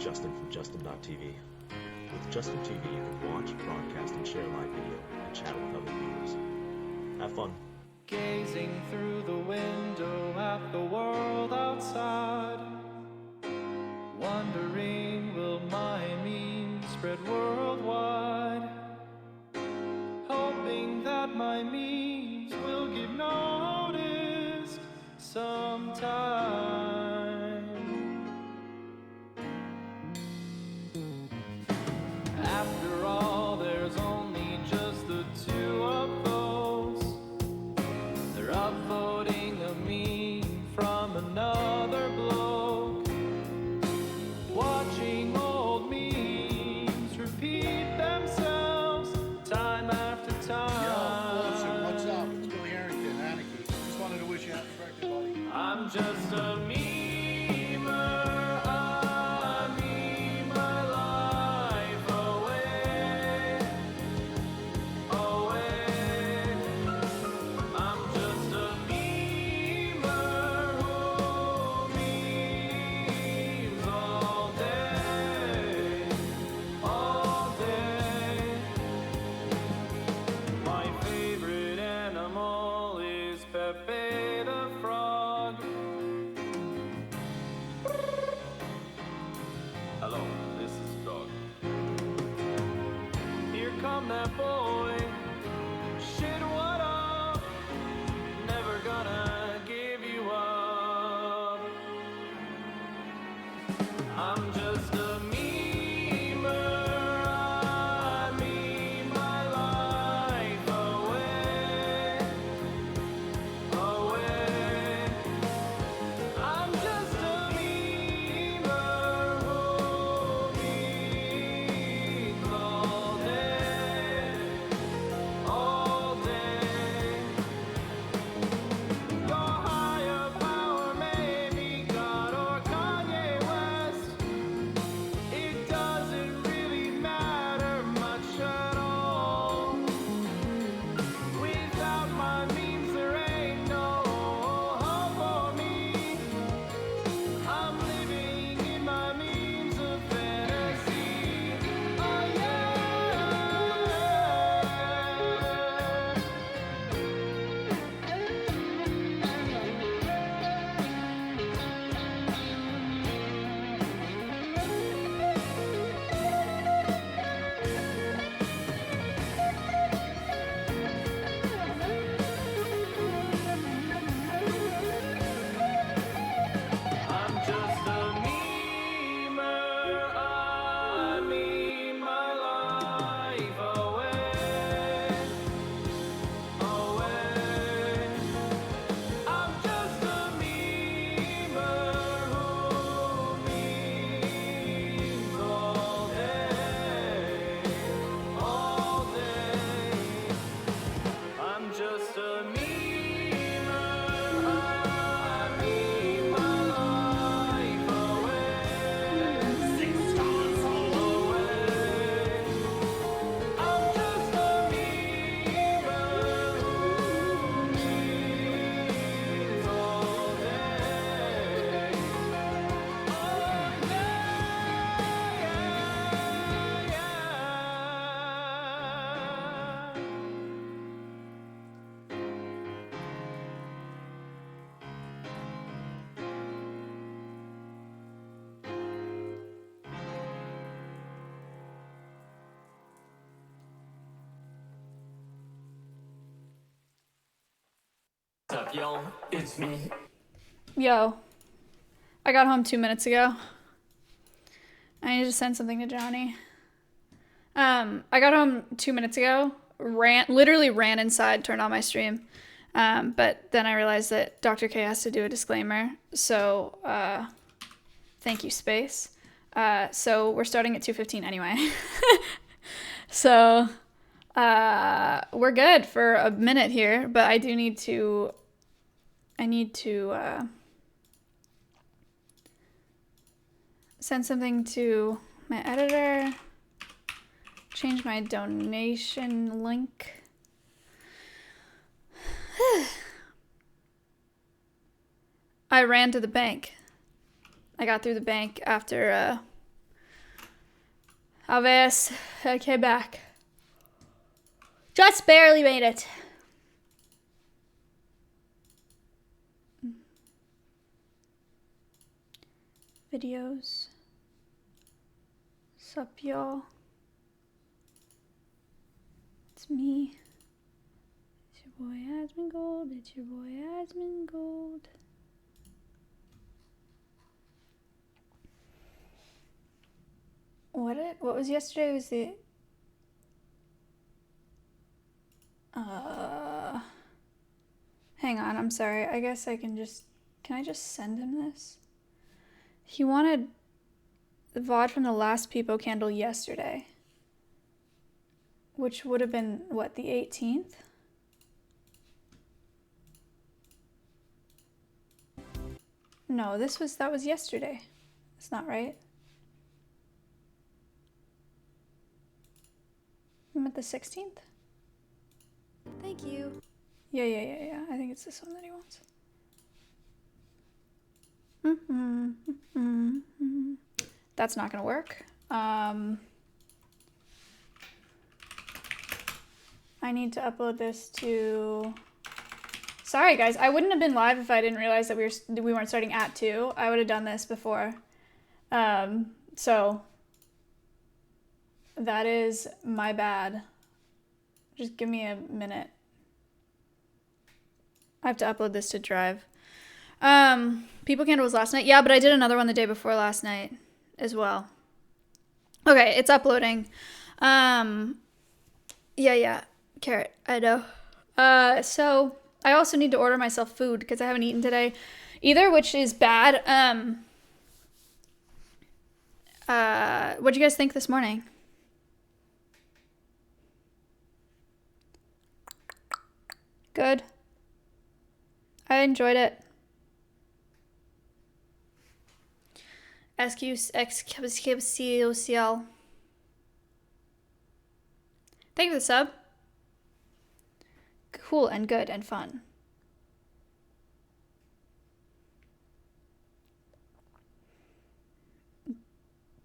Justin from Justin.tv. With Justin TV, you can watch, broadcast, and share live video and chat with other viewers. Have fun. Gazing through the window at the world outside, wondering will my meme spread worldwide, hoping that my memes will get noticed sometime. After all, there's only just the two of those. They're upvoting a meme from another bloke, watching old memes repeat themselves time after time. Yo, listen, what's up? It's Billy Harrington, Anarchy. Just wanted to wish you happy birthday, buddy. I'm just a memer. I meme my life away, away. I'm just a memer who memes all day, all day. My favorite animal is Pepe the Frog. Hello, this is Dog. Here come that boy. Shit, what up? Never gonna give you up. I'm just a memer. I meme my life away, away. I'm just a memer who memes all day, all day. Your higher power may be God or Kanye West. It doesn't really matter much at all. Without my memes, there ain't no hope for me. I'm living in my memes of fantasy. Oh yeah. I'm just a memer. I meme my life away, away. I'm just a memer who memes all day, all day. I'm just a memer. I meme my life away, away. I'm just a memer who memes all day, all day. What's up, yo? It's me. Yo, I got home 2 minutes ago. I need to send something to Johnny. I got home 2 minutes ago, literally ran inside, turned on my stream. But then I realized that Dr. K has to do a disclaimer. So, thank you, Space. So we're starting at 2:15 anyway. So, we're good for a minute here, but I need to send something to my editor, change my donation link. I ran to the bank. I got through the bank after A ver, okay, back. Just barely made it. Videos. Sup, y'all? It's me. It's your boy Asmongold. It's your boy Asmongold. What was yesterday? Was the hang on, I'm sorry. I guess I can I just send him this? He wanted the VOD from the last Peepo candle yesterday, which would have been what, the 18th? No, that was yesterday. That's not right. I'm at the 16th. Thank you. Yeah. I think it's this one that he wants. That's not gonna work. I need to upload this to... Sorry guys, I wouldn't have been live if I didn't realize that we weren't starting at 2. I would have done this before. So that is my bad. Just give me a minute. I have to upload this to Drive. Peepo Candle was last night. Yeah, but I did another one the day before last night as well. Okay, it's uploading. Yeah. Carrot, I know. So I also need to order myself food because I haven't eaten today either, which is bad. What'd you guys think this morning? Good. I enjoyed it. SQXCL. Thank you for the sub. Cool and good and fun.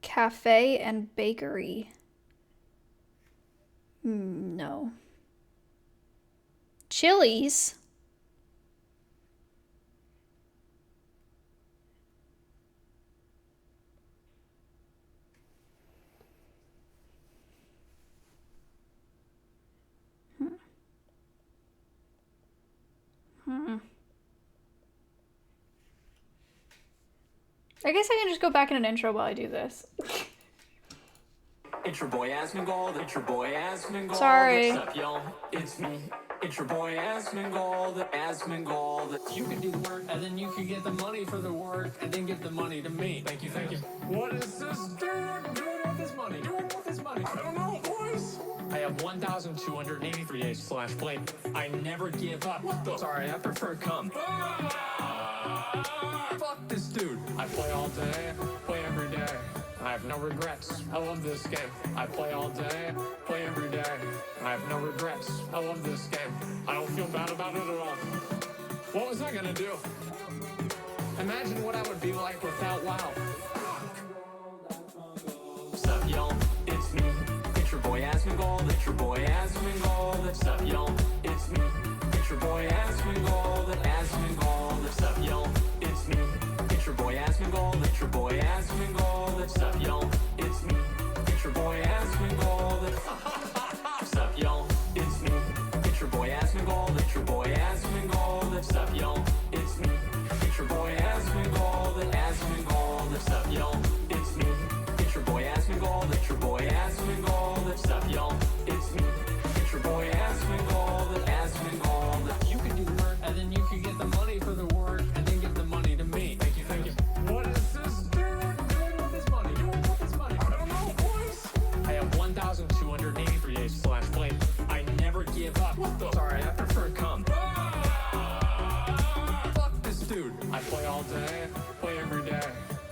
Cafe and bakery. No. Chili's. I guess I can just go back in an intro while I do this. It's your boy Asmongold. It's your boy Asmongold. Sorry. What's up, y'all? It's me. It's your boy Asmongold. Asmongold. You can do the work, and then you can get the money for the work, and then give the money to me. Thank you. What is this dude doing with his money? I don't know, boys. I have 1,283 days/play. I never give up. Sorry, I prefer come. Fuck this dude. I play all day, play every day. I have no regrets. I love this game. I play all day, play every day. I have no regrets. I love this game. I don't feel bad about it at all. What was I gonna do? Imagine what I would be like without WoW. What's up, y'all? It's me. It's your boy Asmongold. It's your boy Asmongold. What's up, y'all? It's me. It's your boy Asmongold. Asmongold. What's up, y'all? It's me. It's your boy Asmongold. It's your boy Asmongold. What's up, y'all? It's me. It's your boy Asmongold. What's up, y'all? It's me. It's your boy Asmongold. It's your boy Asmongold. What's up, y'all? It's me. It's your boy Asmongold. Asmongold. What's up, y'all? It's me. It's your boy Asmongold. It's your boy Asmongold. What's up, y'all? It's me. It's your boy Asmongold. Asmongold. You can do the work, and then you can get the money for the work, and then give the money to me. Thank you. What is this dude doing with his money? I don't know, boys. I have 1,283 days/play. I never give up. Sorry, I prefer come. Fuck this dude. I play all day, play every day.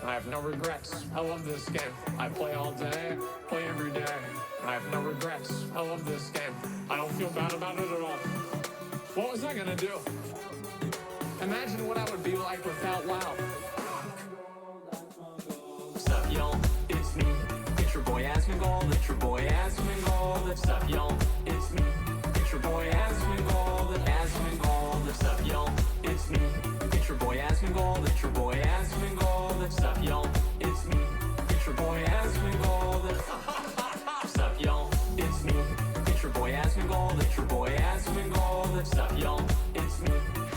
I have no regrets. I love this game. I play all day, play every day. I have no regrets. I love this game. I don't feel bad about it at all. What was I gonna do? Imagine what I would be like without WoW. What's up, y'all? It's me. It's your boy boy Asmongold, it's your boy Asmongold. What's up, y'all? It's me. It's your boy Asmongold, Asmongold. What's up, y'all? It's me. It's your boy Asmongold, it's your boy Asmongold. What's up, y'all? It's me. It's your boy Asmongold. What's up, y'all? It's me. It's your boy Asmongold, it's your boy Asmongold. What's up, y'all? It's me.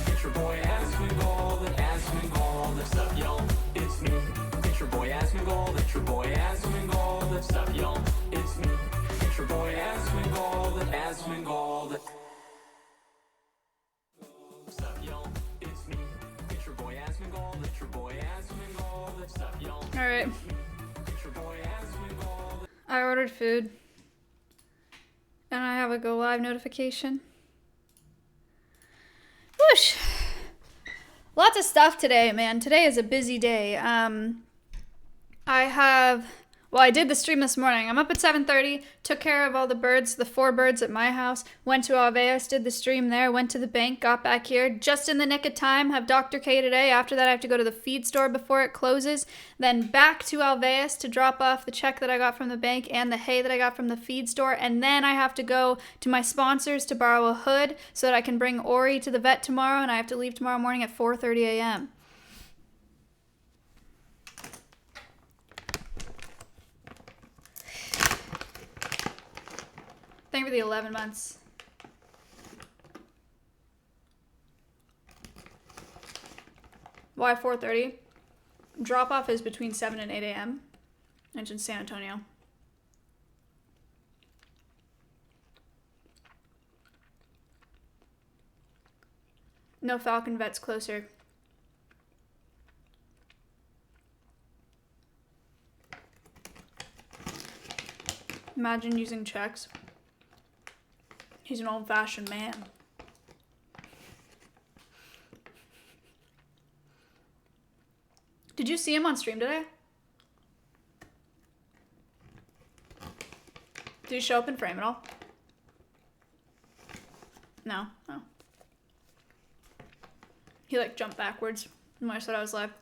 It's your boy Asmongold, Asmongold. What's up, y'all? It's me. It's your boy Asmongold, it's your boy Asmongold. What's up, y'all? It's me. It's your boy Asmongold, Asmongold. What's up, y'all? It's me. It's your boy Asmongold, it's your boy Asmongold. What's up, y'all? All right. It's your boy Asmongold. I ordered food. And I have a go live notification. Whoosh! Lots of stuff today, man. Today is a busy day. I did the stream this morning. I'm up at 7:30, took care of all the birds, the 4 birds at my house, went to Alveus, did the stream there, went to the bank, got back here, just in the nick of time, have Dr. K today. After that, I have to go to the feed store before it closes, then back to Alveus to drop off the check that I got from the bank and the hay that I got from the feed store, and then I have to go to my sponsors to borrow a hood so that I can bring Ori to the vet tomorrow, and I have to leave tomorrow morning at 4:30 a.m. Thank you for the 11 months. Why 4:30? Drop off is between 7 and 8 a.m. It's in San Antonio. No Falcon Vet's closer. Imagine using checks. He's an old-fashioned man. Did you see him on stream today? Did he show up in frame at all? No? Oh. He like jumped backwards when I said I was live.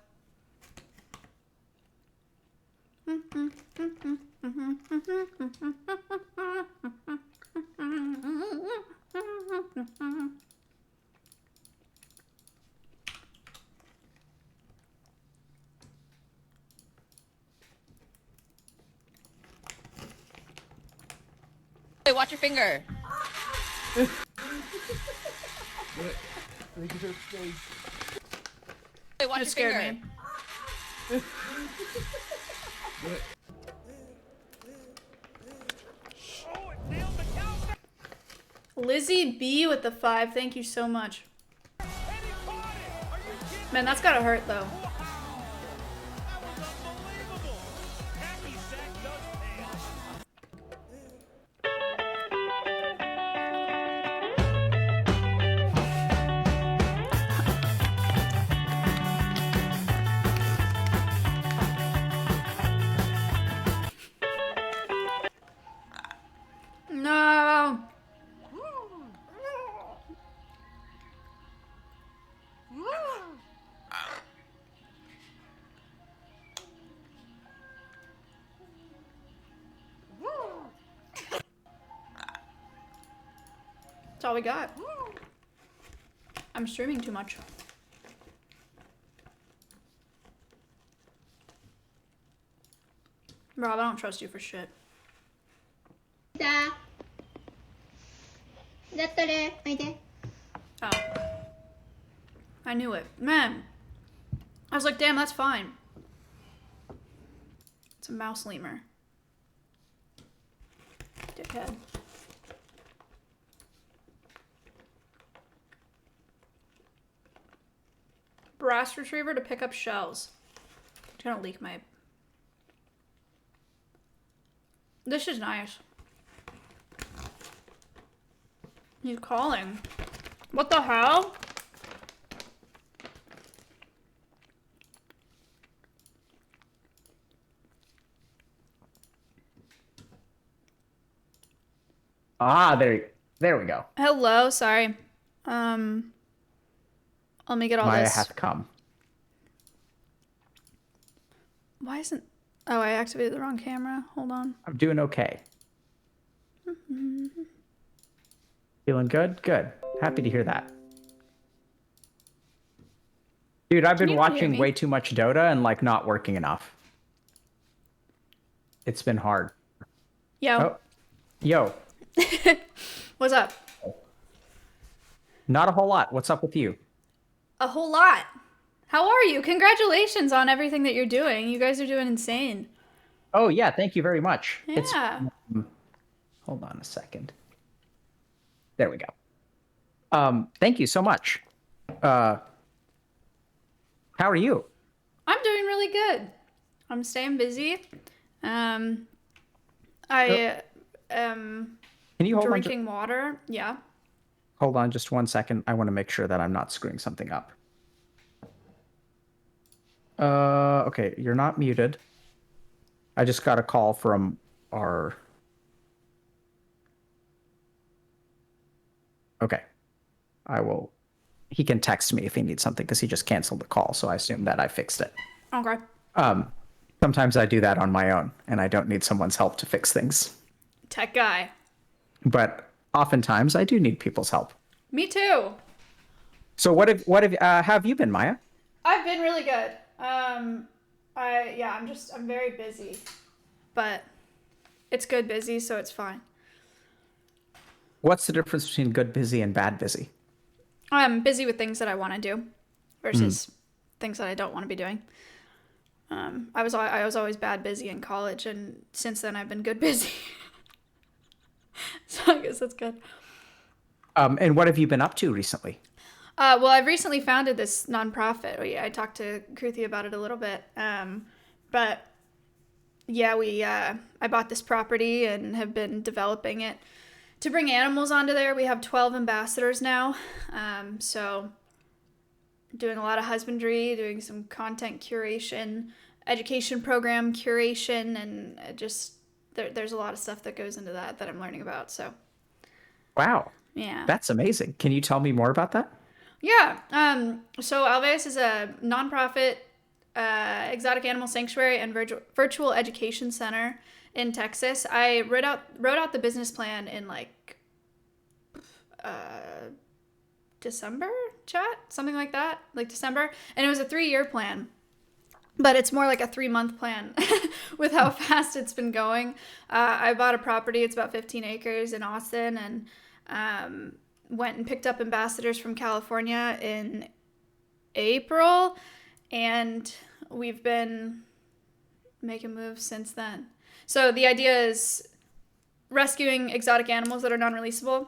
Hey, watch your finger. Hey, watch It your scared finger. me. Lizzie B with the 5. Thank you so much. Man, that's gotta hurt though. No. That's all we got. I'm streaming too much. Rob, I don't trust you for shit. だったれおいで Oh. I knew it. Man. I was like, damn, that's fine. It's a mouse lemur. Dickhead. Brass retriever to pick up shells. It's gonna leak my... This is nice. He's calling. What the hell? Ah, there we go. Hello, sorry. Let me get all Maya this. hath come. Why isn't... Oh, I activated the wrong camera. Hold on. I'm doing okay. Feeling good? Good. Happy to hear that. Dude, I've been you not hear watching me? way too much Dota and like not working enough. It's been hard. Yo, Oh, yo, what's up? not a whole lot. What's up with you? A whole lot. How are you? Congratulations on everything that you're doing. You guys are doing insane. Oh yeah, thank you very much. Yeah. Hold on a second. There we go. Thank you so much. How are you? I'm doing really good. I'm staying busy. I am Can you hold on? drinking water. Yeah. Hold on just 1 second. I want to make sure that I'm not screwing something up. Okay, you're not muted. I just got a call from our... Okay. I will... He can text me if he needs something because he just canceled the call, so I assume that I fixed it. Okay. Sometimes I do that on my own, and I don't need someone's help to fix things. Tech guy. But oftentimes I do need people's help. Me too. So how have you been, Maya? I've been really good. I'm very busy. But it's good busy, so it's fine. What's the difference between good busy and bad busy? I'm busy with things that I want to do versus things that I don't want to be doing. I was always bad busy in college, and since then I've been good busy. So I guess that's good. And what have you been up to recently? Well, I've recently founded this nonprofit. I talked to Kruthi about it a little bit. But yeah, I bought this property and have been developing it to bring animals onto there. We have 12 ambassadors now. So doing a lot of husbandry, doing some content curation, education program curation, and just there's a lot of stuff that goes into that I'm learning about. So Wow, yeah. that's amazing. Can you tell me more about that? Yeah. So Alveus is a nonprofit exotic animal sanctuary and virtual education center in Texas. I wrote out the business plan in like December, something like that, like December, and it was a 3-year plan. But it's more like a 3-month plan with how fast it's been going. I bought a property. It's about 15 acres in Austin, and went and picked up ambassadors from California in April, and we've been making moves since then. So the idea is rescuing exotic animals that are non-releasable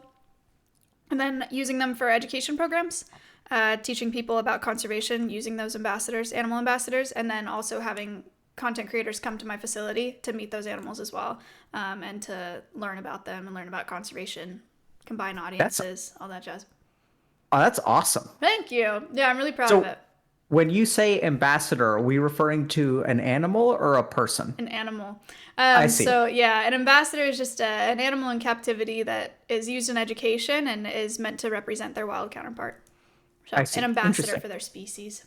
and then using them for education programs, teaching people about conservation using those ambassadors, animal ambassadors, and then also having content creators come to my facility to meet those animals as well, and to learn about them and learn about conservation, combine audiences, all that jazz. Oh, that's awesome. Thank you. Yeah, I'm really proud of it. When you say ambassador, are we referring to an animal or a person? An animal. I see. So yeah, an ambassador is just an animal in captivity that is used in education and is meant to represent their wild counterpart. So I see. an ambassador Interesting. for their species.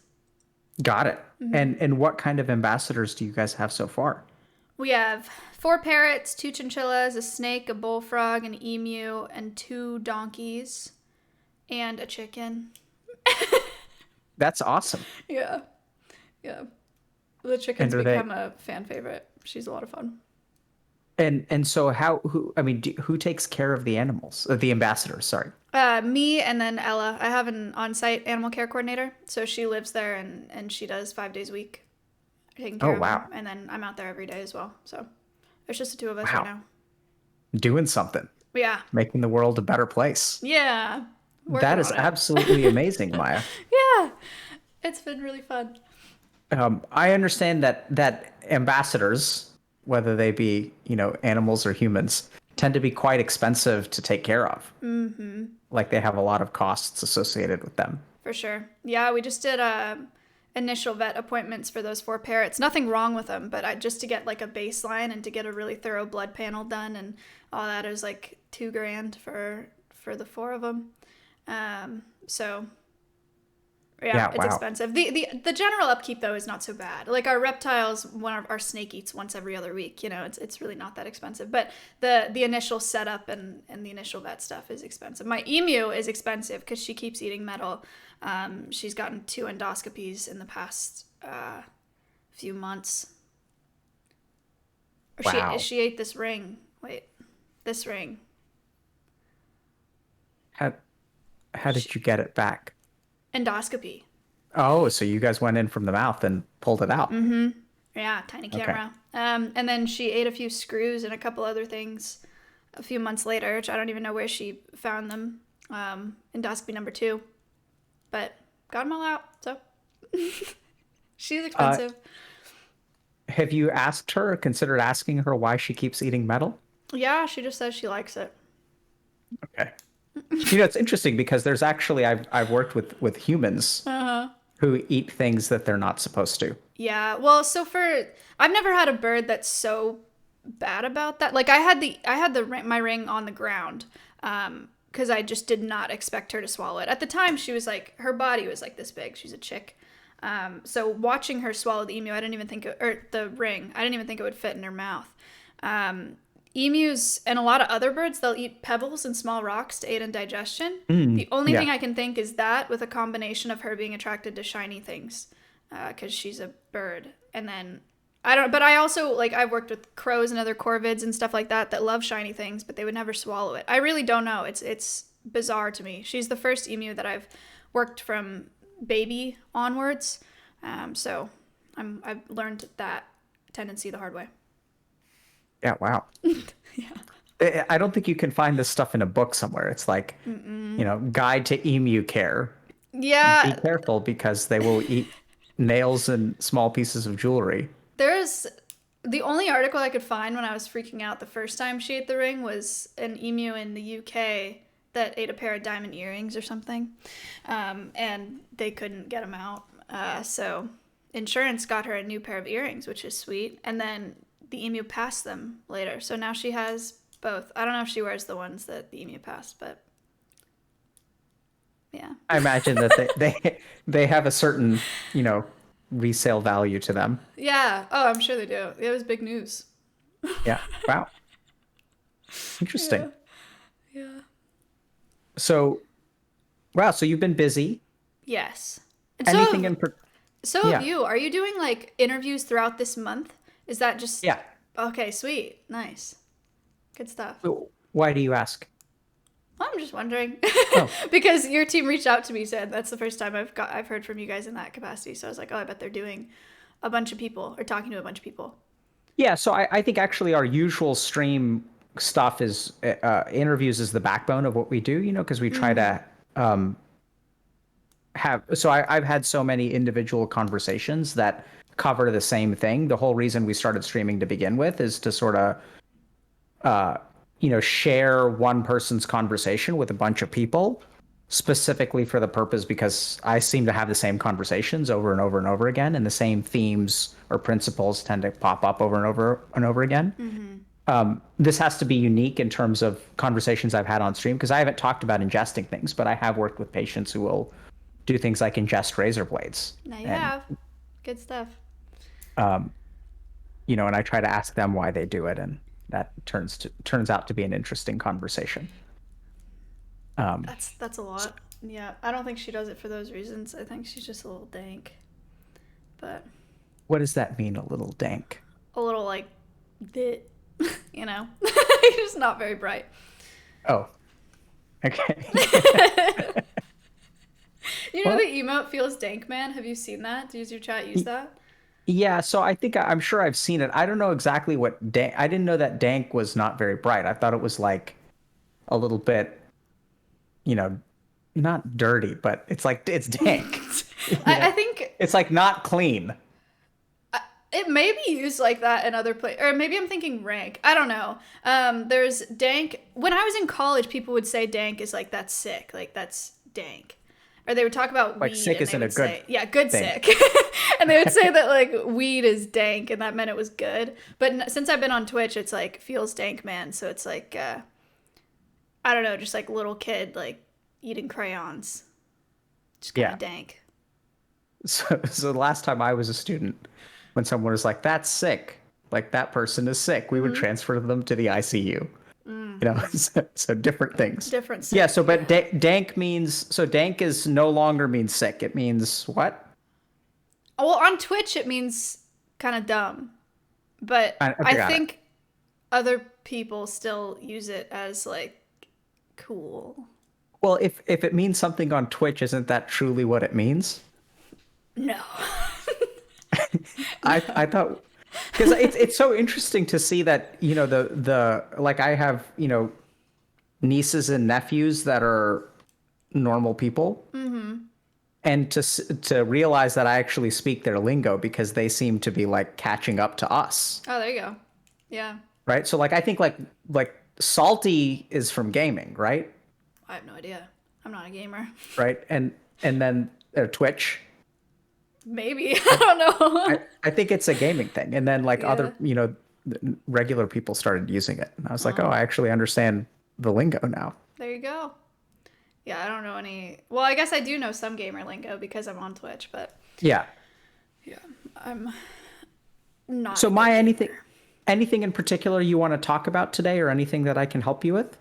Got it. And what kind of ambassadors do you guys have so far? We have 4 parrots, 2 chinchillas, a snake, a bullfrog, an emu, and 2 donkeys, and a chicken. That's awesome. Yeah. Yeah. The chicken's And are they- become a fan favorite. She's a lot of fun. And so who takes care of the animals? The ambassadors, sorry. Me and then Ella. I have an on-site animal care coordinator, so she lives there and she does 5 days a week taking care Oh, of wow. them. And then I'm out there every day as well. So there's just the 2 of us Wow. right now. Doing something. Yeah. Making the world a better place. Yeah. Working That is on it. absolutely amazing, Maya. Yeah. It's been really fun. I understand that ambassadors, whether they be, animals or humans, tend to be quite expensive to take care of. Mm-hmm. Like they have a lot of costs associated with them. For sure. Yeah, we just did initial vet appointments for those 4 parrots. Nothing wrong with them, but just to get like a baseline and to get a really thorough blood panel done and all that, it was like $2,000 for the 4 of them. So Yeah, it's wow. expensive. The general upkeep though is not so bad. Like our reptiles, our snake eats once every other week. You know, it's really not that expensive. But the initial setup and the initial vet stuff is expensive. My emu is expensive because she keeps eating metal. She's gotten 2 endoscopies in the past few months. Or Wow. she ate this ring. Wait, this ring. How did you get it back? Endoscopy. Oh, so you guys went in from the mouth and pulled it out. Yeah, tiny camera. And then she ate a few screws and a couple other things a few months later, which I don't even know where she found them. Endoscopy number 2. But got them all out, so. She's expensive. Have you asked her or considered asking her why she keeps eating metal? Yeah, she just says she likes it. Okay. You know, it's interesting because there's actually I've worked with humans who eat things that they're not supposed to. Yeah, well, I've never had a bird that's so bad about that. Like I had my ring on the ground, because I just did not expect her to swallow it. At the time, she was like, her body was like this big. She's a chick. So watching her swallow the emu, the ring, I didn't even think it would fit in her mouth. Emus and a lot of other birds, they'll eat pebbles and small rocks to aid in digestion. The only thing I can think is that with a combination of her being attracted to shiny things, because she's a bird. And then, but I also, like, I've worked with crows and other corvids and stuff like that love shiny things, but they would never swallow it. I really don't know. It's bizarre to me. She's the first emu that I've worked from baby onwards. So I've learned that tendency the hard way. Yeah, wow. Yeah. I don't think you can find this stuff in a book somewhere. It's like, guide to emu care. Yeah. Be careful because they will eat nails and small pieces of jewelry. There's the only article I could find when I was freaking out the first time she ate the ring was an emu in the UK that ate a pair of diamond earrings or something. And they couldn't get them out. So insurance got her a new pair of earrings, which is sweet. And then the emu passed them later. So now she has both. I don't know if she wears the ones that the emu passed, but yeah. I imagine that they have a certain, resale value to them. Yeah. Oh, I'm sure they do. It was big news. Yeah. Wow. Interesting. Yeah. So, wow. So you've been busy. Yes. And Anything so Yeah. have you. Are you doing like interviews throughout this month? Is that just Yeah. Okay, sweet. Nice. Good stuff. Why do you ask? I'm just wondering. Because your team reached out to me, said that's the first time I've heard from you guys in that capacity. So I was like, oh, I bet they're doing a bunch of people or talking to a bunch of people. Yeah. So I think actually our usual stream stuff is interviews is the backbone of what we do, because we try to I've had so many individual conversations that cover the same thing. The whole reason we started streaming to begin with is to sort of share one person's conversation with a bunch of people, specifically for the purpose because I seem to have the same conversations over and over and over again, and the same themes or principles tend to pop up over and over and over again. This has to be unique in terms of conversations I've had on stream because I haven't talked about ingesting things, but I have worked with patients who will do things like ingest razor blades. Now you have. Good stuff. And I try to ask them why they do it, and that turns out to be an interesting conversation. That's a lot. Yeah, I don't think she does it for those reasons. I think she's just a little dank. But What does that mean, a little dank? a little like bit, just not very bright. Oh, okay. You know the emote feels dank, man? Have you seen that? Does your chat use that? Yeah, so I'm sure I've seen it. I don't know exactly what dank. I didn't know that dank was not very bright. I thought it was like a little bit, not dirty, but it's like it's dank. I think It's like not clean. it may be used like that in other places, or maybe I'm thinking rank. I don't know. There's dank. When I was in college, people would say dank is like that's sick, like that's dank. Or they would talk about Like weed. sick and isn't they a would good say, yeah, good thing. sick. And they would say that like weed is dank, and that meant it was good. But since I've been on Twitch, it's like feels dank, man. So it's like I don't know, just like little kid like eating crayons, just kind of dank. So the last time I was a student, when someone was like, "That's sick," like that person is sick, we would transfer them to the ICU. You know, so different things. Different Yeah. sick, So, but dank means dank is no longer means sick. It means what? Well, on Twitch it means kind of dumb, but I I got it. think other people still use it as like cool. Well, if it means something on Twitch, isn't that truly what it means? No. I thought, because it's so interesting to see that, you know, the like I have, you know, nieces and nephews that are normal people, and to realize that I actually speak their lingo because they seem to be like catching up to us, Oh, there you go. Yeah. right? So like I think like salty is from gaming, right? I have no idea. I'm not a gamer. Right, and then Twitch. Maybe. I don't know. I think it's a gaming thing. And then like Yeah. other, you know, regular people started using it. And I was like, oh, I actually understand the lingo now. There you go. Yeah, I don't know any. Well, I guess I do know some gamer lingo because I'm on Twitch, but Yeah. I'm not. So a Maya, good gamer. anything in particular you want to talk about today or anything that I can help you with?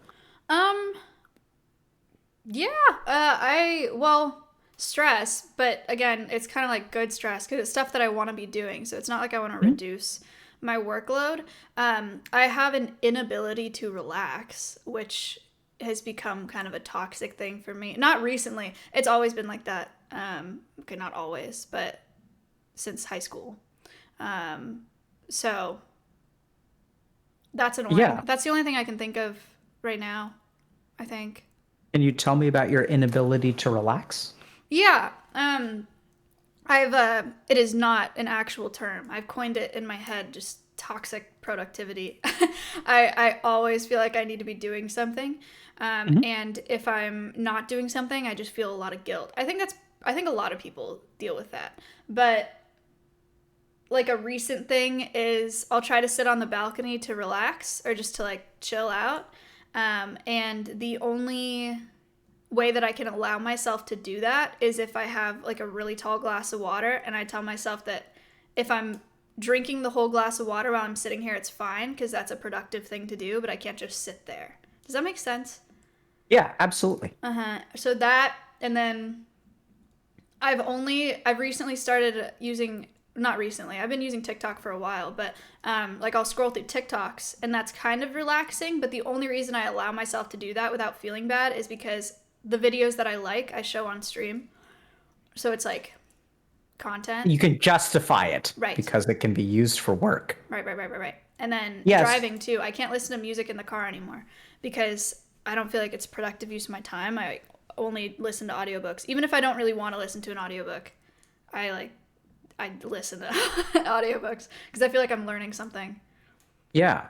Yeah. Well, stress, but again, it's kind of like good stress because it's stuff that I want to be doing. So it's not like I want to reduce my workload. I have an inability to relax, which has become kind of a toxic thing for me. Not recently. It's always been like that. Okay, not always, but since high school. So that's annoying. Yeah. That's the only thing I can think of right now, I think. Can you tell me about your inability to relax? Yeah. It is not an actual term. I've coined it in my head, just toxic productivity. I always feel like I need to be doing something. And if I'm not doing something, I just feel a lot of guilt. I think a lot of people deal with that. But like a recent thing is I'll try to sit on the balcony to relax or just to like chill out. And the only way that I can allow myself to do that is if I have like a really tall glass of water and I tell myself that if I'm drinking the whole glass of water while I'm sitting here, it's fine because that's a productive thing to do, but I can't just sit there. Does that make sense? Yeah, absolutely. So that, and then I've recently started using, not recently, I've been using TikTok for a while, but like I'll scroll through TikToks and that's kind of relaxing, but the only reason I allow myself to do that without feeling bad is because the videos that I show on stream. So it's like content. You can justify it Right. because it can be used for work. Right. And then Yes. driving too. I can't listen to music in the car anymore because I don't feel like it's productive use of my time. I only listen to audiobooks. Even if I don't really want to listen to an audiobook, I listen to audiobooks because I feel like I'm learning something. Yeah.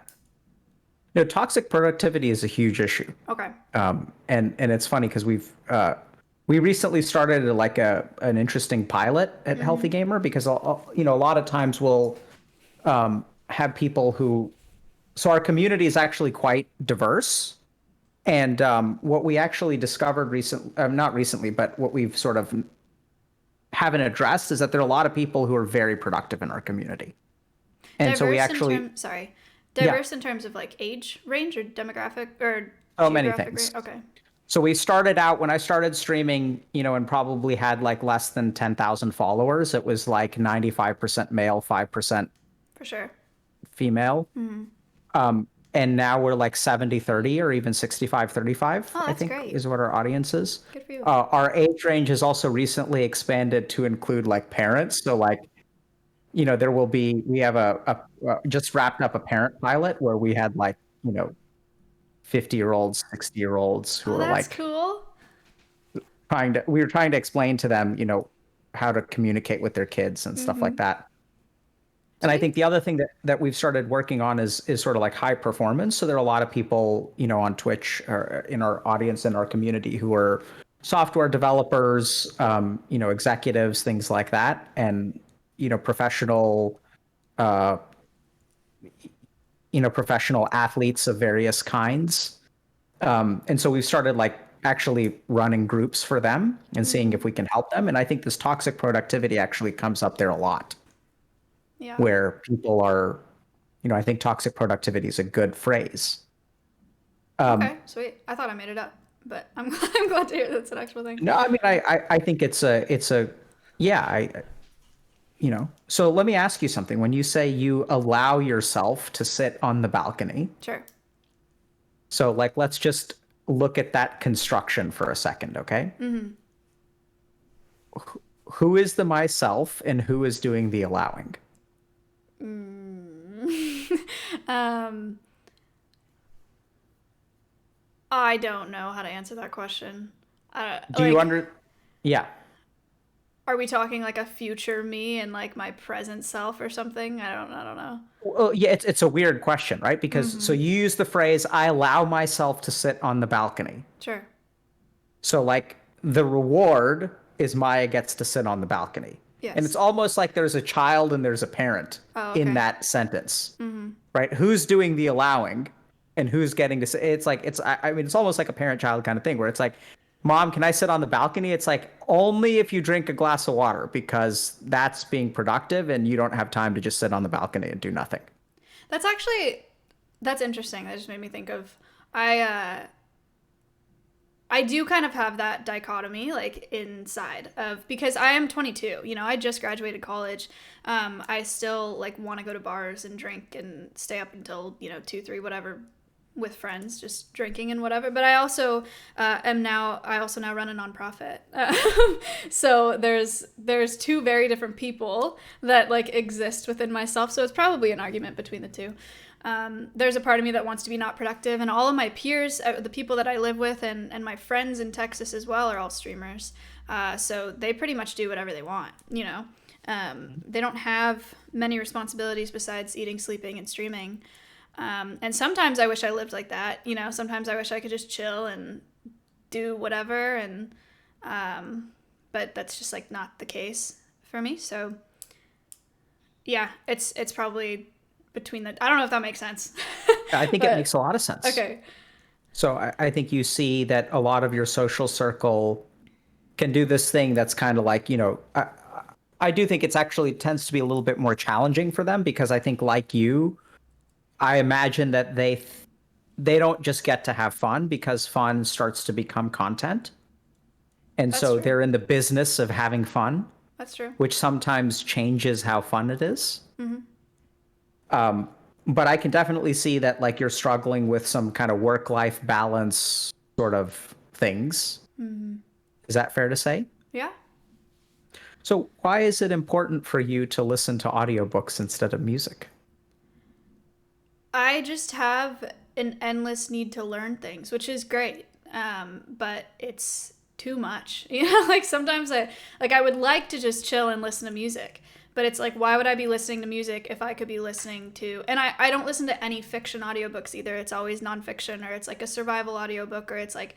No, toxic productivity is a huge issue. Okay. And it's funny because we recently started an interesting pilot at Healthy Gamer because you know, a lot of times we'll have people who, so our community is actually quite diverse, and what we actually discovered not recently, but what we've sort of haven't addressed is that there are a lot of people who are very productive in our community, and so we actually Diverse in terms of like age range or demographic or many geographic things. range? Okay. So we started out when I started streaming, you know, and probably had like less than 10,000 followers. It was like 95% male, 5% For sure. female. And now we're like 70-30 or even 65-35, Oh, I that's think great. is what our audience is. Good for you. Our age range has also recently expanded to include like parents. So like, you know, we have a just wrapped up a parent pilot where we had like, you know, 50-year-olds, 60-year-olds who Oh, were that's like cool. we were trying to explain to them, you know, how to communicate with their kids and stuff like that. And I think the other thing that we've started working on is sort of like high performance. So there are a lot of people, you know, on Twitch or in our audience and our community who are software developers, you know, executives, things like that, and you know, professional athletes of various kinds. And so we've started like actually running groups for them and seeing if we can help them. And I think this toxic productivity actually comes up there a lot, Yeah. where people are, I think toxic productivity is a good phrase. Okay, sweet. I thought I made it up, but I'm I'm glad to hear that's an actual thing. No, I mean, I think yeah, so let me ask you something. When you say you allow yourself to sit on the balcony, Sure. so like, let's just look at that construction for a second, okay? Mm-hmm. Who is the myself and who is doing the allowing? I don't know how to answer that question. Do you Yeah. Are we talking like a future me and like my present self or something? I don't know. Well, yeah, it's a weird question, right? Because so you use the phrase, I allow myself to sit on the balcony. Sure. So like the reward is Maya gets to sit on the balcony. Yes. And it's almost like there's a child and there's a parent in that sentence, right? Who's doing the allowing and who's getting to sit? I mean, it's almost like a parent-child kind of thing where it's like, Mom, can I sit on the balcony? It's like, only if you drink a glass of water, because that's being productive and you don't have time to just sit on the balcony and do nothing. That's interesting. That just made me think of, I do kind of have that dichotomy like inside of, because I am 22, I just graduated college. I still like want to go to bars and drink and stay up until, 2, 3, whatever, with friends, just drinking and whatever. But I also now run a nonprofit. So there's two very different people that like exist within myself. So it's probably an argument between the two. There's a part of me that wants to be not productive, and all of my peers, the people that I live with, and my friends in Texas as well, are all streamers. So they pretty much do whatever they want, They don't have many responsibilities besides eating, sleeping, and streaming. And sometimes I wish I lived like that, sometimes I wish I could just chill and do whatever. And, but that's just like not the case for me. So yeah, it's probably between I don't know if that makes sense. I think it makes a lot of sense. Okay. So I think you see that a lot of your social circle can do this thing that's kind of like, I do think tends to be a little bit more challenging for them, because I think like you, I imagine that they don't just get to have fun, because fun starts to become content. And That's so true. they're in the business of having fun, That's true. which sometimes changes how fun it is. But I can definitely see that like you're struggling with some kind of work-life balance sort of things. Is that fair to say? Yeah. So why is it important for you to listen to audiobooks instead of music? I just have an endless need to learn things, which is great. But it's too much, like sometimes I would like to just chill and listen to music, but it's like, why would I be listening to music if I could be listening to, and I don't listen to any fiction audiobooks either. It's always nonfiction, or it's like a survival audiobook, or it's like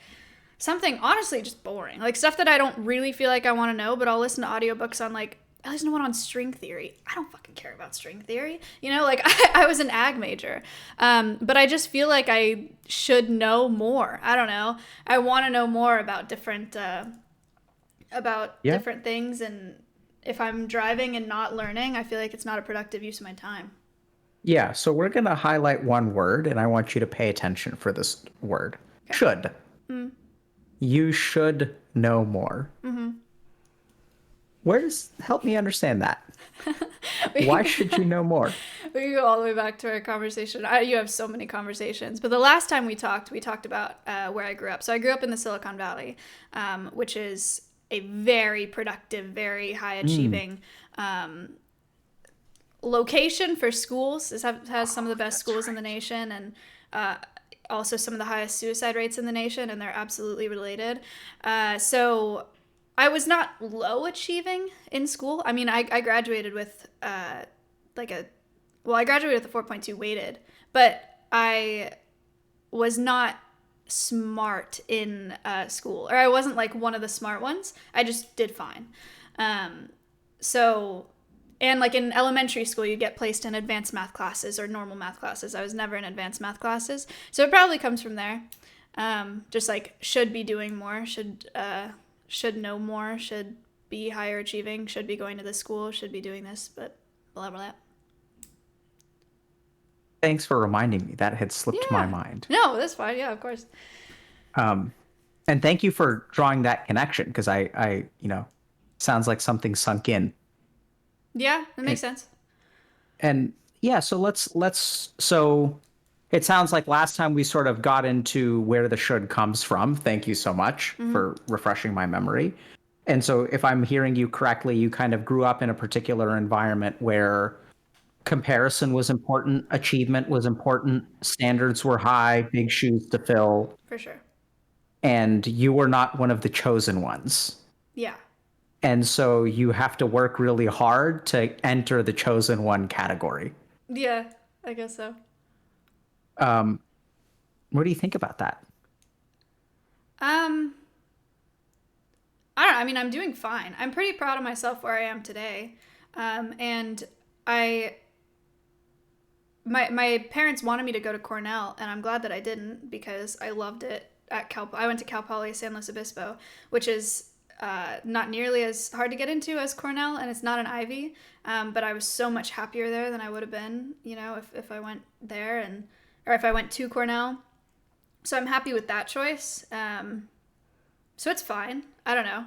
something honestly just boring, like stuff that I don't really feel like I want to know, but I'll listen to audiobooks on like, I listen to one on string theory. I don't fucking care about string theory. Like I was an ag major. But I just feel like I should know more. I don't know. I want to know more about different different things. And if I'm driving and not learning, I feel like it's not a productive use of my time. Yeah, so we're going to highlight one word, and I want you to pay attention for this word. Okay. Should. You should know more. Help me understand that. Why should you know more? We can go all the way back to our conversation. You have so many conversations, but the last time we talked about where I grew up. So I grew up in the Silicon Valley, which is a very productive, very high achieving location for schools. It has some of the best schools in the nation, and also some of the highest suicide rates in the nation, and they're absolutely related. So I was not low achieving in school. I mean, I graduated with I graduated with a 4.2 weighted, but I was not smart in school, or I wasn't like one of the smart ones. I just did fine. And like in elementary school, you get placed in advanced math classes or normal math classes. I was never in advanced math classes. So it probably comes from there. Just like should be doing more, should know more, should be higher achieving, should be going to this school, should be doing this, but blah blah blah. Thanks for reminding me. That had slipped my Yeah. mind. No, that's fine. Yeah, of course. And thank you for drawing that connection, because I, sounds like something sunk in. Yeah, that makes sense. And yeah, so so it sounds like last time we sort of got into where the should comes from. Thank you so much for refreshing my memory. And so if I'm hearing you correctly, you kind of grew up in a particular environment where comparison was important, achievement was important, standards were high, big shoes to fill, For sure. and you were not one of the chosen ones. Yeah. And so you have to work really hard to enter the chosen one category. Yeah, I guess so. What do you think about that? I don't know. I mean, I'm doing fine. I'm pretty proud of myself where I am today. And my parents wanted me to go to Cornell, and I'm glad that I didn't, because I loved it at I went to Cal Poly San Luis Obispo, which is not nearly as hard to get into as Cornell, and it's not an Ivy. But I was so much happier there than I would have been, if I went there or if I went to Cornell. So I'm happy with that choice. So it's fine. I don't know.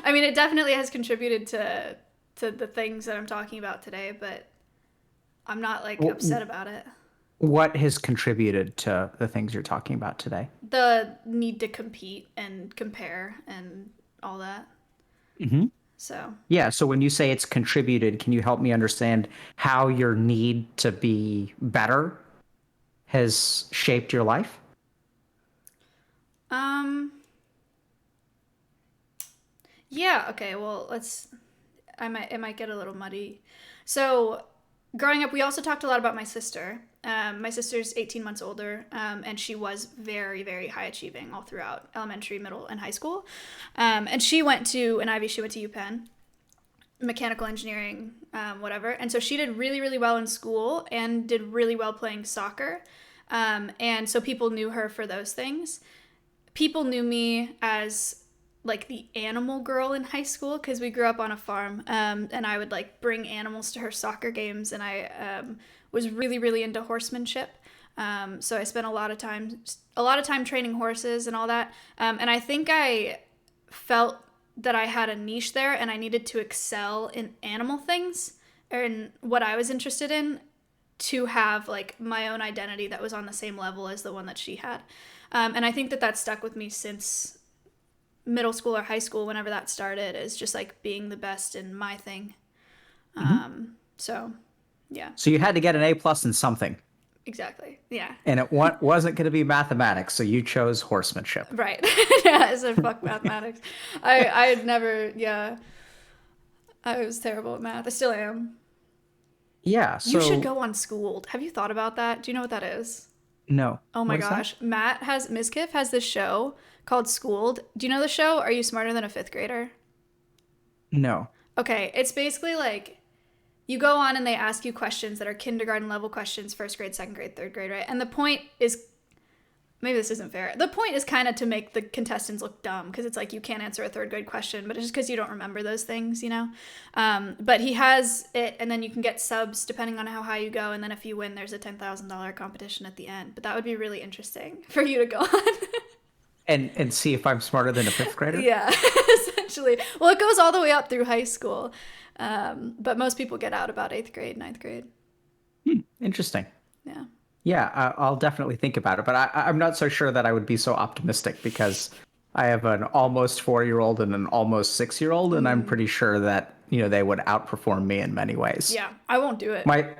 I mean, it definitely has contributed to the things that I'm talking about today, but I'm not upset about it. What has contributed to the things you're talking about today? The need to compete and compare and all that. Mm-hmm. So Yeah, so when you say it's contributed, can you help me understand how your need to be better has shaped your life? Yeah, okay, well, it might get a little muddy. So, growing up, we also talked a lot about my sister. My sister's 18 months older, and she was very, very high achieving all throughout elementary, middle, and high school. And she went to an Ivy, she went to UPenn, mechanical engineering, whatever. And so she did really, really well in school and did really well playing soccer. And so people knew her for those things. People knew me as like the animal girl in high school, because we grew up on a farm, and I would like bring animals to her soccer games, and I was really, really into horsemanship. So I spent a lot of time training horses and all that. And I think I felt that I had a niche there, and I needed to excel in animal things or in what I was interested in to have like my own identity that was on the same level as the one that she had. And I think that stuck with me since middle school or high school, whenever that started, is just like being the best in my thing. So yeah, So you had to get an A+ in something, exactly. Yeah. and it wasn't going to be mathematics, so you chose horsemanship. Right. Yeah, I said fuck mathematics. I had never, yeah. I was terrible at math. I still am. Yeah, so... You should go on Schooled. Have you thought about that? Do you know what that is? No. Oh my What is that? gosh. Mizkif has this show called Schooled. Do you know the show? Are You Smarter Than a Fifth Grader? No. Okay, it's basically like you go on and they ask you questions that are kindergarten level questions, first grade, second grade, third grade, right? And the point is, maybe this isn't fair. The point is kind of to make the contestants look dumb, because it's like you can't answer a third grade question, but it's just because you don't remember those things, But he has it, and then you can get subs depending on how high you go, and then if you win, there's a $10,000 competition at the end. But that would be really interesting for you to go on. And see if I'm smarter than a fifth grader? Yeah, essentially. Well, it goes all the way up through high school, but most people get out about 8th grade, 9th grade. Interesting. Yeah. Yeah, I'll definitely think about it, but I'm not so sure that I would be so optimistic, because I have an almost 4-year-old and an almost 6-year-old, and I'm pretty sure that they would outperform me in many ways. Yeah, I won't do it. My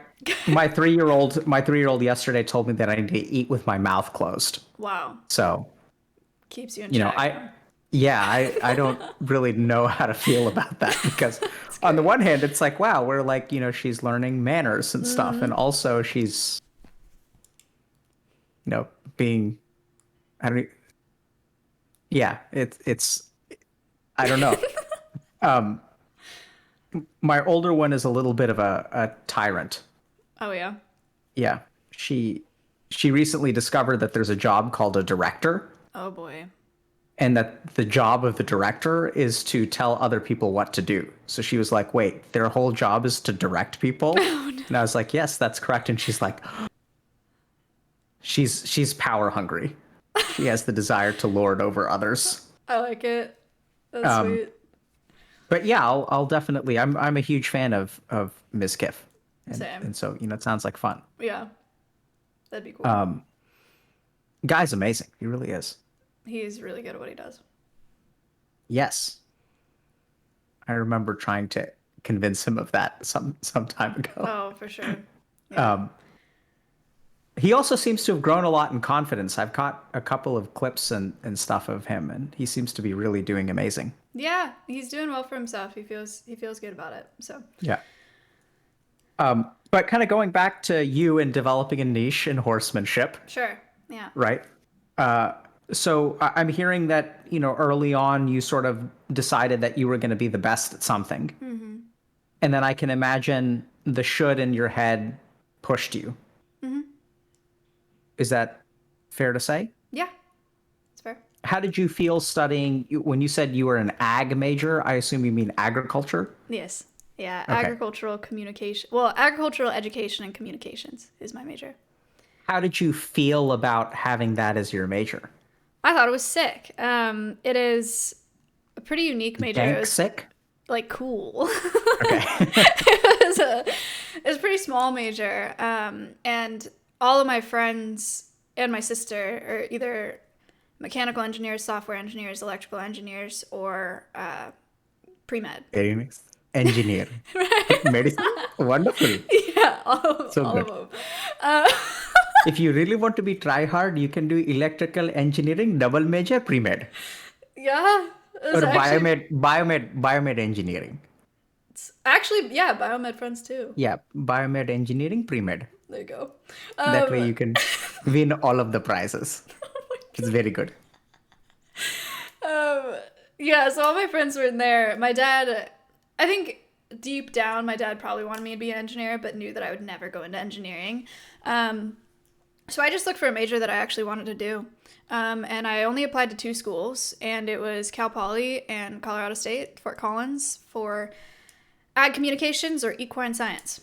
3-year-old yesterday told me that I need to eat with my mouth closed. Wow, So keeps you in check. I don't really know how to feel about that, because on the one hand, it's like, wow, we're like, she's learning manners and stuff. And also she's, being, it's, I don't know. My older one is a little bit of a tyrant. Oh yeah. Yeah. She she recently discovered that there's a job called a director, Oh boy. and that the job of the director is to tell other people what to do. So she was like, wait, their whole job is to direct people? And I was like, yes, that's correct. And she's like, she's power hungry. She has the desire to lord over others. I like it. That's sweet. But yeah, I'll definitely. I'm a huge fan of Ms. Kiff, and, Same. and so it sounds like fun. Yeah. That'd be cool. Guy's amazing. He really is. He's really good at what he does. Yes, I remember trying to convince him of that some time ago. Oh, for sure. He also seems to have grown a lot in confidence. I've caught a couple of clips and stuff of him, and he seems to be really doing amazing. Yeah, he's doing well for himself. He feels good about it. So Yeah. But kind of going back to you and developing a niche in horsemanship, sure. Yeah. right? So I'm hearing that, early on you sort of decided that you were going to be the best at something. Mm-hmm. And then I can imagine the should in your head pushed you. Mm-hmm. Is that fair to say? Yeah. It's fair. How did you feel studying, when you said you were an ag major, I assume you mean agriculture? Yes. Yeah. Okay. Agricultural communication. Well, agricultural education and communications is my major. How did you feel about having that as your major? I thought it was sick. It is a pretty unique major. It Dank was sick? like cool. Okay. it was a pretty small major. And all of my friends and my sister are either mechanical engineers, software engineers, electrical engineers, or pre-med. Very nice. Engineer. Medicine? Wonderful. Yeah, all So of good. them. If you really want to be try hard, you can do electrical engineering, double major, pre-med. Yeah. It was Or actually, biomed engineering. actually, yeah, biomed friends too. Yeah, biomed engineering, pre-med. There you go. That way you can win all of the prizes. It's very good. Yeah, so all my friends were in there. My dad, I think deep down, my dad probably wanted me to be an engineer, but knew that I would never go into engineering. So I just looked for a major that I actually wanted to do. And I only applied to 2 schools, and it was Cal Poly and Colorado State, Fort Collins, for ag communications or equine science.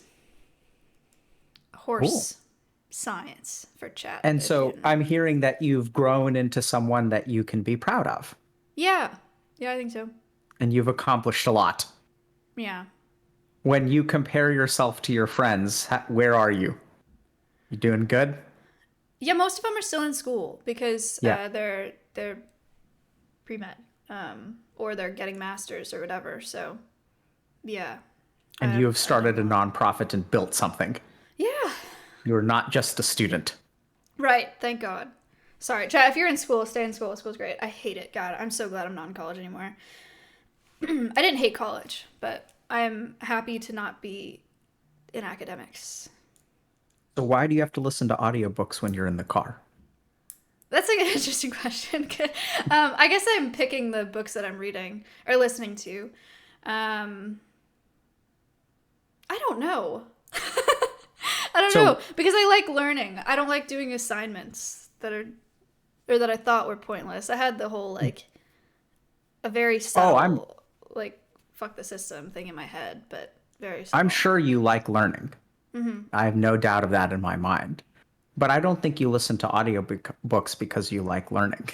Horse science for chat. And if so you- I'm hearing that you've grown into someone that you can be proud of. Yeah. Yeah, I think so. And you've accomplished a lot. Yeah. When you compare yourself to your friends, where are you? You doing good? Yeah, most of them are still in school because Yeah. they're pre-med or they're getting masters or whatever. So, yeah. And you have started a nonprofit and built something. Yeah. You're not just a student. Right. Thank God. Sorry, Chad. If you're in school, stay in school. School's great. I hate it. God, I'm so glad I'm not in college anymore. I didn't hate college, but I am happy to not be in academics. So why do you have to listen to audiobooks when you're in the car? That's like an interesting question. I guess I'm picking the books that I'm reading or listening to. I don't know. I don't know because I like learning. I don't like doing assignments that I thought were pointless. I had the whole a very subtle fuck the system thing in my head, but very subtle. I'm sure you like learning. Mm-hmm. I have no doubt of that in my mind. But I don't think you listen to audiobooks because you like learning.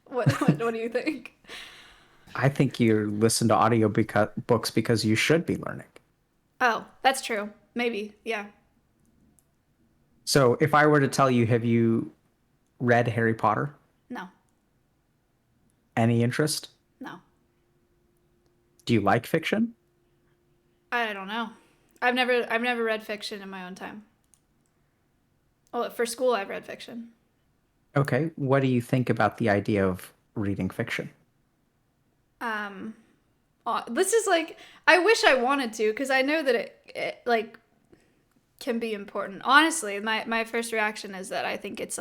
What do you think? I think you listen to audiobooks because you should be learning. Oh, that's true. Maybe. Yeah. So if I were to tell you, have you read Harry Potter? No. Any interest? No. Do you like fiction? I don't know. I've never read fiction in my own time. Well, for school I've read fiction. Okay. What do you think about the idea of reading fiction? This is I wish I wanted to because I know that it can be important. Honestly, my first reaction is that I think it's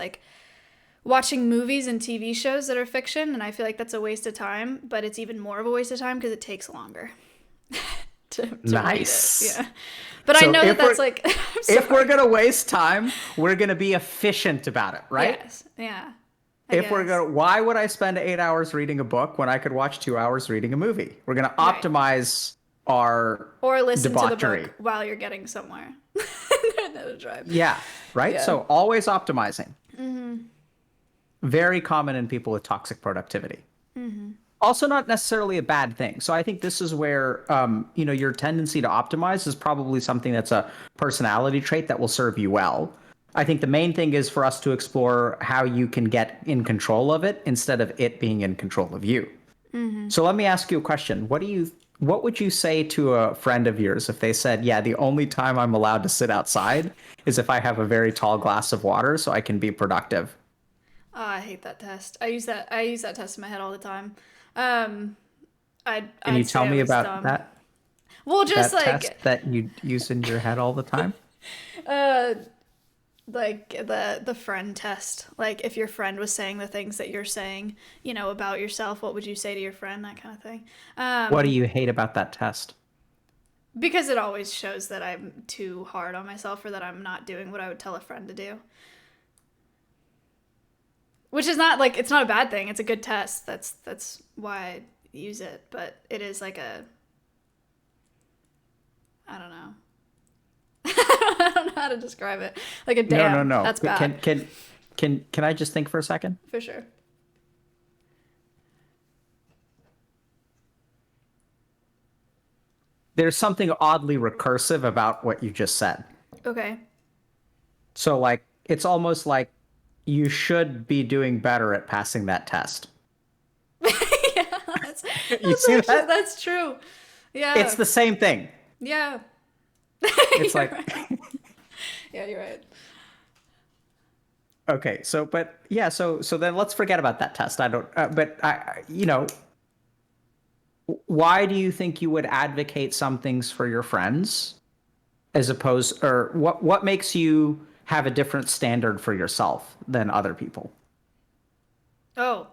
watching movies and TV shows that are fiction, and I feel like that's a waste of time, but it's even more of a waste of time because it takes longer. to Nice. read it. Yeah. But I So know if that that's we're- like, I'm If we're sorry. gonna waste time, we're gonna be efficient about it, right? Yes. Yeah. I If we're guess. gonna, why would I spend 8 hours reading a book when I could watch 2 hours reading a movie? We're gonna Right. optimize our Or listen to debauchery. the book while you're getting somewhere. Another drive. Yeah, right. Yeah. So always optimizing. Very common in people with toxic productivity. Also, not necessarily a bad thing. So I think this is where your tendency to optimize is probably something that's a personality trait that will serve you well. I think the main thing is for us to explore how you can get in control of it instead of it being in control of you. So let me ask you a question. What would you say to a friend of yours if they said, yeah, the only time I'm allowed to sit outside is if I have a very tall glass of water so I can be productive? Oh, I hate that test. I use that test in my head all the time. Can you tell me about that? Well, just that like test that you use in your head all the time? like the friend test. Like if your friend was saying the things that you're saying, about yourself, what would you say to your friend? That kind of thing. What do you hate about that test? Because it always shows that I'm too hard on myself or that I'm not doing what I would tell a friend to do. Which is not like, it's not a bad thing. It's a good test. That's why I use it. But it is like I don't know. I don't know how to describe it. Like a damn. No. That's bad. Can I just think for a second? For sure. There's something oddly recursive about what you just said. Okay. So like it's almost like you should be doing better at passing that test. Yeah, You see that? that's true. Yeah. It's the same thing. Yeah. It's You're like right. Yeah, you're right. okay, so then let's forget about that test. Why do you think you would advocate some things for your friends as opposed, or what makes you have a different standard for yourself than other people? Oh.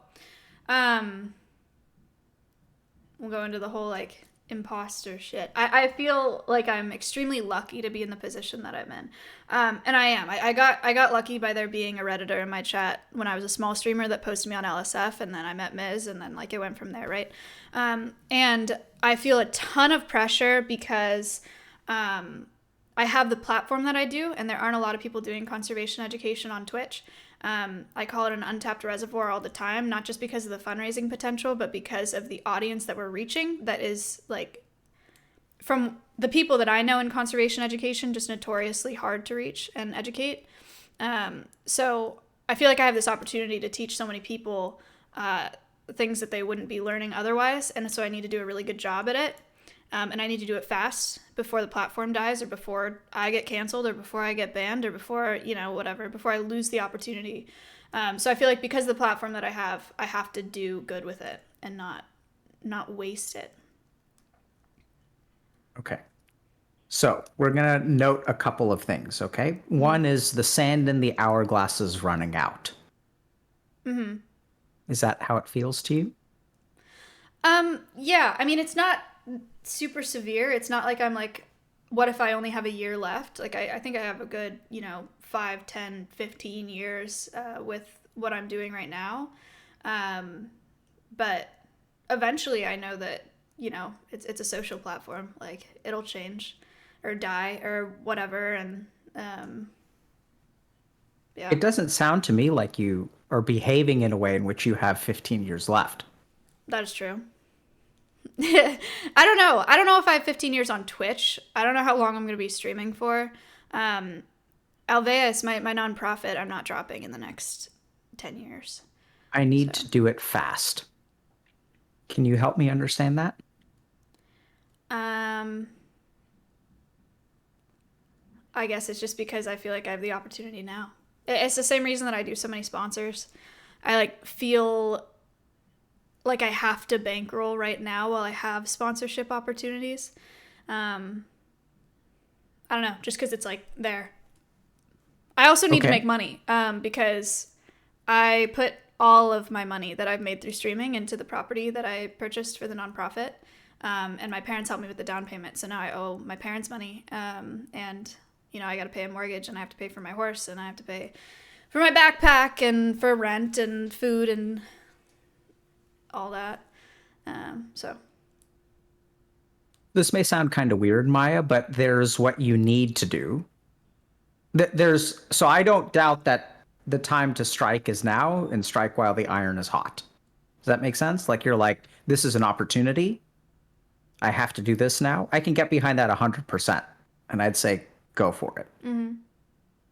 We'll go into the whole like imposter shit. I feel like I'm extremely lucky to be in the position that I'm in. And I am. I got lucky by there being a Redditor in my chat when I was a small streamer that posted me on LSF, and then I met Miz, and then like it went from there, right? And I feel a ton of pressure because I have the platform that I do, and there aren't a lot of people doing conservation education on Twitch. I call it an untapped reservoir all the time, not just because of the fundraising potential, but because of the audience that we're reaching that is like, from the people that I know in conservation education, just notoriously hard to reach and educate. So I feel like I have this opportunity to teach so many people things that they wouldn't be learning otherwise, and so I need to do a really good job at it. And I need to do it fast before the platform dies, or before I get canceled, or before I get banned, or before, whatever, before I lose the opportunity. So I feel like because of the platform that I have to do good with it and not waste it. Okay. So we're going to note a couple of things, okay? One is the sand in the hourglass is running out. Mm-hmm. Is that how it feels to you? Yeah, I mean, it's not super severe. It's not like I'm like, what if I only have a year left? Like, I think I have a good, 5, 10, 15 years with what I'm doing right now. But eventually I know that, it's a social platform. Like, it'll change or die or whatever. And, yeah. It doesn't sound to me like you are behaving in a way in which you have 15 years left. That is true. I don't know. I don't know if I have 15 years on Twitch. I don't know how long I'm going to be streaming for. Alveus, my nonprofit, I'm not dropping in the next 10 years. I need to do it fast. Can you help me understand that? I guess it's just because I feel like I have the opportunity now. It's the same reason that I do so many sponsors. I feel like I have to bankroll right now while I have sponsorship opportunities. I don't know, just because it's there. I also need to make money because I put all of my money that I've made through streaming into the property that I purchased for the nonprofit. And my parents helped me with the down payment, so now I owe my parents money. And I got to pay a mortgage, and I have to pay for my horse, and I have to pay for my backpack, and for rent and food and all that. So This may sound kind of weird, Maya, but there's what you need to do. So I don't doubt that the time to strike is now, and strike while the iron is hot. Does that make sense? Like, you're like, this is an opportunity. I have to do this now. I can get behind that 100%. And I'd say, go for it.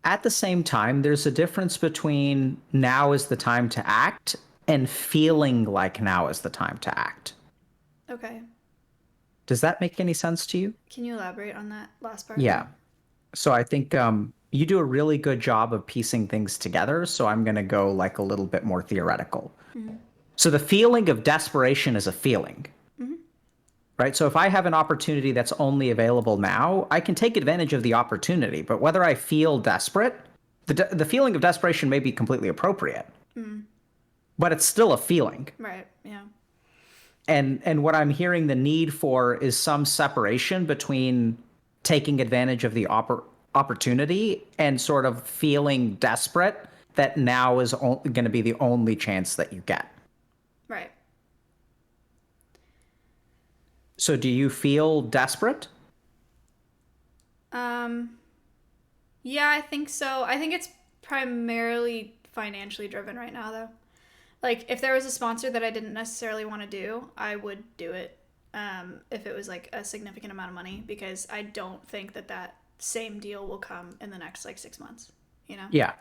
At the same time, there's a difference between now is the time to act and feeling like now is the time to act. okay, Does that make any sense to you? can you elaborate on that last part? Yeah. So I think you do a really good job of piecing things together. So I'm going to go like a little bit more theoretical. So the feeling of desperation is a feeling, right? So if I have an opportunity that's only available now, I can take advantage of the opportunity. But whether I feel desperate, the feeling of desperation may be completely appropriate, but it's still a feeling. Right. Yeah. And what I'm hearing the need for is some separation between taking advantage of the opportunity and sort of feeling desperate that now is going to be the only chance that you get. Right. So do you feel desperate? Yeah, I think so. I think it's primarily financially driven right now, though. Like, if there was a sponsor that I didn't necessarily want to do, I would do it if it was like a significant amount of money, because I don't think that same deal will come in the next like 6 months, Yeah,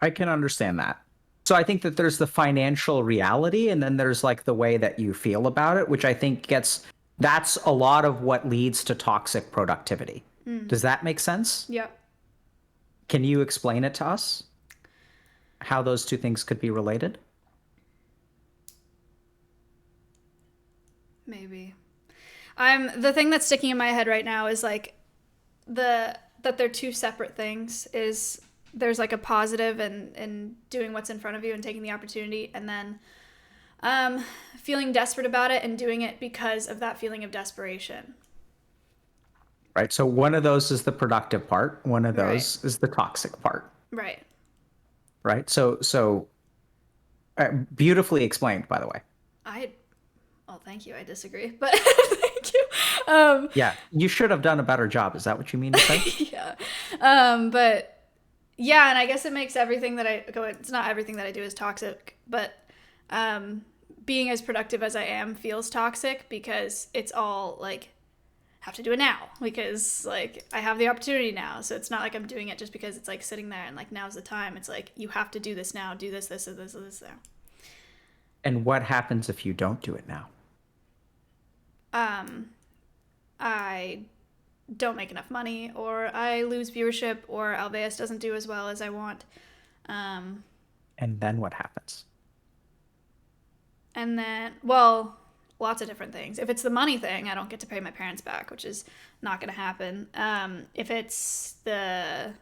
I can understand that. So I think that there's the financial reality, and then there's like the way that you feel about it, which I think that's a lot of what leads to toxic productivity. Does that make sense? Yep. Can you explain it to us? How those two things could be related? Maybe. The thing that's sticking in my head right now is like that they're two separate things. Is there's like a positive and doing what's in front of you and taking the opportunity, and then feeling desperate about it and doing it because of that feeling of desperation. Right. So one of those is the productive part. One of those Right. is the toxic part. Right. Right. So beautifully explained, by the way. Well, thank you. I disagree, but thank you. Yeah. You should have done a better job. Is that what you mean to say? Yeah. But yeah, and I guess it makes everything that it's not everything that I do is toxic, but being as productive as I am feels toxic because it's all like, have to do it now because like I have the opportunity now. So it's not like I'm doing it just because it's like sitting there and like now's the time. It's like you have to do this now, do this now. And what happens if you don't do it now? I don't make enough money, or I lose viewership, or Alveus doesn't do as well as I want. And then what happens? And then, well, lots of different things. If it's the money thing, I don't get to pay my parents back, which is not going to happen. If it's what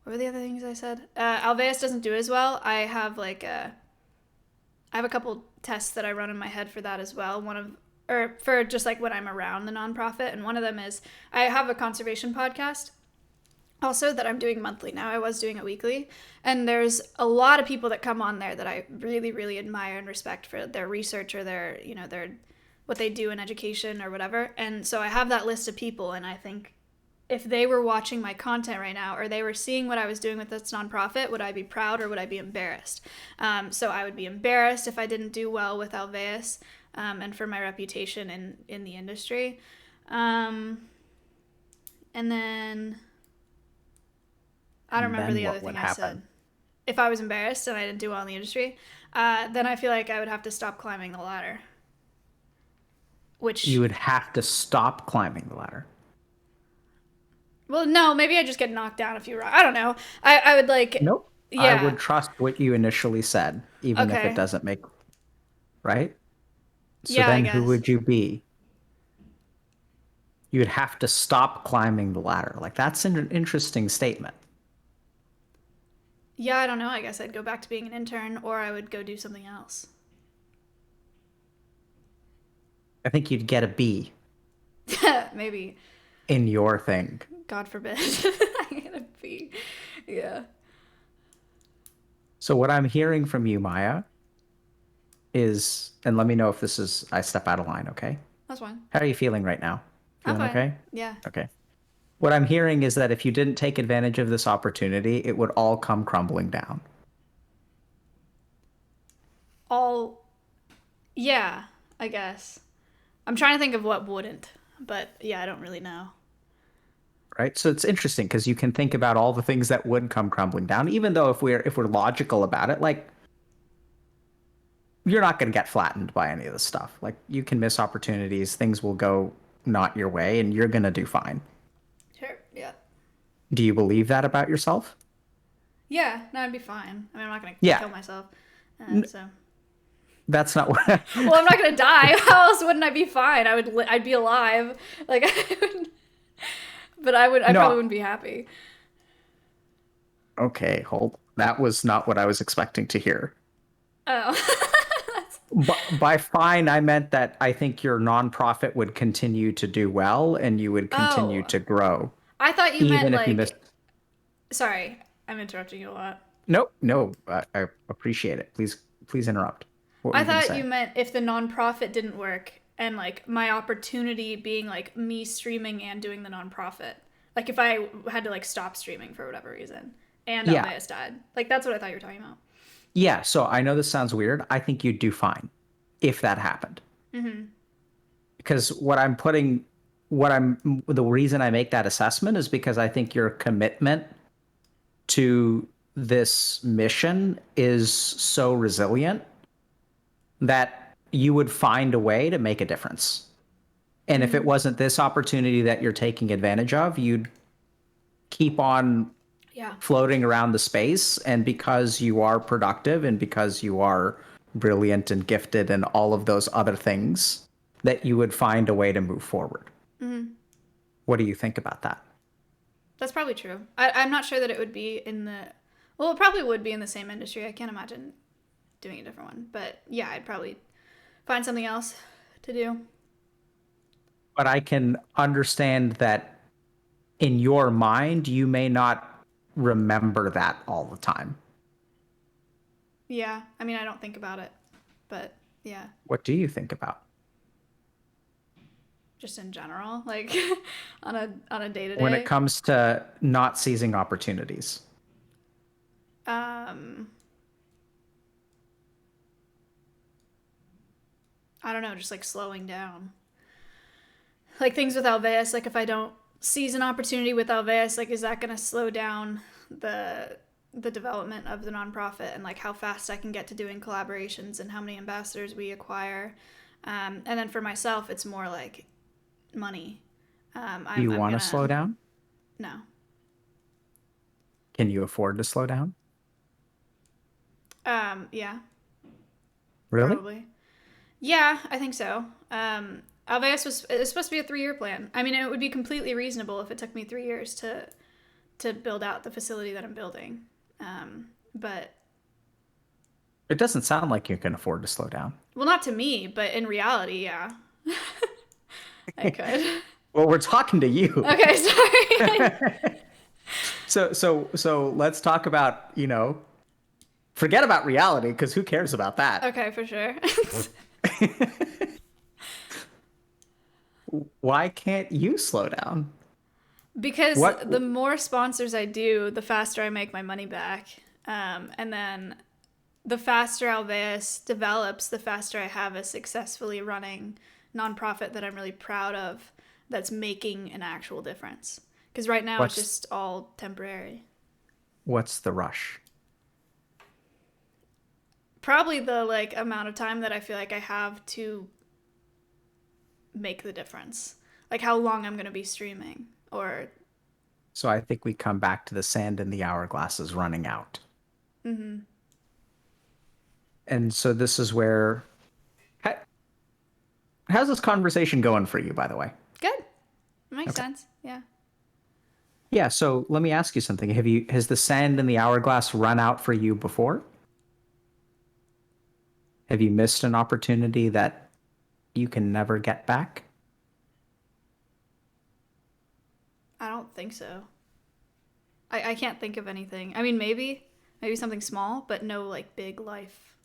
were the other things I said? Alveus doesn't do as well. I have a couple tests that I run in my head for that as well. For just like when I'm around the nonprofit. And one of them is I have a conservation podcast also that I'm doing monthly now. I was doing it weekly. And there's a lot of people that come on there that I really, really admire and respect for their research or their what they do in education or whatever. And so I have that list of people, and I think if they were watching my content right now or they were seeing what I was doing with this nonprofit, would I be proud or would I be embarrassed? So I would be embarrassed if I didn't do well with Alveus and for my reputation in the industry. And then I don't remember the other thing I said. If I was embarrassed and I didn't do well in the industry, then I feel like I would have to stop climbing the ladder. Which You would have to stop climbing the ladder. Well, no, maybe I just get knocked down a few rounds. I don't know. I would like. Nope. Yeah. I would trust what you initially said, even if Okay. it doesn't make right. So Yeah, I then who guess. would you be? You would have to stop climbing the ladder. Like, that's an interesting statement. Yeah, I don't know. I guess I'd go back to being an intern, or I would go do something else. I think you'd get a B Maybe. in your thing. God forbid. I'm gonna be. Yeah. So what I'm hearing from you, Maya, is, and let me know if this is, I step out of line, okay? That's fine. How are you feeling right now? I'm Feeling fine. okay? Yeah. Okay. What I'm hearing is that if you didn't take advantage of this opportunity, it would all come crumbling down. All. Yeah, I guess. I'm trying to think of what wouldn't, but yeah, I don't really know. Right? So it's interesting because you can think about all the things that would come crumbling down, even though if we're logical about it, like you're not going to get flattened by any of this stuff. Like you can miss opportunities, things will go not your way, and you're going to do fine. Sure. Yeah. Do you believe that about yourself? Yeah. No, I'd be fine. I mean, I'm not gonna Yeah. kill myself. So. That's not what. Well, I'm not gonna die. How else wouldn't I be fine? I'd be alive. Like I would. But I No. probably wouldn't be happy. Okay, hold. That was not what I was expecting to hear. Oh. By fine, I meant that I think your nonprofit would continue to do well and you would continue Oh. to grow. I thought you Even meant if you missed. Sorry, I'm interrupting you a lot. Nope, no, I appreciate it. Please interrupt. What were I you gonna thought say? you meant if the nonprofit didn't work and like my opportunity being like me streaming and doing the nonprofit. Like if I had to like stop streaming for whatever reason and Yeah. Alveus died. Like that's what I thought you were talking about. Yeah, so I know this sounds weird. I think you'd do fine if that happened. Because the reason I make that assessment is because I think your commitment to this mission is so resilient that you would find a way to make a difference. And if it wasn't this opportunity that you're taking advantage of, you'd keep on Yeah. floating around the space. And because you are productive and because you are brilliant and gifted and all of those other things, that you would find a way to move forward. What do you think about that? That's probably true. I'm not sure that it would be in the. Well, it probably would be in the same industry. I can't imagine doing a different one. But yeah, I'd probably find something else to do. But I can understand that in your mind, you may not remember that all the time. Yeah. I mean, I don't think about it. But yeah, What do you think about? just in general, like on a day-to-day. When it comes to not seizing opportunities? I don't know, just like slowing down. Like things with Alveus, like if I don't seize an opportunity with Alveus, like is that going to slow down the development of the nonprofit and like how fast I can get to doing collaborations and how many ambassadors we acquire. And then for myself, it's more like money. You want to slow down? No. Can you afford to slow down? Yeah, Really? probably. Yeah, I think so. Alveus it's supposed to be a 3-year plan. I mean, it would be completely reasonable if it took me 3 years to build out the facility that I'm building. But It doesn't sound like you can afford to slow down. well, not to me, but in reality, yeah, I could. Well, we're talking to you. Okay, sorry. So let's talk about, forget about reality because who cares about that? Okay, for sure. Why can't you slow down? Because What- the more sponsors I do, the faster I make my money back. And then the faster Alveus develops, the faster I have a successfully running nonprofit that I'm really proud of that's making an actual difference. Because right now What's- it's just all temporary. What's the rush? Probably the like amount of time that I feel like I have to make the difference. Like how long I'm going to be streaming or So I think we come back to the sand in the hourglass is running out. And so this is where. How's this conversation going for you, by the way? good. Makes sense. Yeah. Yeah, so let me ask you something. Has the sand in the hourglass run out for you before? Have you missed an opportunity that you can never get back? I don't think so. I can't think of anything. I mean, maybe something small, but no like big life.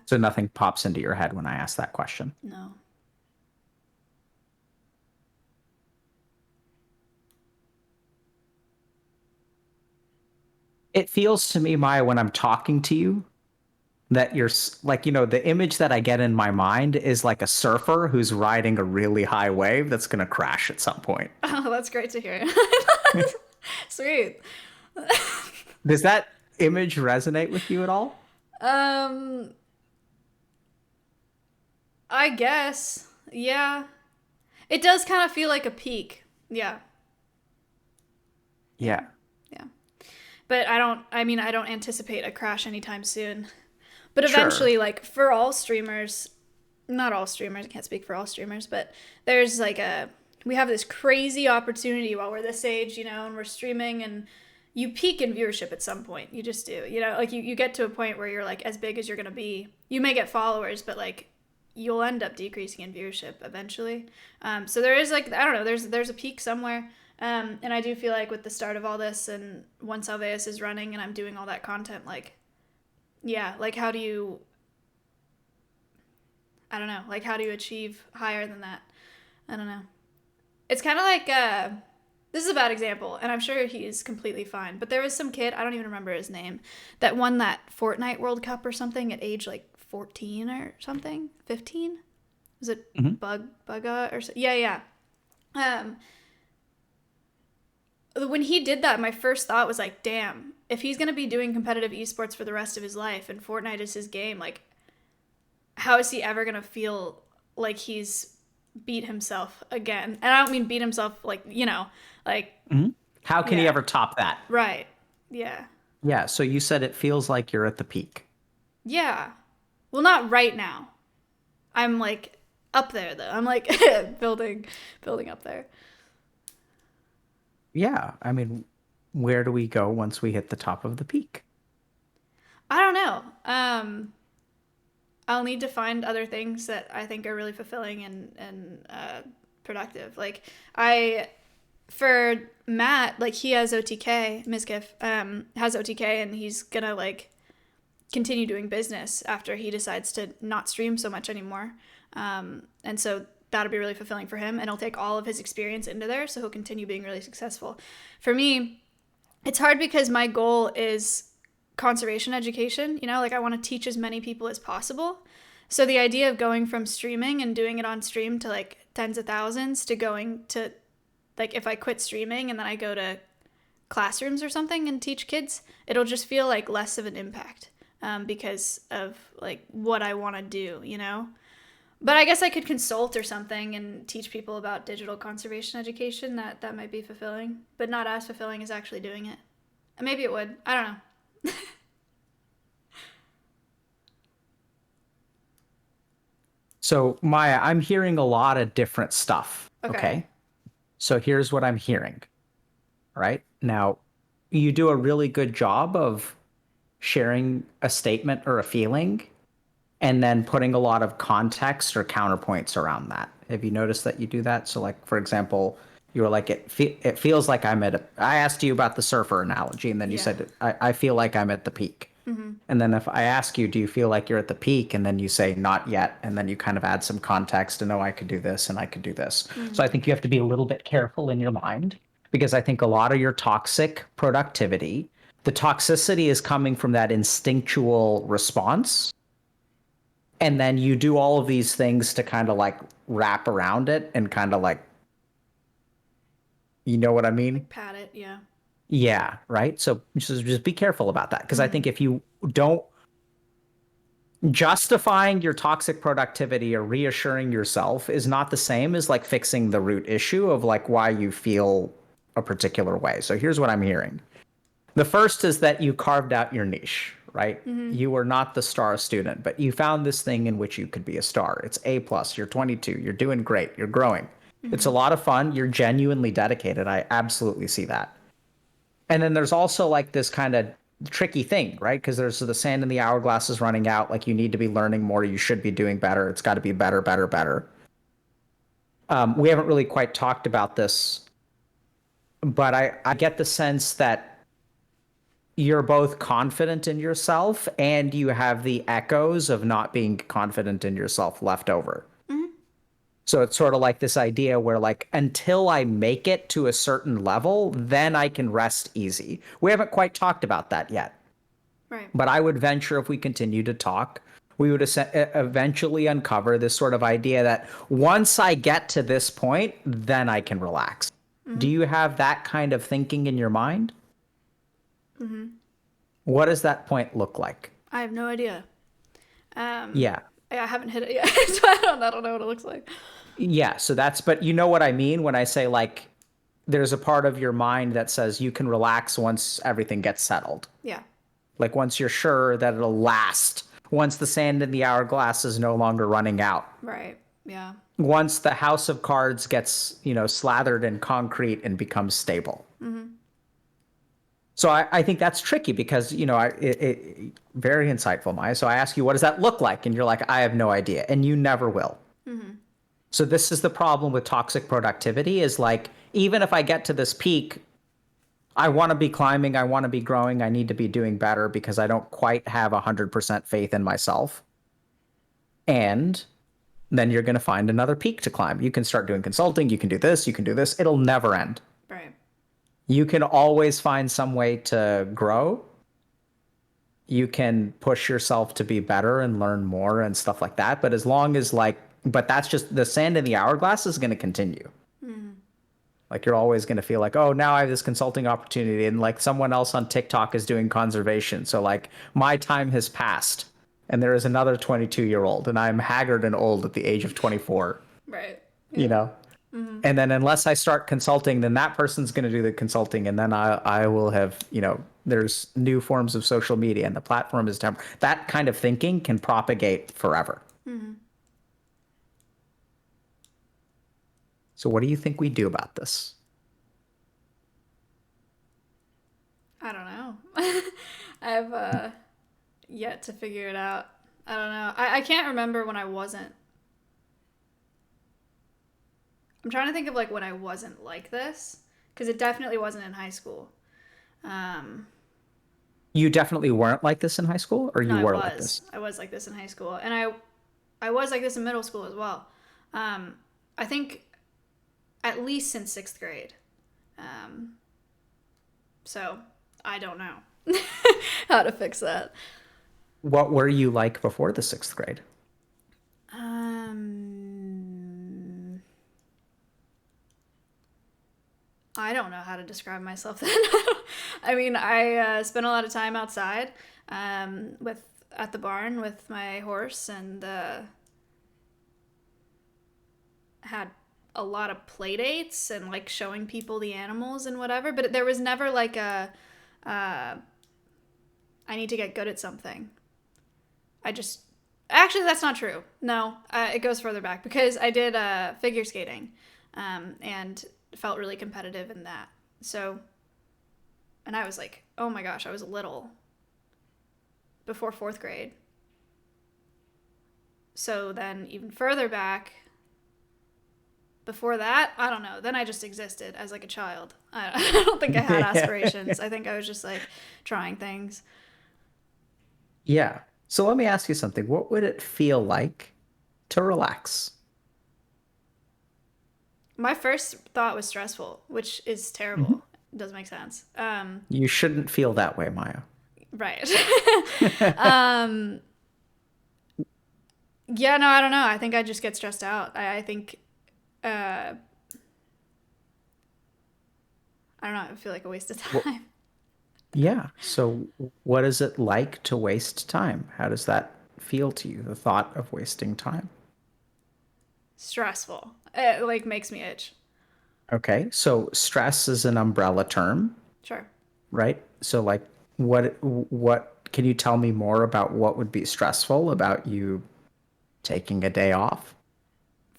So nothing pops into your head when I ask that question. No. It feels to me, Maya, when I'm talking to you, that you're like, the image that I get in my mind is like a surfer who's riding a really high wave that's going to crash at some point. Oh, that's great to hear. Sweet. Does that image resonate with you at all? I guess. Yeah. It does kind of feel like a peak. Yeah. Yeah. Yeah. But I don't anticipate a crash anytime soon. But Sure. eventually, like, for all streamers, not all streamers, I can't speak for all streamers, but there's like we have this crazy opportunity while we're this age, and we're streaming, and you peak in viewership at some point. You just do, like you get to a point where you're like as big as you're going to be. You may get followers, but like you'll end up decreasing in viewership eventually. So there is like, I don't know, there's a peak somewhere. And I do feel like with the start of all this and once Alveus is running and I'm doing all that content, like, yeah, like how do you achieve higher than that? I don't know. It's kind of like, this is a bad example, and I'm sure he's completely fine, but there was some kid, I don't even remember his name, that won that Fortnite World Cup or something at age like 14 or something, 15? Was it Bugga or something? Yeah. When he did that, my first thought was like, damn, if he's going to be doing competitive esports for the rest of his life and Fortnite is his game, like, how is he ever going to feel like he's beat himself again? And I don't mean beat himself like, like... How can he Yeah. ever top that? Right. Yeah. Yeah, so you said it feels like you're at the peak. Yeah. Well, not right now. I'm like up there though. I'm like building up there. Yeah, I mean, where do we go once we hit the top of the peak? I don't know. I'll need to find other things that I think are really fulfilling and productive. Like for Matt, like he has OTK, Mizkif, has OTK, and he's gonna like continue doing business after he decides to not stream so much anymore. And so that'll be really fulfilling for him, and he'll take all of his experience into there, so he'll continue being really successful. For me, it's hard because my goal is conservation education, like I want to teach as many people as possible. So the idea of going from streaming and doing it on stream to like tens of thousands to going to like if I quit streaming and then I go to classrooms or something and teach kids, it'll just feel like less of an impact because of like what I want to do, But I guess I could consult or something and teach people about digital conservation education. That might be fulfilling, but not as fulfilling as actually doing it. And maybe it would. I don't know. So, Maya, I'm hearing a lot of different stuff. Okay. So here's what I'm hearing. Right? Now, you do a really good job of sharing a statement or a feeling and then putting a lot of context or counterpoints around that. Have you noticed that you do that? So like, for example, you were like, it feels like I'm I asked you about the surfer analogy, and then you said, I feel like I'm at the peak. Mm-hmm. And then if I ask you, do you feel like you're at the peak? And then you say, not yet. And then you kind of add some context and, I could do this and I could do this. Mm-hmm. So I think you have to be a little bit careful in your mind, because I think a lot of your toxic productivity, the toxicity is coming from that instinctual response. And then you do all of these things to kind of like wrap around it and kind of like, you know what I mean? Like pat it, yeah. Yeah, right? So just be careful about that. Because I think if you don't, justifying your toxic productivity or reassuring yourself is not the same as like fixing the root issue of like why you feel a particular way. So here's what I'm hearing. The first is that you carved out your niche, right? Mm-hmm. You were not the star student, but you found this thing in which you could be a star. It's A+, you're 22, you're doing great, you're growing. Mm-hmm. It's a lot of fun, you're genuinely dedicated. I absolutely see that. And then there's also like this kind of tricky thing, right? Because there's the sand in the hourglass is running out. Like you need to be learning more. You should be doing better. It's got to be better, better, better. We haven't really quite talked about this, but I get the sense that you're both confident in yourself and you have the echoes of not being confident in yourself left over. So it's sort of like this idea where like until I make it to a certain level, then I can rest easy. We haven't quite talked about that yet. Right. But I would venture if we continue to talk, we would eventually uncover this sort of idea that once I get to this point, then I can relax. Do you have that kind of thinking in your mind? What does that point look like? I have no idea. Yeah. I haven't hit it yet, so I don't know what it looks like. Yeah. So that's, but you know what I mean when I say like, there's a part of your mind that says you can relax once everything gets settled. Yeah. Like once you're sure that it'll last, once the sand in the hourglass is no longer running out, Right. Yeah. once the house of cards gets, slathered in concrete and becomes stable. So I think that's tricky because, very insightful, Maya. So I ask you, what does that look like? And you're like, I have no idea. And you never will. So this is the problem with toxic productivity is like, even if I get to this peak, I want to be climbing, I want to be growing, I need to be doing better because I don't quite have 100% faith in myself. And then you're going to find another peak to climb. You can start doing consulting, you can do this, you can do this. It'll never end. Right. You can always find some way to grow. You can push yourself to be better and learn more and stuff like that. But as long as but that's just the sand in the hourglass is going to continue. Like you're always going to feel like, oh, now I have this consulting opportunity and like someone else on TikTok is doing conservation. So like my time has passed and there is another 22-year-old and I'm haggard and old at the age of 24, Right. And then unless I start consulting, then that person's going to do the consulting. And then I will have, there's new forms of social media and the platform is temporary. That kind of thinking can propagate forever. So what do you think we do about this? I don't know. I've yet to figure it out. I don't know. I can't remember when I wasn't. I'm trying to think of like when I wasn't like this, because it definitely wasn't in high school. You definitely weren't like this in high school, or you No, were like this? I was like this in high school, and I was like this in middle school as well. I think at least since 6th grade. So I don't know how to fix that. What were you like before the 6th grade? I don't know how to describe myself then. I mean, I spent a lot of time outside at the barn with my horse and had a lot of play dates and like showing people the animals and whatever, but there was never like I need to get good at something. Actually, that's not true. No, it goes further back because I did figure skating and felt really competitive in that. So, and I was like, oh my gosh, I was little before 4th grade. So then even further back, before that, I don't know. Then I just existed as like a child. I don't think I had aspirations. I think I was just like trying things. Yeah. So let me ask you something. What would it feel like to relax? My first thought was stressful, which is terrible. It doesn't make sense. You shouldn't feel that way, Maya. Right. Yeah, no, I don't know. I think I just get stressed out. I think, I don't know. I feel like a waste of time. Yeah. So what is it like to waste time? How does that feel to you, the thought of wasting time? Stressful. It like makes me itch. Okay. So stress is an umbrella term, Sure. right? So like what can you tell me more about what would be stressful about you taking a day off?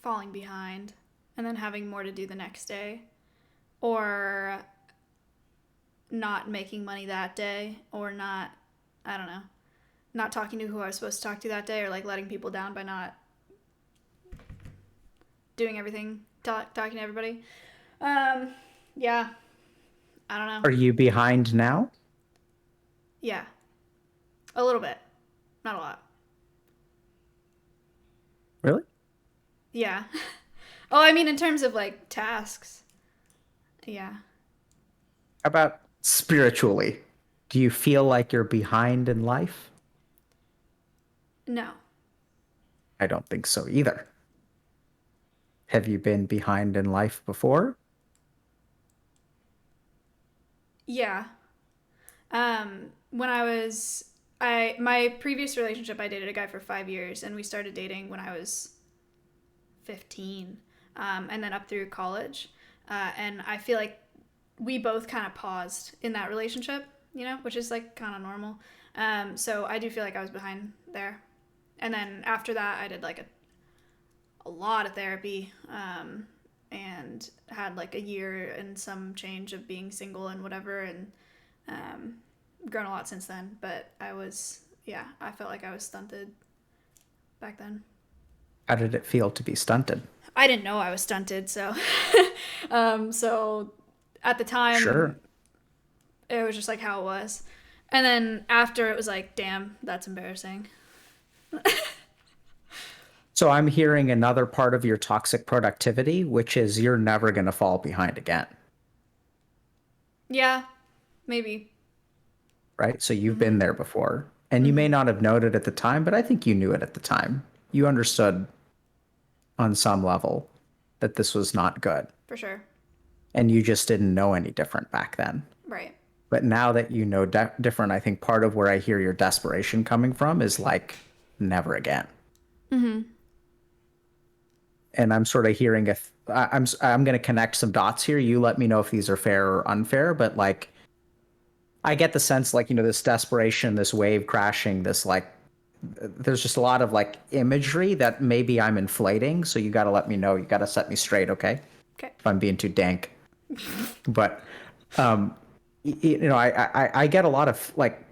Falling behind and then having more to do the next day. Or not making money that day, or not, I don't know, not talking to who I was supposed to talk to that day, or like letting people down by not doing everything, talking to everybody. Yeah, I don't know. Are you behind now? Yeah, a little bit, not a lot. Really? Yeah. Oh, I mean, in terms of like tasks. Yeah. How about spiritually? Do you feel like you're behind in life? No. I don't think so either. Have you been behind in life before? Yeah. When I was my previous relationship, I dated a guy for 5 years, and we started dating when I was 15, and then up through college. And I feel like we both kind of paused in that relationship, you know, which is like kind of normal. So I do feel like I was behind there. And then after that, I did like a lot of therapy, and had like a year and some change of being single and whatever, and grown a lot since then. But I felt like I was stunted back then. How did it feel to be stunted? I didn't know I was stunted, so so at the time, Sure. it was just like how it was. And then after, it was like, damn, that's embarrassing. So I'm hearing another part of your toxic productivity, which is you're never going to fall behind again, Yeah, maybe. right? So you've been there before, and you may not have known it at the time, but I think you knew it at the time. You understood on some level that this was not good, For sure. and you just didn't know any different back then. Right. But now that you know different, I think part of where I hear your desperation coming from is like, never again. And I'm sort of hearing I'm going to connect some dots here. You let me know if these are fair or unfair, but like, I get the sense like, this desperation, this wave crashing, this like, there's just a lot of like imagery that maybe I'm inflating. So you got to let me know. You got to set me straight. Okay. Okay. If I'm being too dank, but, I get a lot of like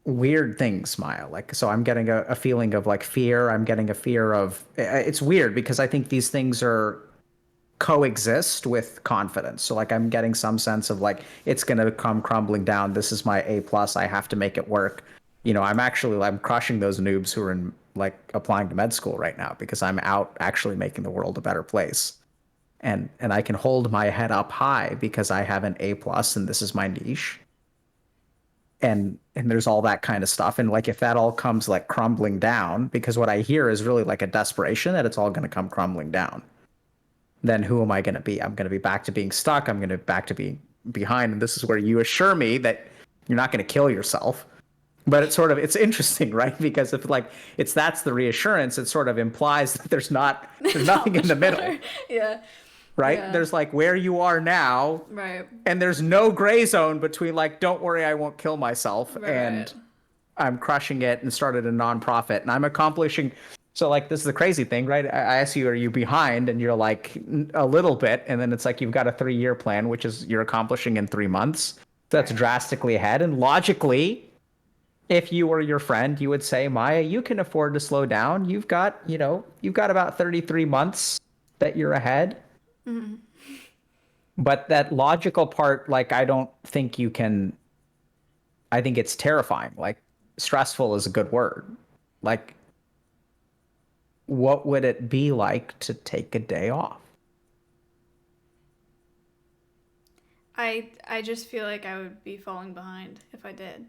weird things, Maya. Like, so I'm getting a feeling of like fear. I'm getting a fear of, it's weird because I think these things are coexist with confidence. So like I'm getting some sense of like, it's going to come crumbling down. This is my A+. I have to make it work. I'm crushing those noobs who are in like applying to med school right now because I'm out actually making the world a better place. And I can hold my head up high because I have an A+ and this is my niche. And there's all that kind of stuff. And like, if that all comes like crumbling down, because what I hear is really like a desperation that it's all going to come crumbling down, then who am I going to be? I'm going to be back to being stuck. I'm going to back to being behind. And this is where you assure me that you're not going to kill yourself. But it's interesting, right? Because if like that's the reassurance, it sort of implies that there's nothing in the middle. Yeah. Right? Yeah. There's like where you are now, Right. and there's no gray zone between like, don't worry, I won't kill myself, Right. and I'm crushing it and started a nonprofit and I'm accomplishing. So like, this is the crazy thing, right? I ask you, are you behind? And you're like, a little bit. And then it's like, you've got a 3-year plan, which is you're accomplishing in 3 months. That's drastically ahead. And logically, if you were your friend, you would say, Maya, you can afford to slow down. You've got about 33 months that you're ahead. Mm-hmm. But that logical part, like, I don't think you can. I think it's terrifying. Like, stressful is a good word. Like, what would it be like to take a day off? I just feel like I would be falling behind if I did.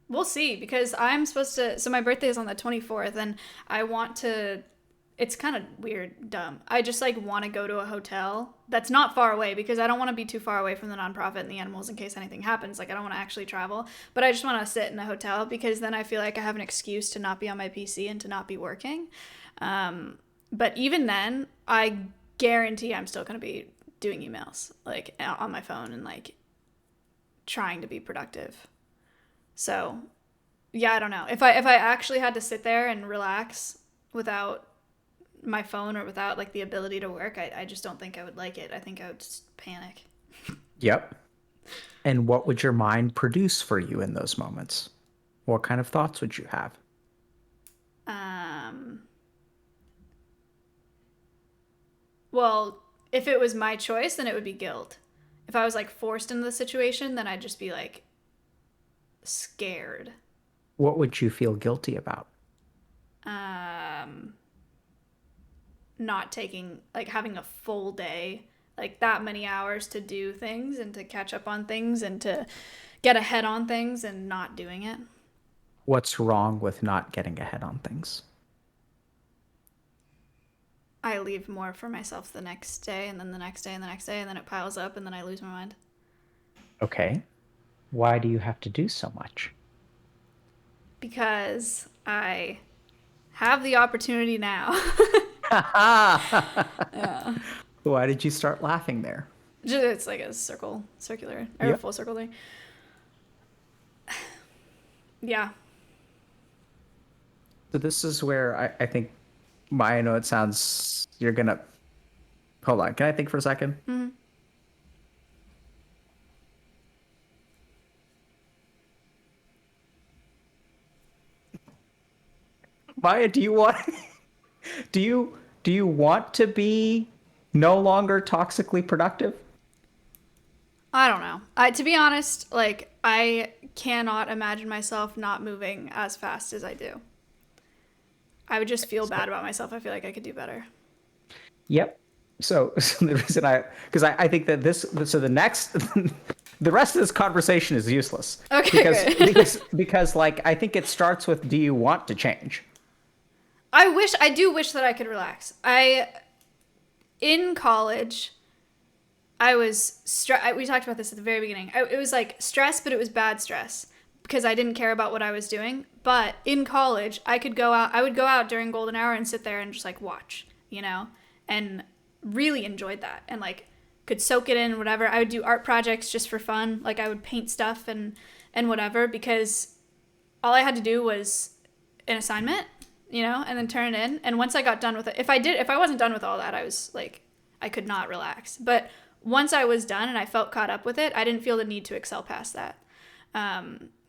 We'll see, because I'm supposed to, so my birthday is on the 24th, and I want to, it's kind of weird, dumb. I just like want to go to a hotel that's not far away, because I don't want to be too far away from the nonprofit and the animals in case anything happens. Like, I don't want to actually travel, but I just want to sit in a hotel, because then I feel like I have an excuse to not be on my PC and to not be working. But even then, I guarantee I'm still going to be doing emails, like, on my phone, and like trying to be productive. So yeah, I don't know. If I actually had to sit there and relax without my phone or without like the ability to work, I just don't think I would like it. I think I would just panic. Yep. And what would your mind produce for you in those moments? What kind of thoughts would you have? Well, if it was my choice, then it would be guilt. If I was like forced into the situation, then I'd just be like scared. What would you feel guilty about? Not taking, like, having a full day, like that many hours to do things and to catch up on things and to get ahead on things and not doing it. What's wrong with not getting ahead on things? I leave more for myself the next day and then the next day and the next day, and then it piles up and then I lose my mind. Okay. Why do you have to do so much? Because I have the opportunity now. Why did you start laughing there? It's like a circular, or Yep. a full circle thing. Yeah. So this is where I think, I know it sounds, you're gonna, hold on, can I think for a second? Mm-hmm. Maya, do you want, do you want to be no longer toxically productive? I don't know. To be honest, like, I cannot imagine myself not moving as fast as I do. I would just feel bad about myself. I feel like I could do better. Yep. So the reason because I think that so the next, the rest of this conversation is useless. Okay, Because, good. because like, I think it starts with, do you want to change? I do wish that I could relax. In college, I was we talked about this at the very beginning. It was like stress, but it was bad stress because I didn't care about what I was doing. But in college, I would go out during golden hour and sit there and just like watch, and really enjoyed that and like could soak it in, whatever. I would do art projects just for fun. Like I would paint stuff and whatever, because all I had to do was an assignment, and then turn it in. And once I got done with it, if I wasn't done with all that, I was like, I could not relax. But once I was done and I felt caught up with it, I didn't feel the need to excel past that.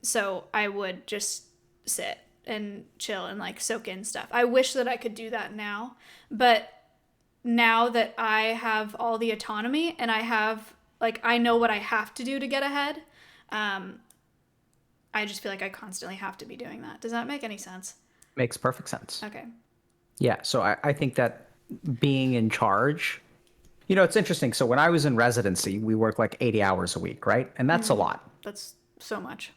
So I would just sit and chill and like soak in stuff. I wish that I could do that now, but now that I have all the autonomy and I know what I have to do to get ahead, I just feel like I constantly have to be doing that. Does that make any sense? Makes perfect sense. Okay. Yeah. So I think that being in charge, it's interesting. So when I was in residency, we worked like 80 hours a week, right? And that's a lot. That's so much.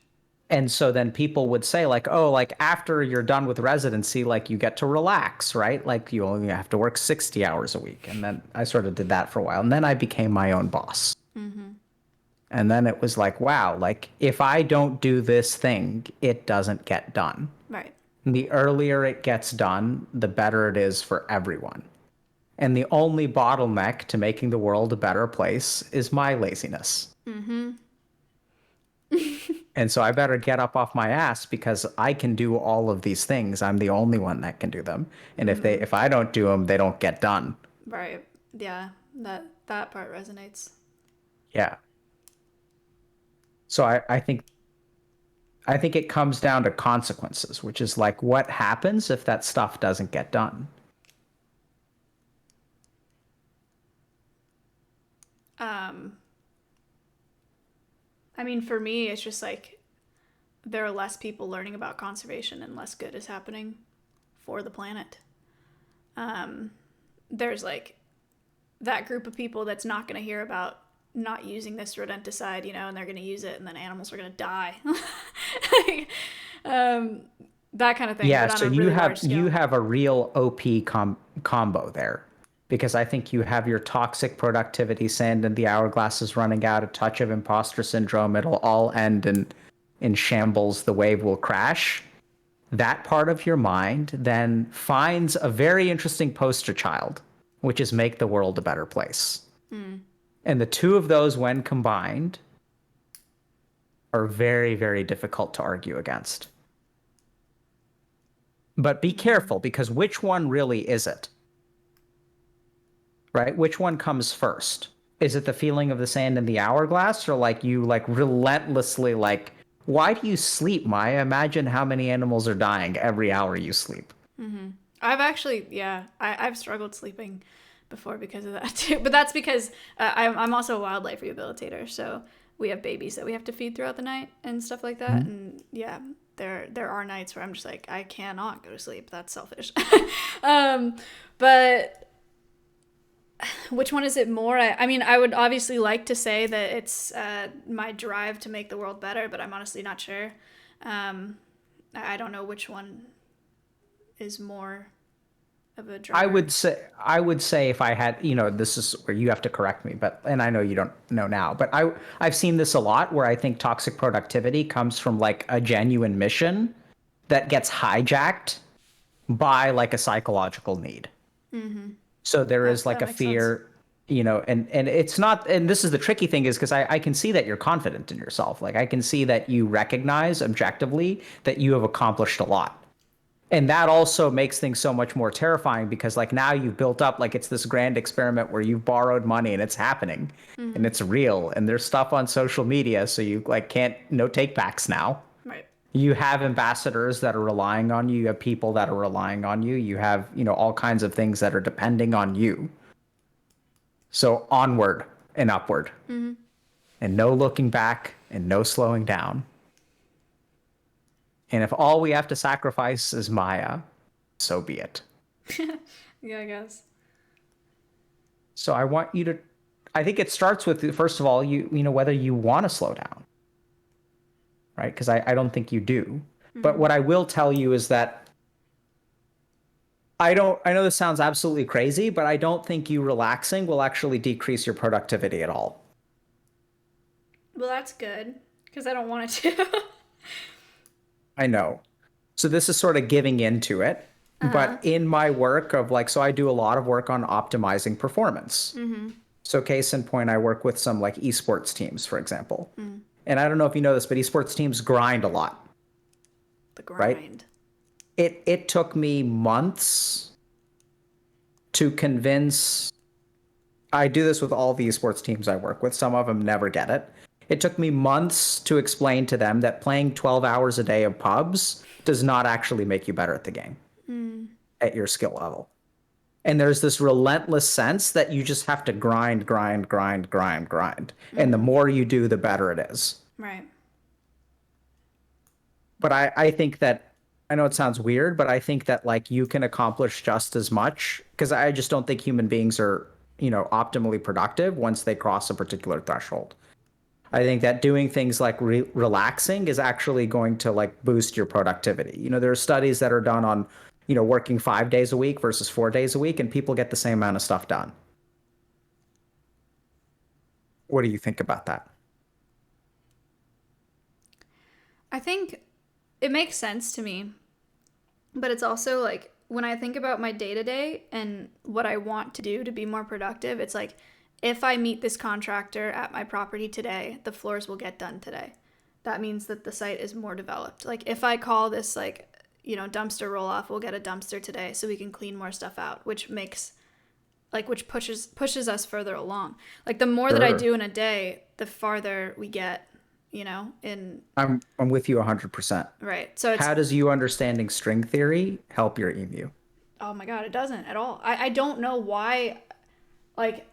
And so then people would say like, oh, like after you're done with residency, like you get to relax, right? Like you only have to work 60 hours a week. And then I sort of did that for a while. And then I became my own boss. Mm-hmm. And then it was like, wow, like if I don't do this thing, it doesn't get done. Right. And the earlier it gets done, the better it is for everyone. And the only bottleneck to making the world a better place is my laziness. Mm-hmm. And so I better get up off my ass because I can do all of these things. I'm the only one that can do them. And if I don't do them, they don't get done. Right. Yeah. That part resonates. Yeah. So I think it comes down to consequences, which is like what happens if that stuff doesn't get done. I mean, for me, it's just like there are less people learning about conservation and less good is happening for the planet. There's like that group of people that's not going to hear about not using this rodenticide, and they're going to use it and then animals are going to die. That kind of thing. Yeah, but on so a you really have large scale. a real OP combo there. Because I think you have your toxic productivity sand and the hourglass is running out, a touch of imposter syndrome, it'll all end in shambles, the wave will crash. That part of your mind then finds a very interesting poster child, which is make the world a better place. And the two of those, when combined, are very, very difficult to argue against. But be careful, because which one really is it? Right? Which one comes first? Is it the feeling of the sand in the hourglass, or like you like relentlessly like, why do you sleep, Maya? Imagine how many animals are dying every hour you sleep. I've actually, yeah, I've struggled sleeping before because of that too. But that's because I'm also a wildlife rehabilitator, so we have babies that we have to feed throughout the night and stuff like that. And yeah, there are nights where I'm just like, I cannot go to sleep. That's selfish. But which one is it more? I mean, I would obviously like to say that it's my drive to make the world better, but I'm honestly not sure. I don't know which one is more of a driver. I would say if I had, this is where you have to correct me, but and I know you don't know now, but I've seen this a lot where I think toxic productivity comes from like a genuine mission that gets hijacked by like a psychological need. So there is like that a makes fear, and it's not, and this is the tricky thing is because I can see that you're confident in yourself. Like I can see that you recognize objectively that you have accomplished a lot. And that also makes things so much more terrifying because like now you've built up like it's this grand experiment where you've borrowed money and it's happening and it's real and there's stuff on social media. So you like can't, no take backs now. Right. You have ambassadors that are relying on you. You have people that are relying on you. You have, all kinds of things that are depending on you. So onward and upward and no looking back and no slowing down. And if all we have to sacrifice is Maya, so be it. Yeah, I guess. So I want you to, I think it starts with, first of all, whether you want to slow down, right? Because I don't think you do. But what I will tell you is that I know this sounds absolutely crazy, but I don't think you relaxing will actually decrease your productivity at all. Well, that's good because I don't want it to. I know. So this is sort of giving into it. But in my work of like, so I do a lot of work on optimizing performance. So case in point, I work with some like esports teams, for example. And I don't know if you know this, but esports teams grind a lot. The grind. It took me months to convince. I do this with all the esports teams I work with. Some of them never get it. It took me months to explain to them that playing 12 hours a day of pubs does not actually make you better at the game at your skill level. And there's this relentless sense that you just have to grind. And the more you do, the better it is. Right. But I think that, I know it sounds weird, but I think that like you can accomplish just as much because I just don't think human beings are, optimally productive once they cross a particular threshold. I think that doing things like relaxing is actually going to like boost your productivity. There are studies that are done on, working 5 days a week versus 4 days a week, and people get the same amount of stuff done. What do you think about that? I think it makes sense to me, but it's also like when I think about my day to day and what I want to do to be more productive, it's like, if I meet this contractor at my property today, the floors will get done today. That means that the site is more developed. Like if I call this like, dumpster roll off, we'll get a dumpster today so we can clean more stuff out, which pushes us further along. Like the more that I do in a day, the farther we get, in. I'm with you 100%. Right. So how does you understanding string theory help your emu? Oh my God, it doesn't at all. I don't know why, like,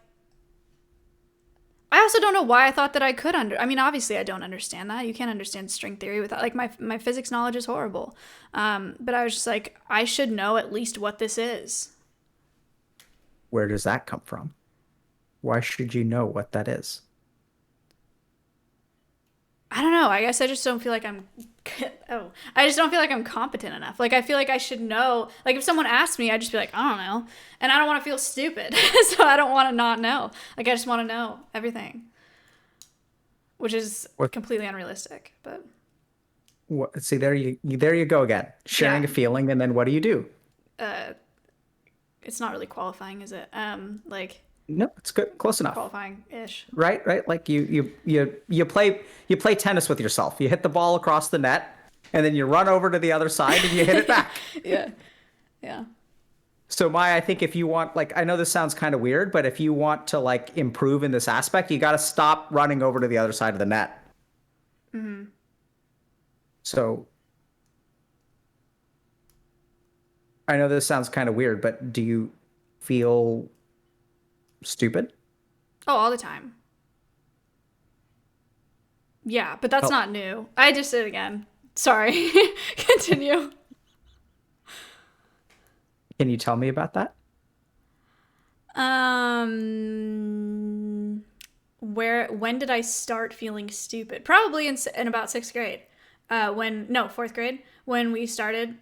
I also don't know why I thought that I could I mean, obviously I don't understand that. You can't understand string theory without, like, my physics knowledge is horrible. But I was just like, I should know at least what this is. Where does that come from? Why should you know what that is? I don't know. I guess I just don't feel like I just don't feel like I'm competent enough. Like, I feel like I should know. Like, if someone asked me, I'd just be like, I don't know. And I don't want to feel stupid. So I don't want to not know. Like, I just want to know everything. Which is completely unrealistic, but. See, there you go again. Sharing a feeling, and then what do? It's not really qualifying, is it? No, it's good. Close enough. Qualifying-ish. Right. Like you play tennis with yourself. You hit the ball across the net, and then you run over to the other side and you hit it back. Yeah. So Maya, I think if you want, like, I know this sounds kind of weird, but if you want to like improve in this aspect, you got to stop running over to the other side of the net. So I know this sounds kind of weird, but do you feel stupid? Oh, all the time. Yeah, but that's Oh. not new. I just did it again. Sorry. Continue. Can you tell me about that? When did I start feeling stupid? Probably in about 6th grade. No, 4th grade, when we started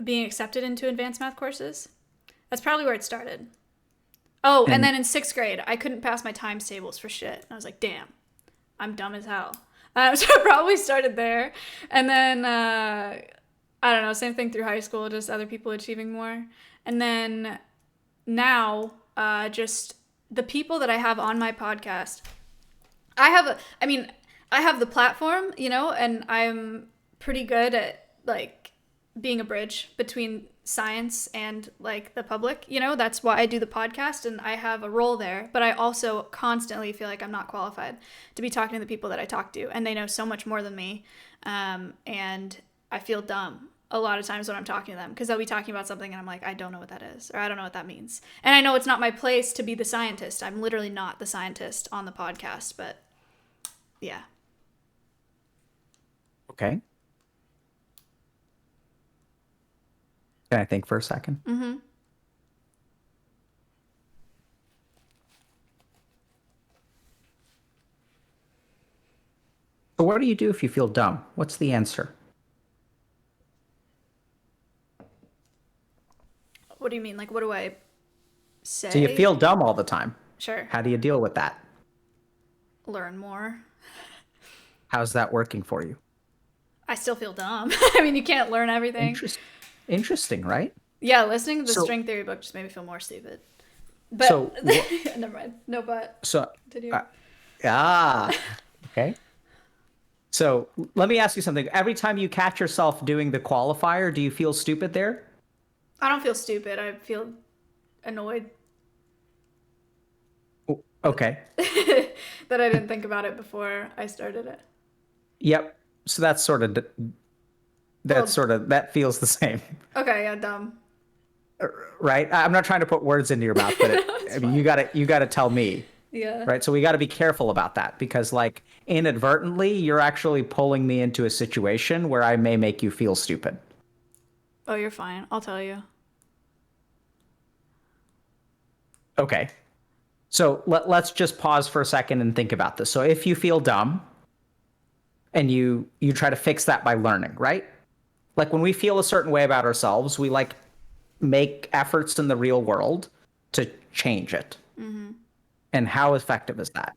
being accepted into advanced math courses. That's probably where it started. Oh, and then in 6th grade, I couldn't pass my times tables for shit. And I was like, damn, I'm dumb as hell. So it probably started there. And then, I don't know, same thing through high school, just other people achieving more. And then now, just the people that I have on my podcast, I have the platform, and I'm pretty good at like being a bridge between science and like the public, that's why I do the podcast and I have a role there. But I also constantly feel like I'm not qualified to be talking to the people that I talk to, and they know so much more than me. And I feel dumb a lot of times when I'm talking to them, because they'll be talking about something and I'm like, I don't know what that is, or I don't know what that means. And I know it's not my place to be the scientist. I'm literally not the scientist on the podcast, but yeah. Okay. Can I think for a second? Mm-hmm. So what do you do if you feel dumb? What's the answer? What do you mean? Like, what do I say? So you feel dumb all the time. Sure. How do you deal with that? Learn more. How's that working for you? I still feel dumb. I mean, you can't learn everything. Interesting, right? Yeah, listening to the So- string theory book just made me feel more stupid. But So never mind. No, but So continue. Okay. So let me ask you something. Every time you catch yourself doing the qualifier, do you feel stupid there? I don't feel stupid. I feel annoyed Okay. that I didn't think about it before I started it. Yep. So that's sort of that feels the same, Okay, yeah, dumb. right? I'm not trying to put words into your mouth, but I mean, you got to tell me, Yeah. right? So we got to be careful about that, because like inadvertently, you're actually pulling me into a situation where I may make you feel stupid. Oh, you're fine. I'll tell you. Okay. So let's just pause for a second and think about this. So if you feel dumb and you try to fix that by learning, right? Like when we feel a certain way about ourselves, we like make efforts in the real world to change it. Mm-hmm. And how effective is that?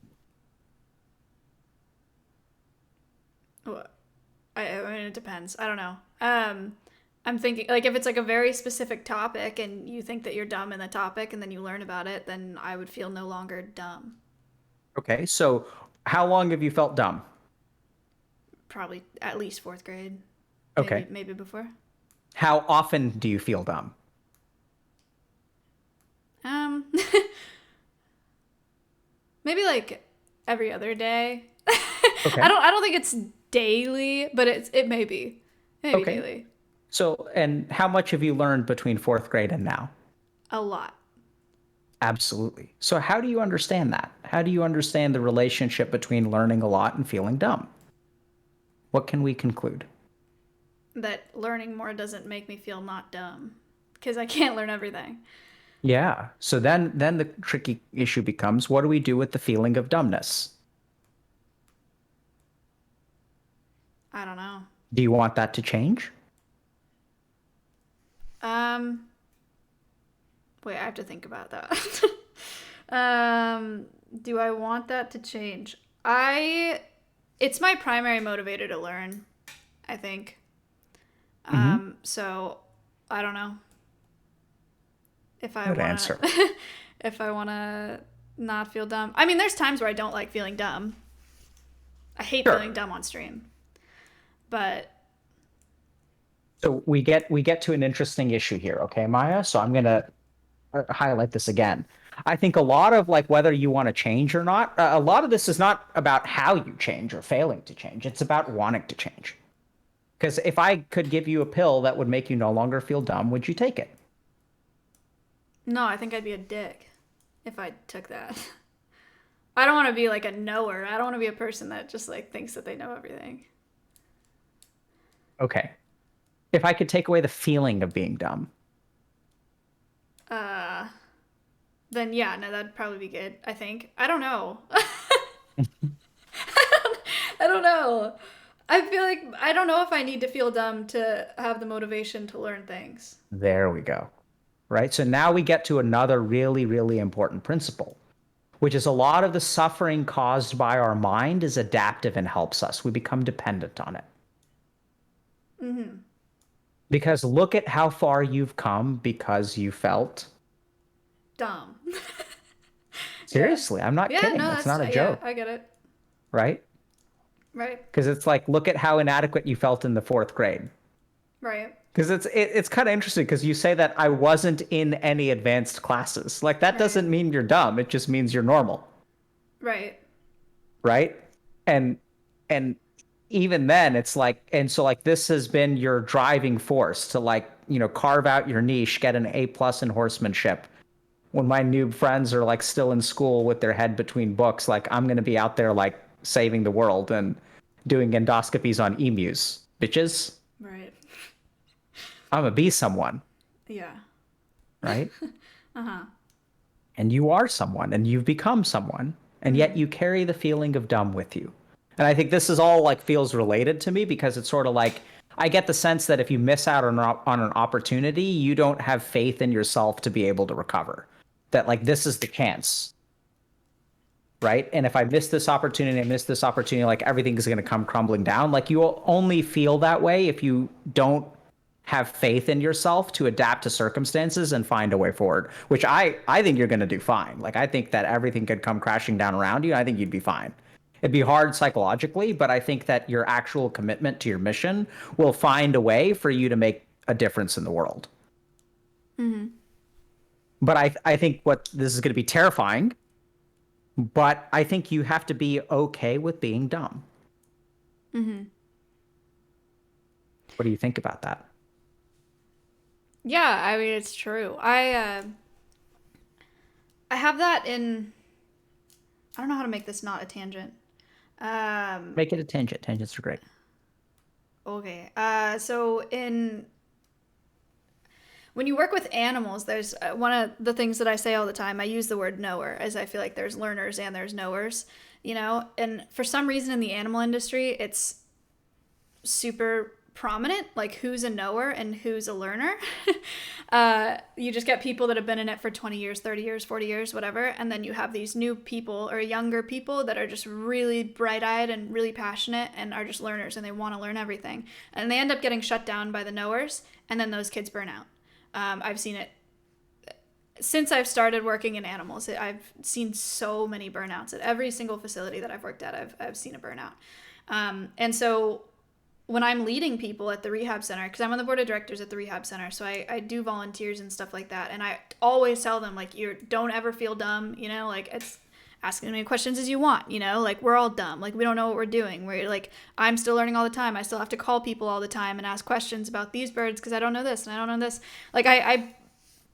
Well, I mean, it depends. I don't know. I'm thinking, like, if it's like a very specific topic and you think that you're dumb in the topic and then you learn about it, then I would feel no longer dumb. Okay. So how long have you felt dumb? Probably at least 4th grade. Okay. Maybe before. How often do you feel dumb? Maybe like every other day. Okay. I don't think it's daily, but it may be. Maybe Okay. daily. So, and how much have you learned between 4th grade and now? A lot. Absolutely. So how do you understand that? How do you understand the relationship between learning a lot and feeling dumb? What can we conclude? That learning more doesn't make me feel not dumb, because I can't learn everything. Yeah. So then the tricky issue becomes, what do we do with the feeling of dumbness? I don't know. Do you want that to change? Wait, I have to think about that. Do I want that to change? It's my primary motivator to learn, I think. So I don't know if I Good want answer. if I want to not feel dumb. I mean, there's times where I don't like feeling dumb. I hate Sure. feeling dumb on stream. But So we get to an interesting issue here, okay, Maya? So I'm gonna highlight this again. I think a lot of like whether you want to change or not, a lot of this is not about how you change or failing to change. It's about wanting to change. Because if I could give you a pill that would make you no longer feel dumb, would you take it? No, I think I'd be a dick if I took that. I don't want to be like a knower. I don't want to be a person that just like thinks that they know everything. Okay. If I could take away the feeling of being dumb. Then yeah, no, that'd probably be good, I think. I don't know. I don't know. I feel like I don't know if I need to feel dumb to have the motivation to learn things. There we go. Right? So now we get to another really, really important principle, which is a lot of the suffering caused by our mind is adaptive and helps us. We become dependent on it. Mm-hmm. Because look at how far you've come because you felt Dumb. seriously. I'm not kidding. No, That's not a joke. Yeah, I get it. Right? Right. Because it's like, look at how inadequate you felt in the 4th grade. Right. Because it's kind of interesting because you say that I wasn't in any advanced classes. Like that doesn't mean you're dumb. It just means you're normal. Right. Right? And even then it's like, and so like this has been your driving force to like, you know, carve out your niche, get an A+ in horsemanship. When my noob friends are like still in school with their head between books, like I'm going to be out there like saving the world and doing endoscopies on emus. Bitches. Right. I'm going to be someone. Yeah. Right? And you are someone and you've become someone. And yet you carry the feeling of dumb with you. And I think this is all like feels related to me because it's sort of like I get the sense that if you miss out on an opportunity, you don't have faith in yourself to be able to recover. That like this is the chance. Right? And if I miss this opportunity, like everything is going to come crumbling down. Like you will only feel that way if you don't have faith in yourself to adapt to circumstances and find a way forward, which I think you're going to do fine. Like I think that everything could come crashing down around you. I think you'd be fine. It'd be hard psychologically, but I think that your actual commitment to your mission will find a way for you to make a difference in the world. Mm-hmm. But I think what this is going to be terrifying, but I think you have to be okay with being dumb. Mm-hmm. What do you think about that? Yeah, I mean it's true. I have that in. I don't know how to make this not a tangent. Make it a tangent. Tangents are great. Okay. So when you work with animals, there's one of the things that I say all the time. I use the word knower, as I feel like there's learners and there's knowers, you know. And for some reason in the animal industry, it's super prominent, like who's a knower and who's a learner. You just get people that have been in it for 20 years, 30 years, 40 years, whatever. And then you have these new people or younger people that are just really bright-eyed and really passionate and are just learners and they want to learn everything. And they end up getting shut down by the knowers, and then those kids burn out. I've seen it since I've started working in animals. I've seen so many burnouts at every single facility that I've worked at. I've seen a burnout. And so when I'm leading people at the rehab center, because I'm on the board of directors at the rehab center, so I do volunteers and stuff like that. And I always tell them, like, don't ever feel dumb, you know, like it's ask as many questions as you want, you know, like we're all dumb. Like we don't know what we're doing. We're like, I'm still learning all the time. I still have to call people all the time and ask questions about these birds because I don't know this and I don't know this. Like I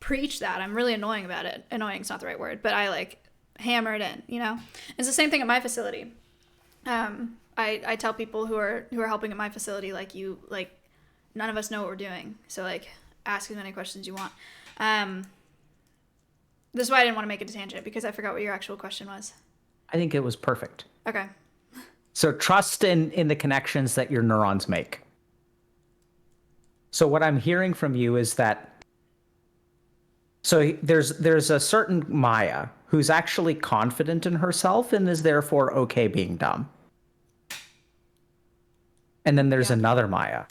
preach that. I'm really annoying about it. Annoying is not the right word, but I like hammer it in, you know. It's the same thing at my facility. I tell people who are helping at my facility, like none of us know what we're doing. So like ask as many questions you want. This is why I didn't want to make it a tangent because I forgot what your actual question was. I think it was perfect. Okay. So trust in the connections that your neurons make. So what I'm hearing from you is that there's a certain Maya who's actually confident in herself and is therefore okay being dumb. And then there's another Maya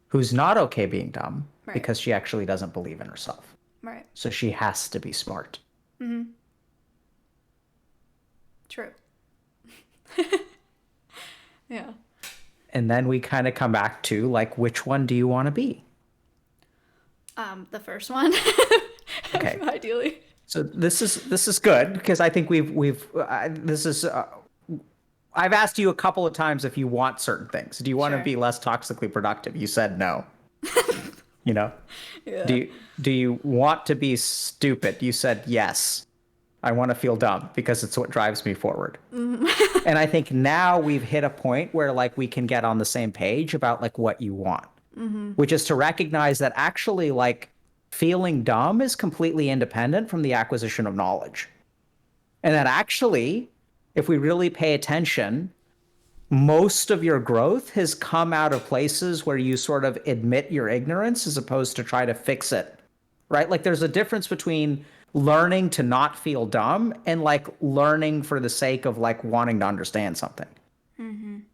who's not okay being dumb because she actually doesn't believe in herself. Right. So she has to be smart. Mm-hmm. True. Yeah. And then we kind of come back to like, which one do you want to be? The first one. Okay. Ideally. So this is good because I think I've asked you a couple of times if you want certain things. Do you want to Sure. be less toxically productive? You said no. You know. Yeah. Do you want to be stupid? You said yes. I want to feel dumb because it's what drives me forward. And I think now we've hit a point where like we can get on the same page about like what you want, which is to recognize that actually like feeling dumb is completely independent from the acquisition of knowledge. And that actually, if we really pay attention, most of your growth has come out of places where you sort of admit your ignorance as opposed to try to fix it, right? Like there's a difference between learning to not feel dumb and like learning for the sake of like wanting to understand something. And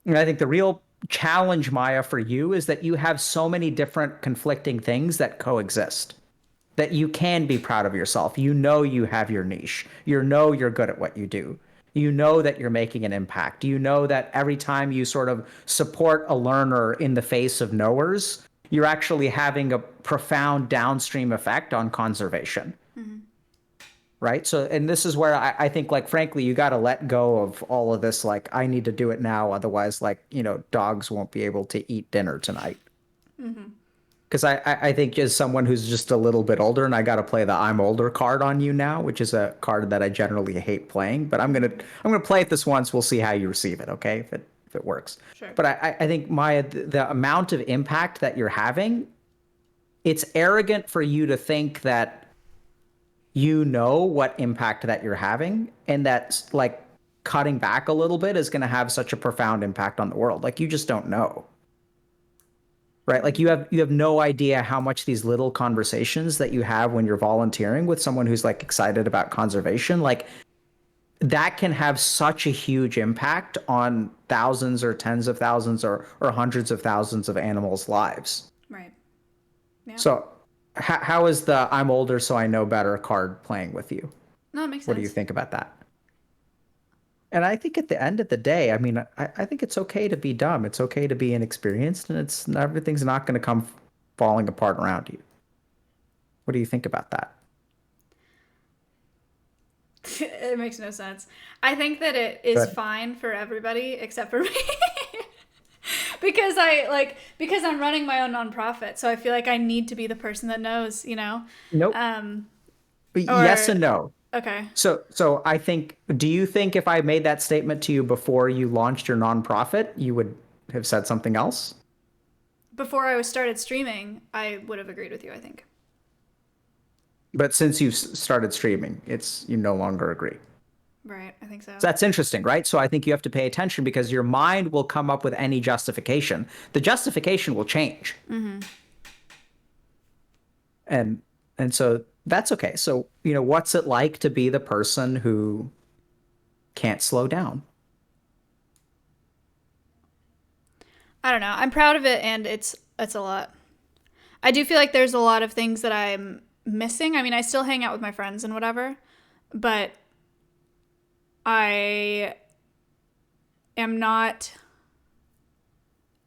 I think the real challenge, Maya, for you is that you have so many different conflicting things that coexist. That you can be proud of yourself. You know you have your niche. You know you're good at what you do. You know that you're making an impact. You know that every time you sort of support a learner in the face of knowers, you're actually having a profound downstream effect on conservation. Right? So, and this is where I think, like, frankly, you got to let go of all of this, like, I need to do it now. Otherwise, like, you know, dogs won't be able to eat dinner tonight. Because I think as someone who's just a little bit older, and I got to play the I'm older card on you now, which is a card that I generally hate playing, but I'm gonna play it this once. We'll see how you receive it, okay? If it works. Sure. But I think Maya, the amount of impact that you're having, it's arrogant for you to think that you know what impact that you're having, and that's like cutting back a little bit is going to have such a profound impact on the world. Like you just don't know. Right? Like you have no idea how much these little conversations that you have when you're volunteering with someone who's like excited about conservation, like that can have such a huge impact on thousands or tens of thousands or hundreds of thousands of animals' lives. Right. Yeah. So how is the I'm older so I know better card playing with you? No, it makes sense. What do you think about that? And I think at the end of the day, I mean, I think it's okay to be dumb. It's okay to be inexperienced, and everything's not going to come falling apart around you. What do you think about that? It makes no sense. I think that it is Good. fine for everybody except for me. because I'm running my own nonprofit, so I feel like I need to be the person that knows, you know? Nope. But yes and no. Okay. So I think, do you think if I made that statement to you before you launched your nonprofit, you would have said something else? Before I started streaming, I would have agreed with you, I think. But since you've started streaming, you no longer agree. Right, I think so. So that's interesting, right? So I think you have to pay attention because your mind will come up with any justification. The justification will change. And so that's okay. So, you know, what's it like to be the person who can't slow down? I don't know. I'm proud of it, and it's a lot. I do feel like there's a lot of things that I'm missing. I mean, I still hang out with my friends and whatever, but I am not.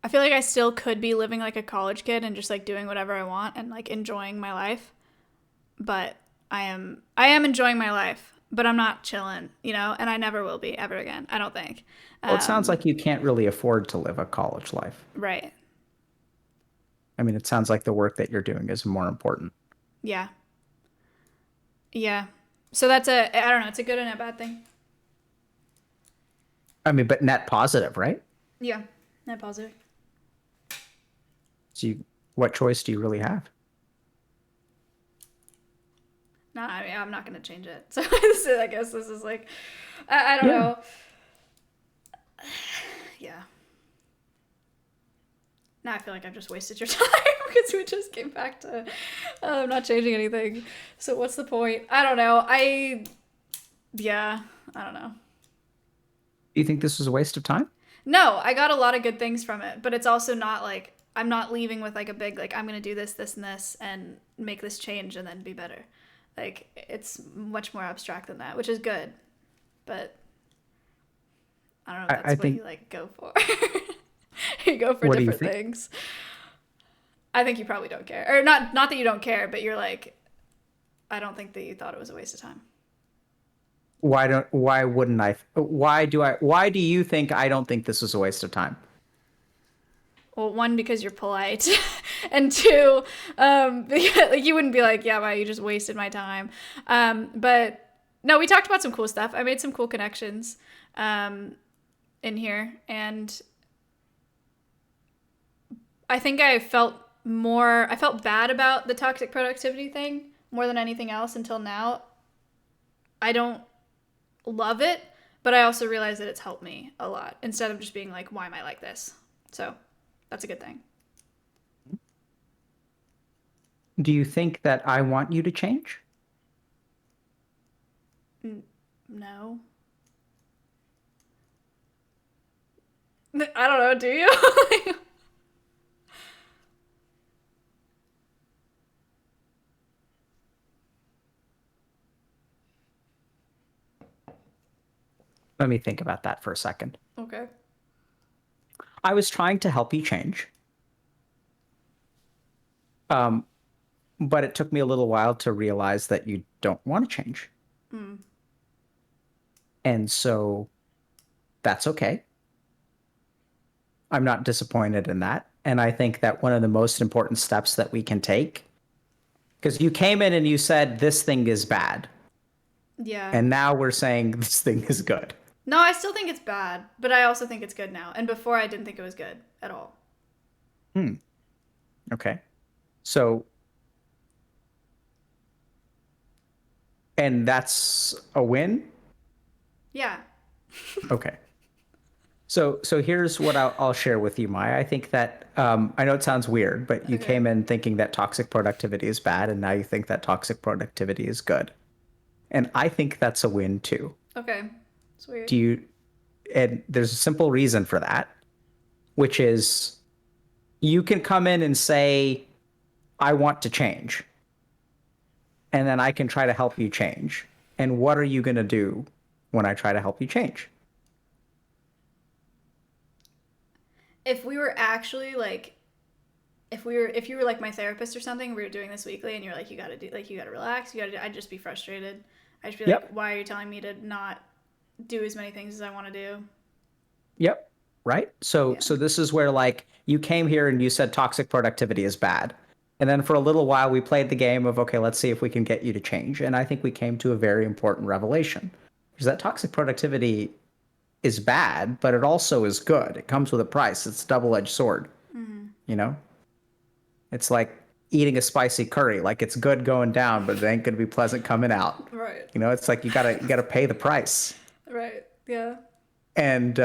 I feel like I still could be living like a college kid and just like doing whatever I want and like enjoying my life. But I am enjoying my life, but I'm not chilling, you know, and I never will be ever again, I don't think. Well, it sounds like you can't really afford to live a college life. Right. I mean, it sounds like the work that you're doing is more important. Yeah. Yeah. So I don't know, it's a good and a bad thing. I mean, but net positive, right? Yeah. Net positive. So what choice do you really have? No, I mean, I'm not going to change it. So I guess this is like, I don't know. Yeah. Now I feel like I've just wasted your time because we just came back to I'm not changing anything. So what's the point? I don't know. I don't know. Do you think this was a waste of time? No, I got a lot of good things from it, but it's also not like I'm not leaving with like a big like I'm going to do this, this, and this and make this change and then be better. Like it's much more abstract than that, which is good. But I don't know if that's I what think you like go for. you go for What do you different think? things. I think you probably don't care. Or not that you don't care, but you're like, I don't think that you thought it was a waste of time. Why do you think I don't think this was a waste of time? Well, one, because you're polite, and two, because, like, you wouldn't be like, yeah, wow, you just wasted my time. But no, we talked about some cool stuff. I made some cool connections in here, and I think I felt bad about the toxic productivity thing more than anything else until now. I don't love it, but I also realize that it's helped me a lot instead of just being like, why am I like this? So that's a good thing. Do you think that I want you to change? No. I don't know, do you? Let me think about that for a second. Okay. I was trying to help you change. But it took me a little while to realize that you don't want to change. And so that's okay. I'm not disappointed in that. And I think that one of the most important steps that we can take, because you came in and you said this thing is bad. Yeah. And now we're saying this thing is good. No, I still think it's bad, but I also think it's good now. And before, I didn't think it was good at all. Okay. So, and that's a win? Yeah. Okay. So here's what I'll share with you, Maya. I think that, I know it sounds weird, but you Okay. came in thinking that toxic productivity is bad, and now you think that toxic productivity is good. And I think that's a win too. Okay. It's weird. And there's a simple reason for that, which is you can come in and say, I want to change. And then I can try to help you change. And what are you going to do when I try to help you change? If we were actually like, if you were like my therapist or something, we were doing this weekly, and you're like, you gotta relax, I'd just be frustrated. I'd just be Yep. like, why are you telling me to not do as many things as I want to do? Yep. Right. So this is where, like, you came here and you said toxic productivity is bad. And then for a little while we played the game of, okay, let's see if we can get you to change. And I think we came to a very important revelation. Is that toxic productivity is bad, but it also is good. It comes with a price. It's a double-edged sword. You know? It's like eating a spicy curry. Like, it's good going down, but it ain't gonna be pleasant coming out. Right. You know, it's like you gotta pay the price. Right. Yeah. And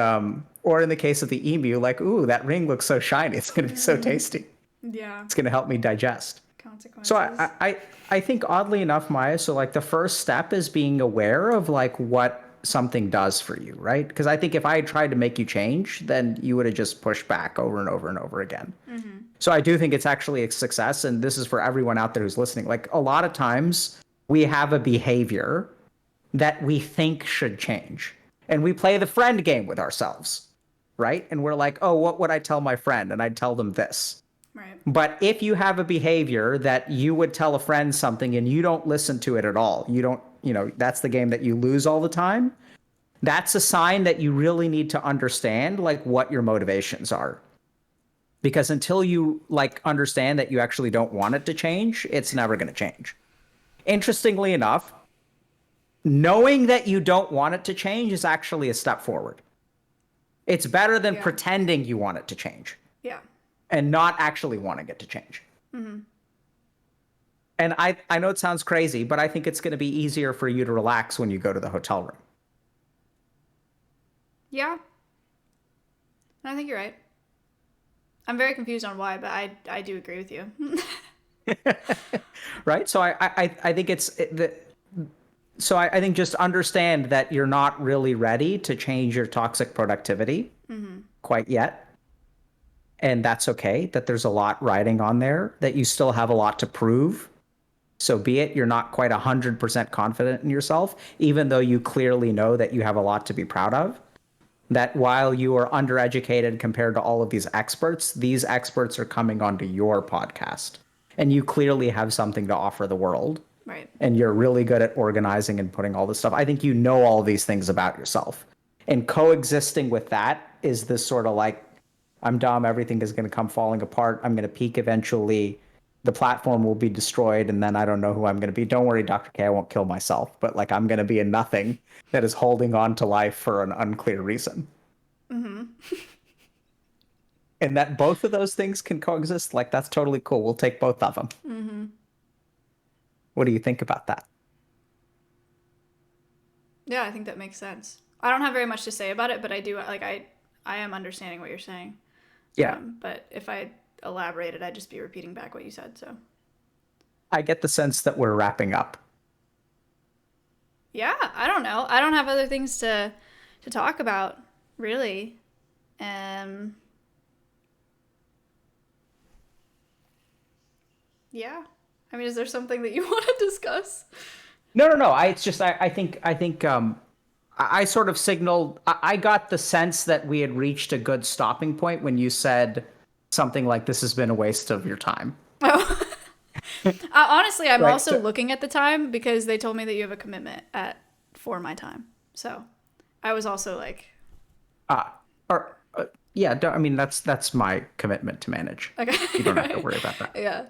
or in the case of the emu, like, ooh, that ring looks so shiny. It's going to be so tasty. Yeah. It's going to help me digest. Consequences. So I think oddly enough, Maya, so like the first step is being aware of like what something does for you, right? Because I think if I had tried to make you change, then you would have just pushed back over and over and over again. So I do think it's actually a success. And this is for everyone out there who's listening. Like, a lot of times we have a behavior that we think should change. And we play the friend game with ourselves, right? And we're like, oh, what would I tell my friend? And I'd tell them this. Right. But if you have a behavior that you would tell a friend something and you don't listen to it at all, you don't, that's the game that you lose all the time. That's a sign that you really need to understand like what your motivations are. Because until you like understand that you actually don't want it to change, it's never going to change. Interestingly enough, knowing that you don't want it to change is actually a step forward. It's better than Yeah. pretending you want it to change Yeah. and not actually wanting it to change. And I know it sounds crazy, but I think it's going to be easier for you to relax when you go to the hotel room. Yeah. I think you're right. I'm very confused on why, but I do agree with you. Right? So I think I think just understand that you're not really ready to change your toxic productivity quite yet. And that's okay, that there's a lot riding on there, that you still have a lot to prove. So be it, you're not quite 100% confident in yourself, even though you clearly know that you have a lot to be proud of. that while you are undereducated compared to all of these experts are coming onto your podcast. And you clearly have something to offer the world. Right. And you're really good at organizing and putting all this stuff. I think you know all these things about yourself. And coexisting with that is this sort of like, I'm dumb, everything is going to come falling apart. I'm going to peak eventually. The platform will be destroyed, and then I don't know who I'm going to be. Don't worry, Dr. K, I won't kill myself, but like I'm going to be a nothing that is holding on to life for an unclear reason. Mm-hmm. And that both of those things can coexist, like that's totally cool. We'll take both of them. Mm-hmm. What do you think about that? Yeah, I think that makes sense. I don't have very much to say about it, but I do like I am understanding what you're saying. Yeah. But if I elaborated, I'd just be repeating back what you said. So I get the sense that we're wrapping up. Yeah, I don't know. I don't have other things to talk about, really. Yeah. I mean, is there something that you want to discuss? No. It's just I think I sort of signaled. I got the sense that we had reached a good stopping point when you said something like, "This has been a waste of your time." Oh. Honestly, I'm Right, also so- looking at the time because they told me that you have a commitment for my time. So I was also like, Yeah. I mean, that's my commitment to manage. okay, You don't have to worry about that. yeah.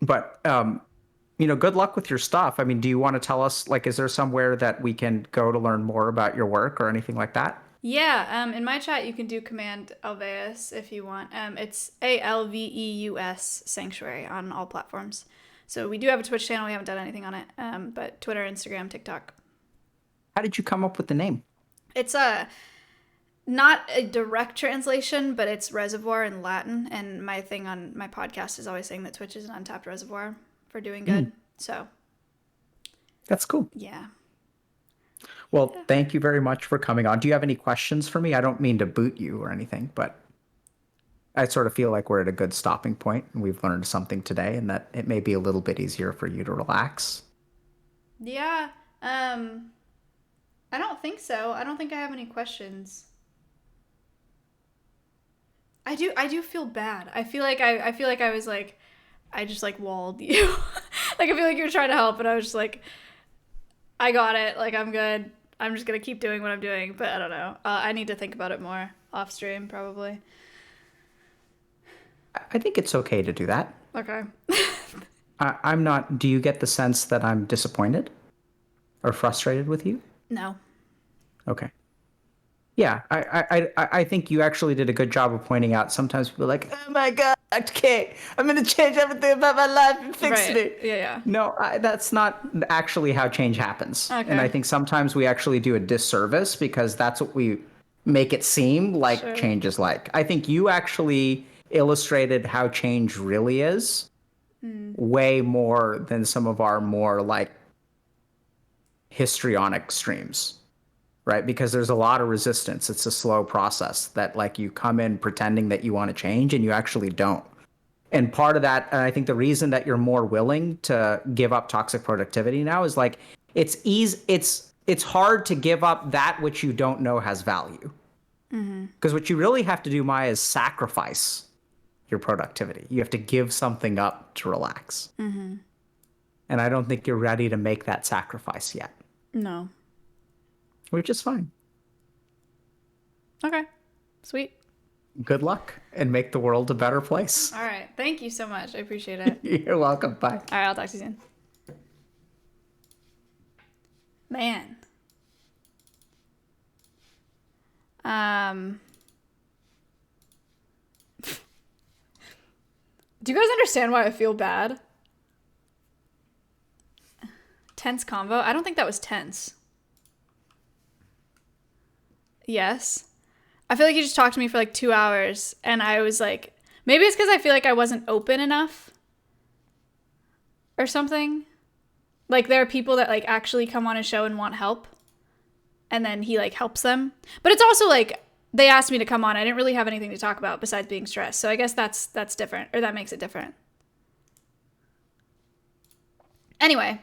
But good luck with your stuff. I mean, do you want to tell us, like, is there somewhere that we can go to learn more about your work or anything like that? Yeah, in my chat you can do command Alveus if you want. It's ALVEUS Sanctuary on all platforms. So we do have a Twitch channel. We haven't done anything on it, but Twitter, Instagram, TikTok. How did you come up with the name? It's not a direct translation, but it's reservoir in Latin. And my thing on my podcast is always saying that Twitch is an untapped reservoir for doing good. So That's cool. yeah. Well, thank you very much for coming on. Do you have any questions for me? I don't mean to boot you or anything, but I sort of feel like we're at a good stopping point and we've learned something today and that it may be a little bit easier for you to relax. Yeah. I don't think so. I don't think I have any questions. I do feel bad. I feel like I was like, I just like walled you. Like I feel like you were trying to help and I was just like, I got it. Like I'm good. I'm just gonna keep doing what I'm doing. But I don't know. I need to think about it more off stream probably. I think it's okay to do that. Okay. I'm not. Do you get the sense that I'm disappointed or frustrated with you? No. Okay. Yeah, I think you actually did a good job of pointing out. Sometimes people are like, oh my God, Dr. K, I'm going to change everything about my life and fix Right. it. Yeah. No, that's not actually how change happens. Okay. And I think sometimes we actually do a disservice because that's what we make it seem like Sure. change is like. I think you actually illustrated how change really is way more than some of our more like histrionic streams. Right? Because there's a lot of resistance. It's a slow process that like you come in pretending that you want to change and you actually don't. And part of that, and I think the reason that you're more willing to give up toxic productivity now is like it's hard to give up that which you don't know has value. Because what you really have to do, Maya, is sacrifice your productivity. You have to give something up to relax. And I don't think you're ready to make that sacrifice yet. No. Which is fine. Okay. Sweet. Good luck and make the world a better place. All right. Thank you so much. I appreciate it. You're welcome. Bye. All right. I'll talk to you soon. Man. Do you guys understand why I feel bad? Tense convo? I don't think that was tense. Yes. I feel like you just talked to me for like 2 hours and I was like, maybe it's because I feel like I wasn't open enough or something. Like there are people that like actually come on a show and want help and then he like helps them. But it's also like they asked me to come on. I didn't really have anything to talk about besides being stressed. So I guess that's different, or that makes it different. Anyway.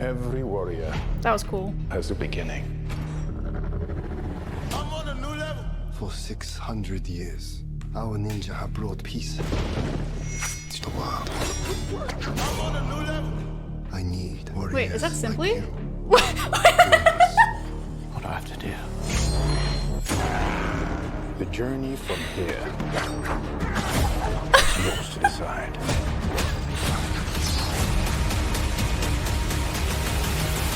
Every warrior That was cool. has a beginning. I'm on a new level. For 600 years, our ninja have brought peace to the world. I'm on a new level. I need warriors. Wait, is that Simply? Like you. What do I have to do? The journey from here is yours to decide.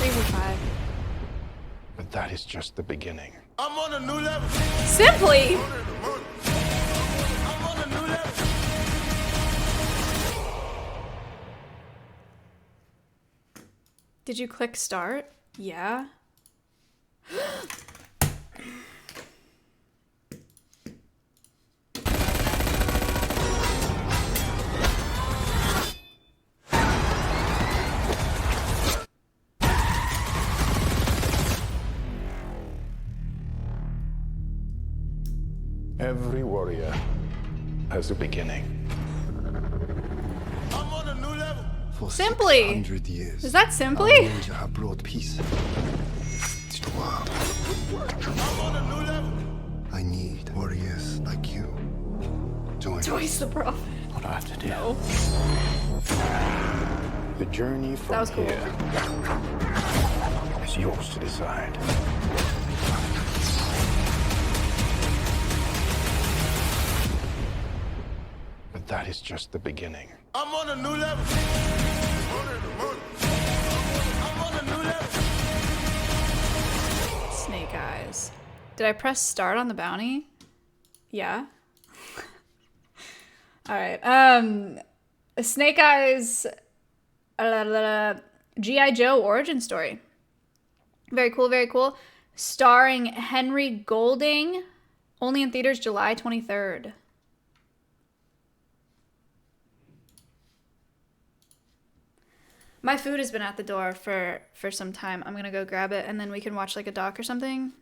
3 for 5. But that is just the beginning. I'm on a new level. Simply! I'm on a new level. Did you click start? Yeah. Every warrior has a beginning. I'm on a new level. For Simply. 600 years, Is that our Simply? ninja have brought peace to the world. I'm on a new level. I need warriors like you. Join Joyce us. the Prophet. What do I have to do? No. The journey from That was cool. here is yours to decide. But that is just the beginning. I'm on a new level. I'm on a new level. Snake Eyes. Did I press start on the bounty? Yeah. Alright. Snake Eyes G.I. Joe origin story. Very cool, very cool. Starring Henry Golding. Only in theaters July 23rd. My food has been at the door for some time. I'm gonna go grab it and then we can watch like a doc or something.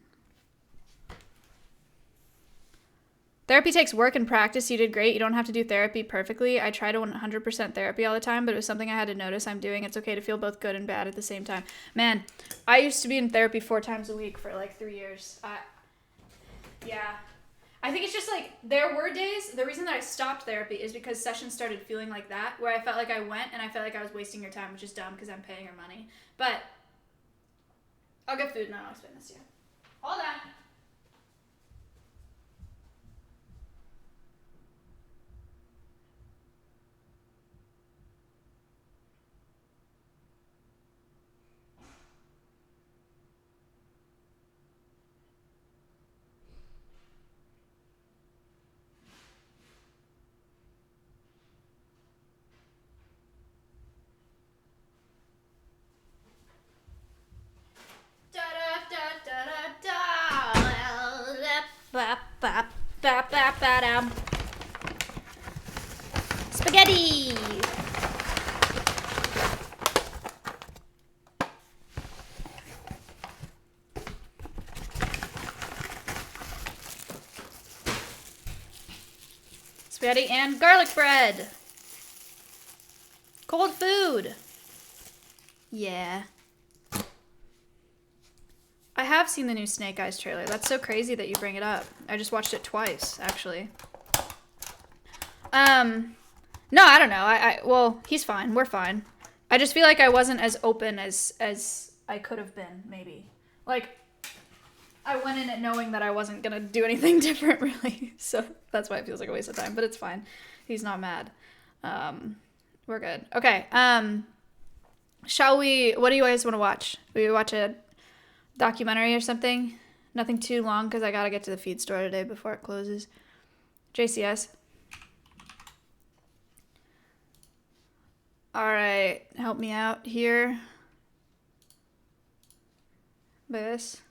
Therapy takes work and practice. You did great. You don't have to do therapy perfectly. I try to 100% therapy all the time, but it was something I had to notice I'm doing. It's okay to feel both good and bad at the same time. Man, I used to be in therapy 4 times a week for like 3 years. Yeah. I think it's just like, there were days, the reason that I stopped therapy is because sessions started feeling like that, where I felt like I went and I felt like I was wasting your time, which is dumb because I'm paying your money. But, I'll get food and then I'll explain this to you. Hold on. Spaghetti! Spaghetti and garlic bread! Cold food! Yeah. I have seen the new Snake Eyes trailer. That's so crazy that you bring it up. I just watched it twice, actually. No, I don't know. Well, he's fine. We're fine. I just feel like I wasn't as open as I could have been, maybe. Like, I went in it knowing that I wasn't gonna do anything different, really. So that's why it feels like a waste of time, but it's fine. He's not mad. We're good. Okay, shall we, what do you guys want to watch? Will you watch a documentary or something? Nothing too long, because I gotta get to the feed store today before it closes. JCS. Alright, help me out here. This.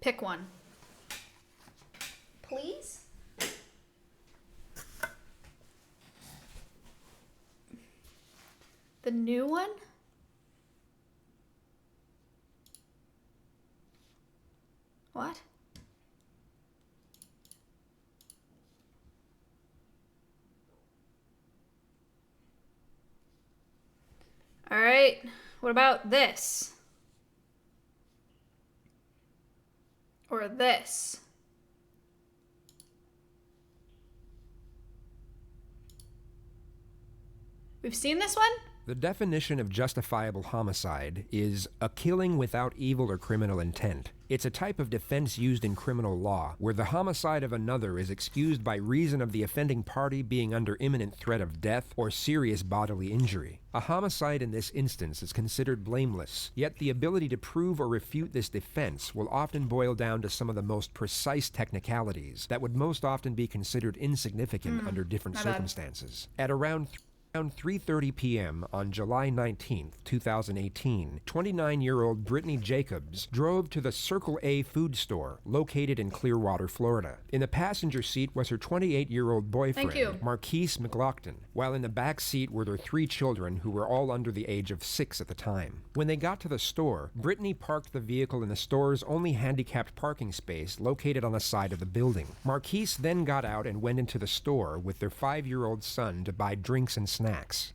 Pick one. Please? The new one? What? All right. What about this? Or this? We've seen this one? The definition of justifiable homicide is a killing without evil or criminal intent. It's a type of defense used in criminal law, where the homicide of another is excused by reason of the offending party being under imminent threat of death or serious bodily injury. A homicide in this instance is considered blameless, yet the ability to prove or refute this defense will often boil down to some of the most precise technicalities that would most often be considered insignificant under different my bad. circumstances. At around 3:30 p.m. on July 19, 2018, 29-year-old Brittany Jacobs drove to the Circle A food store located in Clearwater, Florida. In the passenger seat was her 28-year-old boyfriend, Thank you. Marquise McLaughlin, while in the back seat were their 3 children who were all under the age of 6 at the time. When they got to the store, Brittany parked the vehicle in the store's only handicapped parking space located on the side of the building. Marquise then got out and went into the store with their 5-year-old son to buy drinks and snacks.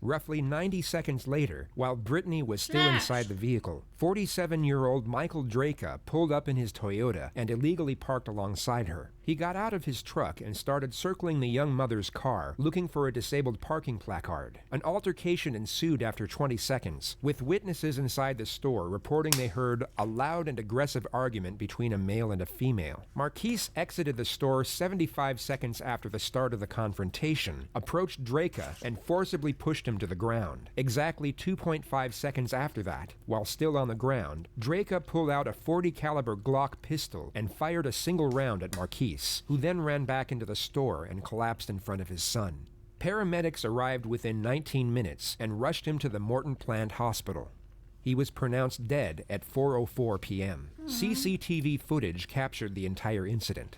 Roughly 90 seconds later, while Brittany was still inside the vehicle, 47-year-old Michael Draka pulled up in his Toyota and illegally parked alongside her. He got out of his truck and started circling the young mother's car, looking for a disabled parking placard. An altercation ensued after 20 seconds, with witnesses inside the store reporting they heard a loud and aggressive argument between a male and a female. Marquise exited the store 75 seconds after the start of the confrontation, approached Draka, and forcibly pushed him to the ground. Exactly 2.5 seconds after that, while still on the ground, Draka pulled out a .40 caliber Glock pistol and fired a single round at Marquise, who then ran back into the store and collapsed in front of his son. Paramedics arrived within 19 minutes and rushed him to the Morton Plant Hospital. He was pronounced dead at 4:04 p.m. CCTV footage captured the entire incident.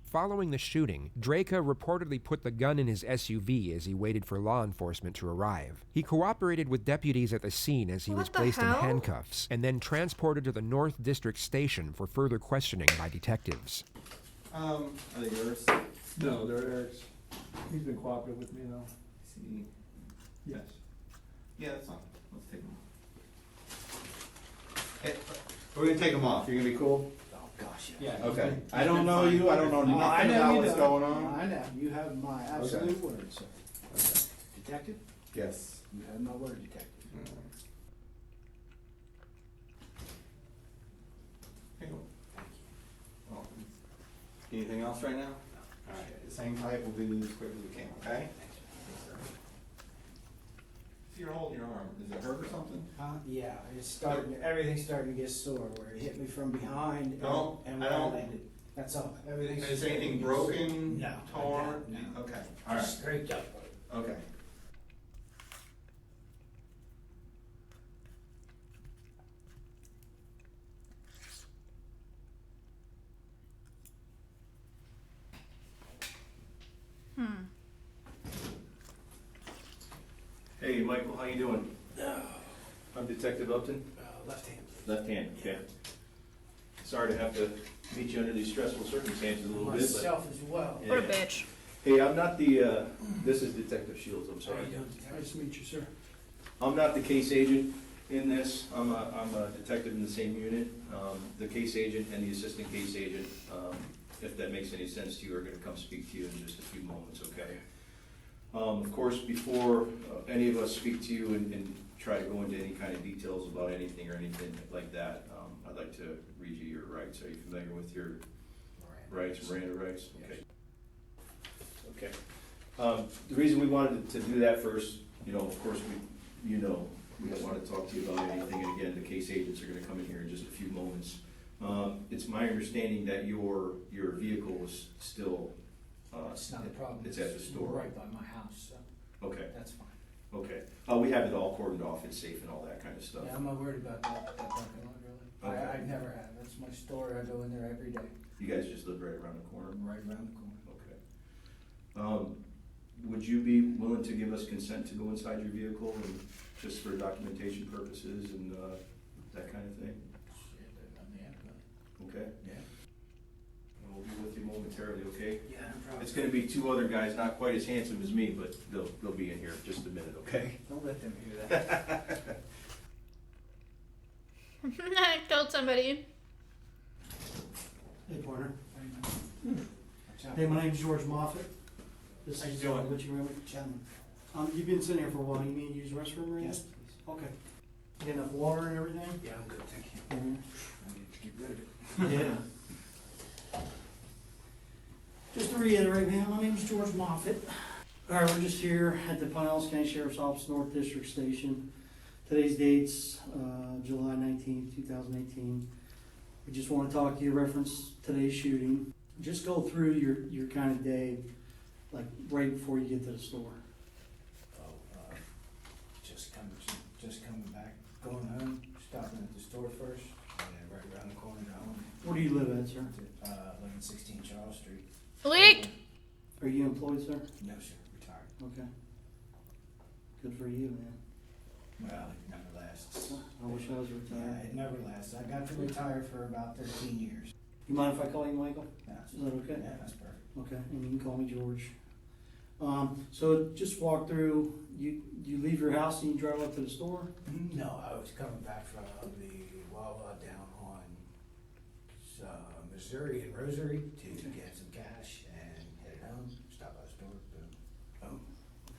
Following the shooting, Draka reportedly put the gun in his SUV as he waited for law enforcement to arrive. He cooperated with deputies at the scene as he was What the placed in hell? handcuffs and then transported to the North District Station for further questioning by detectives. Are they yours? No, they're Eric's. He's been cooperative with me though. See. Yes. Yeah, that's fine. Let's take them off. Hey, we're gonna take them off. You're gonna be cool? Oh, gosh, Yeah. Okay. I don't know you. I don't know nothing about what's going on. I know. You have my absolute word, sir. Okay. Detective? Yes. You have my word, detective. Here you go. Welcome. Anything else right now? All right. Same type. We'll do this as quick as we can. Okay. See, you're holding your arm. Is it hurt or something? Yeah, it's starting, everything's starting to get sore, where it hit me from behind and No, and I where I don't- landed. That's all, everything's. Is anything broken? No. Torn? No. Okay. All right. Just scraped up. Okay. Hey, Michael, how you doing? I'm Detective Upton. Left hand. Left hand, okay. Sorry to have to meet you under these stressful circumstances a little bit, but. Myself as well. What a Yeah. bitch. Hey, I'm not the, this is Detective Shields, I'm How sorry. you doing, Detective? Nice to meet you, sir. I'm not the case agent in this. I'm a detective in the same unit. The case agent and the assistant case agent, if that makes any sense to you, are gonna come speak to you in just a few moments, okay? Of course, before any of us speak to you and try to go into any kind of details about anything or anything like that, I'd like to read you your rights. Are you familiar with your rights, Miranda rights? Okay. Okay. The reason we wanted to do that first, of course, we don't want to talk to you about anything. And again, the case agents are gonna come in here in just a few moments It's my understanding that your vehicle is still, It's not a problem. It's at the store. Right by my house, so Okay, that's fine. okay. We have it all cordoned off, it's safe and all that kind of stuff. Yeah, I'm not worried about that parking lot, really. Okay. I never have. That's my store. I go in there every day. You guys just live right around the corner? Right around the corner. Okay. Would you be willing to give us consent to go inside your vehicle and just for documentation purposes and, that kind of thing? Okay? Yeah. We'll be with you momentarily, okay? Yeah, no problem. It's gonna be two other guys, not quite as handsome as me, but they'll be in here in just a minute, okay? Don't let them hear that. I killed somebody. Hey, partner. Watch out. Hey, my name's George Moffett. This How you is doing? what you remember? Gentlemen. You've been sitting here for a while. You mean to use the restroom or anything? Yes, please. Okay. Get enough water and everything? Yeah, I'm good, thank you. Mhm. I need to get rid of it. Yeah. Just to reiterate, man, my name's George Moffett. All right, we're just here at the Pinellas County Sheriff's Office North District Station. Today's date's July 19th, 2018. We just want to talk to you, reference today's shooting. Just go through your kind of day, like right before you get to the store. Oh, just coming back, going home, stopping at the store first, and then right around the corner to home. Where do you live at, sir? 1116 Charles Street. Leak! Are you employed, sir? No, sir, retired. Okay. Good for you, man. Well, it never lasts. I wish I was Yeah, retired. it never lasts. I got to retire for about 13 years. You mind if I call you Michael? Yeah, Is that okay? Yeah, that's perfect. Okay, and you can call me George. So just walk through, you leave your house and you drive up to the store? No, I was coming back from the Wawa down on Missouri and Rosary to get some cash and head home, stop by the store, boom. Oh,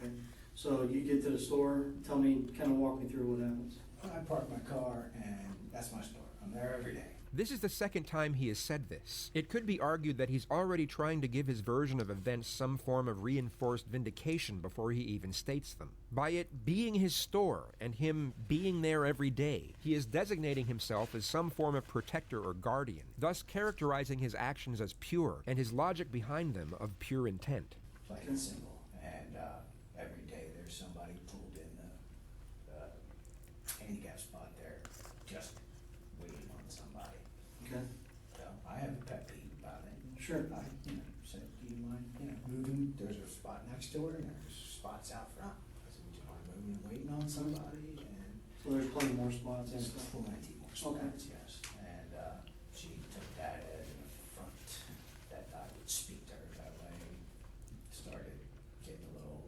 okay. So you get to the store, tell me, kind of walk me through what happens. I park my car and that's my store. I'm there every day. This is the second time he has said this. It could be argued that he's already trying to give his version of events some form of reinforced vindication before he even states them. By it being his store and him being there every day, he is designating himself as some form of protector or guardian, thus characterizing his actions as pure and his logic behind them of pure intent. Plain and simple. And every day there's somebody pulled in the handicap spot there, just waiting on somebody. Okay. So I have a pet peeve about it. Sure. I, said, do you mind, moving? There's a spot next door and there's spots out front. I said, would you mind moving and waiting on somebody? And So there's plenty more spots and there's stuff. plenty more spots, yes. And she took that as an affront that I would speak to her that way. Started getting a little,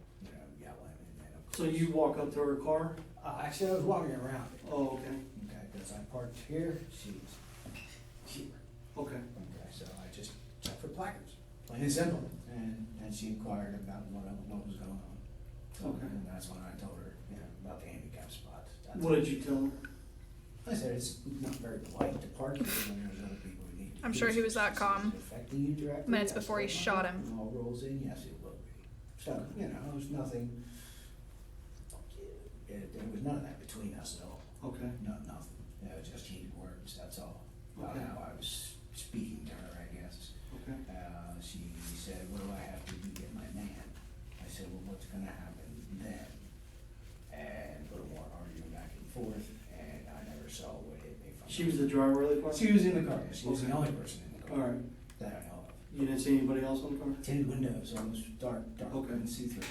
yelling and then of So course. you walk up to her car? Actually, I was walking around it. Oh, okay. Okay, because I parked here, she's here. Okay. Okay, so I just checked for placards, plain and simple. And she inquired about what was going on. So, Okay. and that's when I told her, about the handicap spots. That's What did you tell her? I said, it's not very polite to park here when there's other people who need to. I'm use sure he it. was that She said, calm "Is it affecting you directly?" minutes I before he said, shot "Well, him. when all rolls in, yes, it will be. So, there's nothing, there was none of that between us at all. Okay. No, nothing. Just heated words, that's all. About Okay. how I was speaking to her, I guess. Okay. She said, what do I have to do to get my man? I said, well, what's gonna happen then? And a little more arguing back and forth, and I never saw what hit me from. She was the driver of the car? She was in the car, she was the Okay. only person in the car. All right. That I know of. You didn't see anybody else on the car? Tinted windows, almost dark, Okay. couldn't see through.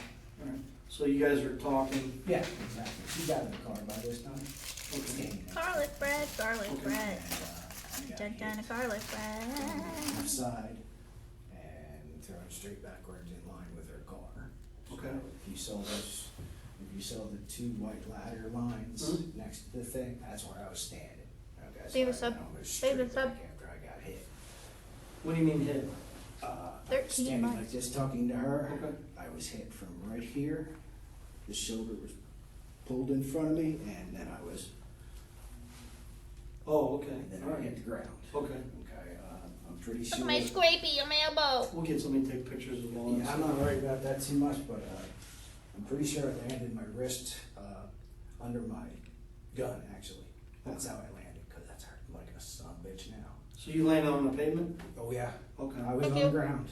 All right. So you guys are talking? Yeah, exactly. She got in the car by this time. Okay. Garlic bread, garlic Okay. bread. And, Dun, dun, garlic bread. left side and thrown straight backwards in line with her car. Okay. So if you saw the two white ladder lines Mhm. next to the thing, that's where I was standing. Okay, so Leave I us up. went almost Leave us straight up. back after I got hit. What do you mean hit? I was 13 standing like months. this talking to her. Okay. I was hit from right here. The shoulder was pulled in front of me, and then I was, Oh, okay. and then All I right. hit the ground. Okay. Okay, I'm pretty Look sure. at my scrapey on my elbow. We'll get somebody to take pictures of all this. Yeah, I'm not worried about that too much, but I'm pretty sure I landed my wrist under my gun, actually. That's how I landed, because that's hurting like a son of a bitch now. So you landed on the pavement? Oh, yeah. Okay. I was Thank on you. the ground.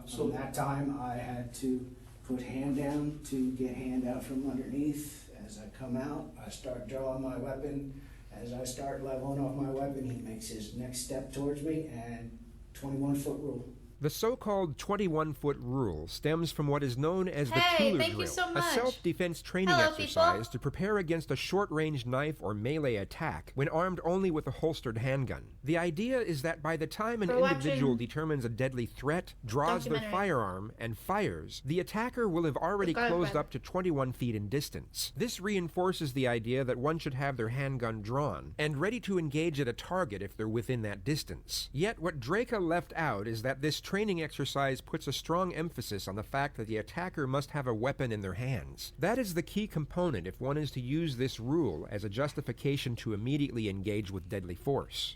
So- From that time, I had to put hand down to get hand out from underneath. As I come out, I start drawing my weapon. As I start leveling off my weapon, he makes his next step towards me, and 21-foot rule. The so-called 21-foot rule stems from what is known as the Hey, Cooler thank you Drill, so a much. self-defense training Hello, exercise people. to prepare against a short-range knife or melee attack when armed only with a holstered handgun. The idea is that by the time an For individual watching determines a deadly threat, draws their documentary. firearm, and fires, the attacker will have already Go ahead, closed Brad. up to 21 feet in distance. This reinforces the idea that one should have their handgun drawn and ready to engage at a target if they're within that distance. Yet what Draca left out is that this training exercise puts a strong emphasis on the fact that the attacker must have a weapon in their hands. That is the key component if one is to use this rule as a justification to immediately engage with deadly force.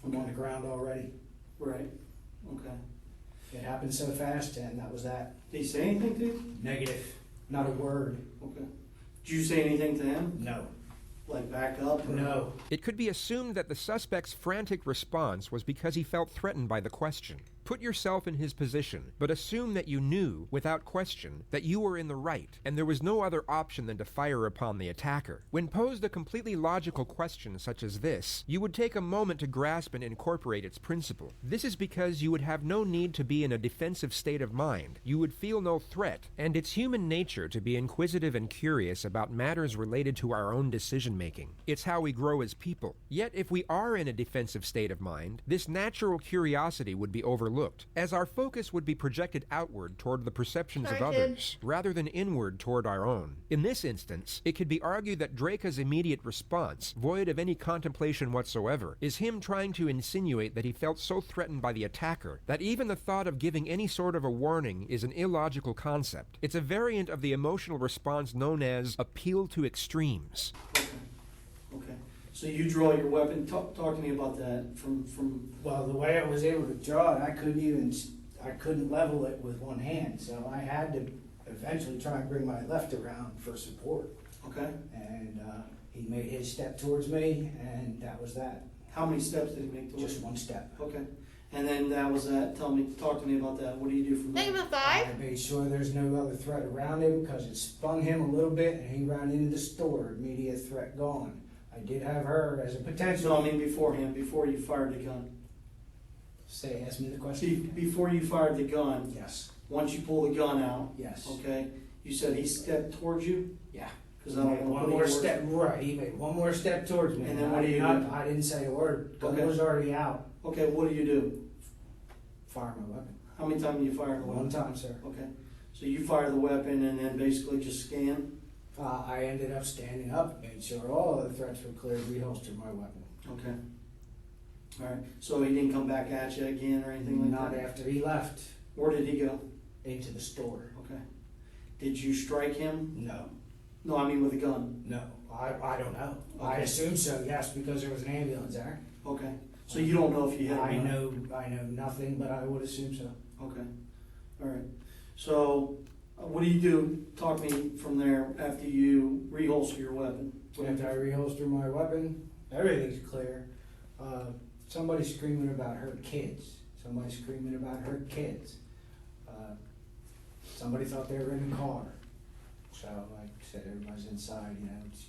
I'm on the ground already. Right. Okay. It happened so fast, and that was that. Did he say anything to you? Negative. Not a word. Okay. Did you say anything to him? No. Like back up? Or? No. It could be assumed that the suspect's frantic response was because he felt threatened by the question. Put yourself in his position, but assume that you knew, without question, that you were in the right, and there was no other option than to fire upon the attacker. When posed a completely logical question such as this, you would take a moment to grasp and incorporate its principle. This is because you would have no need to be in a defensive state of mind. You would feel no threat, and it's human nature to be inquisitive and curious about matters related to our own decision-making. It's how we grow as people. Yet if we are in a defensive state of mind, this natural curiosity would be overlooked, as our focus would be projected outward toward the perceptions of Sorry, kid. others, rather than inward toward our own. In this instance, it could be argued that Draca's immediate response, void of any contemplation whatsoever, is him trying to insinuate that he felt so threatened by the attacker that even the thought of giving any sort of a warning is an illogical concept. It's a variant of the emotional response known as appeal to extremes. Okay. So you draw your weapon. Talk to me about that from Well, the way I was able to draw it, I couldn't level it with one hand, so I had to eventually try and bring my left around for support. Okay. And he made his step towards me, and that was that. How many steps did he make towards Just you? one step. Okay. And then that was that. Talk to me about that. What do you do from there? Thank you for the 5. I made sure there's no other threat around him because it spun him a little bit, and he ran into the store. Immediate threat gone. I did have her as a potential. No, I mean beforehand, before you fired the gun. Ask me the question. Before you fired the gun, Yes. once you pull the gun out, Yes. okay, you said he stepped towards you? Yeah. Because He I don't made know one what more he step. Right. He made one more step towards me. And then what do you do? I didn't say a word. Gun Okay. was already out. Okay, what do you do? Fire my weapon. How many times do you fire the weapon? One time, sir. Okay. So you fire the weapon and then basically just scan? I ended up standing up, made sure all other threats were clear, reholstered my weapon. Okay. All right. So he didn't come back at you again or anything like Not that? after he left. Where did he go? Into the store. Okay. Did you strike him? No. No, I mean with a gun. No. I don't know. I Okay. assume so, yes, because there was an ambulance there. Okay. So you don't know if you hit him? I or not? know nothing, but I would assume so. Okay. All right. So what do you do? Talk me from there after you reholster your weapon. After I reholster my weapon, everything's clear. Somebody screaming about her kids. Somebody screaming about her kids. Somebody thought they were in the car. So I said everybody's inside,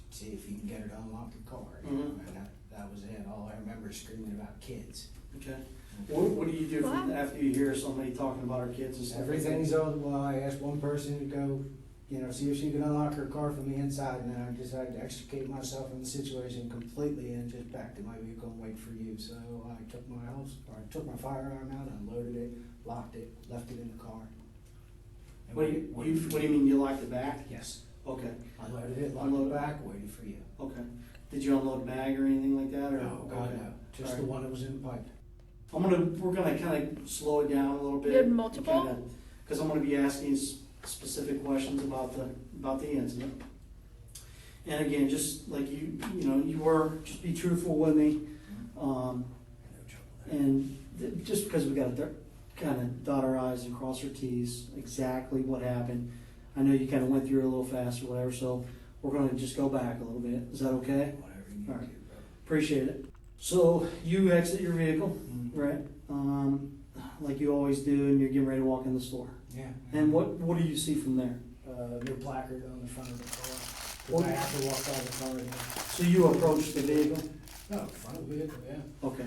see if you can get her to unlock the car. Mhm. And that was it. All I remember is screaming about kids. Okay. What do you do from after you hear somebody talking about her kids and stuff? Everything's on. Well, I asked one person to go, see if she could unlock her car from the inside, and then I decided to extricate myself from the situation completely and just back to my vehicle and wait for you. So I took my firearm out, unloaded it, locked it, left it in the car. And What do you mean you locked it back? Yes. Okay. Unloaded it, locked it back, waited for you. Okay. Did you unload mag or anything like that? Or? No, God, Okay. no. Just All the right. one that was in the pipe. We're gonna kind of slow it down a little bit. You had multiple? Because I'm gonna be asking specific questions about the incident. And again, just like you were, just be truthful with me. Just because we got to kind of dot our I's and cross our T's, exactly what happened. I know you kind of went through it a little fast or whatever, so we're gonna just go back a little bit. Is that okay? Whatever you need All right. to, bro. Appreciate it. So you exit your vehicle, Mm. right? Like you always do, and you're getting ready to walk in the store. Yeah. And what do you see from there? No placard on the front of the car. 'Cause What- I have to walk by the car again. So you approach the vehicle? No, front of the vehicle, yeah. Okay.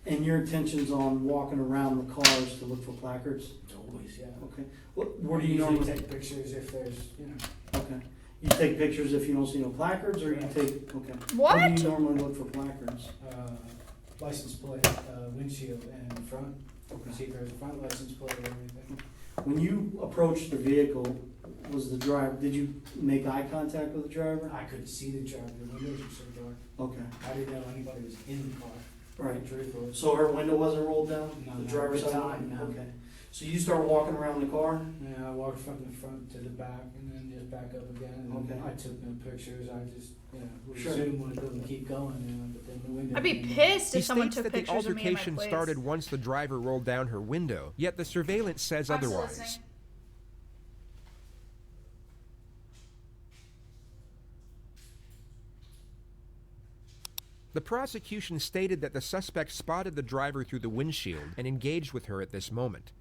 And your intention's on walking around the cars to look for placards? Always, yeah. Okay. What do you usually normally take pictures if there's, you know. Okay. You take pictures if you don't see no placards, or you take, okay. How do What? you normally look for placards? License plate, windshield, and front. You see if there's a front license plate or anything. When you approached the vehicle, did you make eye contact with the driver? I could see the driver, the windows were so dark. Okay. I didn't know anybody was in the car. Right. Truthfully. So her window wasn't rolled down? No, The no, driver's at the side? time, no. Okay. So you start walking around the car? Yeah, I walked from the front to the back and then just back up again. And Okay. I took no pictures. I just, would Sure. assume wanted to keep going, but then the window. I'd be came in. pissed He if someone states took that the pictures of me in my altercation place. started once the driver rolled down her window, yet the surveillance says I'm still otherwise. listening. The prosecution stated that the suspect spotted the driver through the windshield and engaged with her at this moment.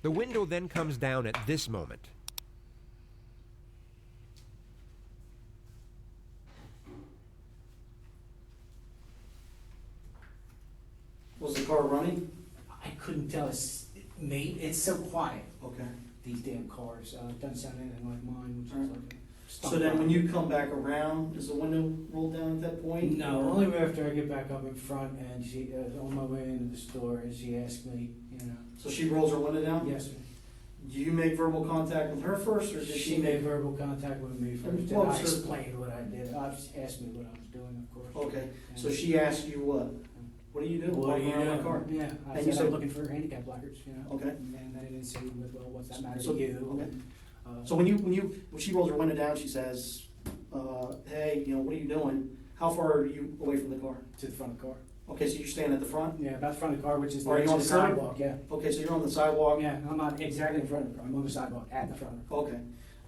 The window then comes down at this moment. Was the car running? I couldn't tell. It's so quiet. Okay. These damn cars. It doesn't sound anything like mine, which is Alright. like. So then when you come back around, is the window rolled down at that point? No, or- only after I get back up in front and she, on my way into the store, and she asked me, So she rolls her window down? Yes, sir. Do you make verbal contact with her first, or did She made verbal contact with me first, and Well, I sir- explained what I did. She asked me what I was doing, of course. Okay, And- so she asked you what? What do you do? What do Walking you around know? my car? Yeah, I And you said said- I'm looking for handicap placards, Okay. And then I didn't say, well, what's that matter So- to you? okay. So when she rolls her window down, she says, hey, what are you doing? How far are you away from the car? To the front of the car. Okay, so you're standing at the front? Yeah, about the front of the car, which is the Are edge you of on the the curb? sidewalk, yeah. Okay, so you're on the sidewalk? Yeah, I'm not exactly in front of the car, I'm on the sidewalk, at the front of the car. Okay,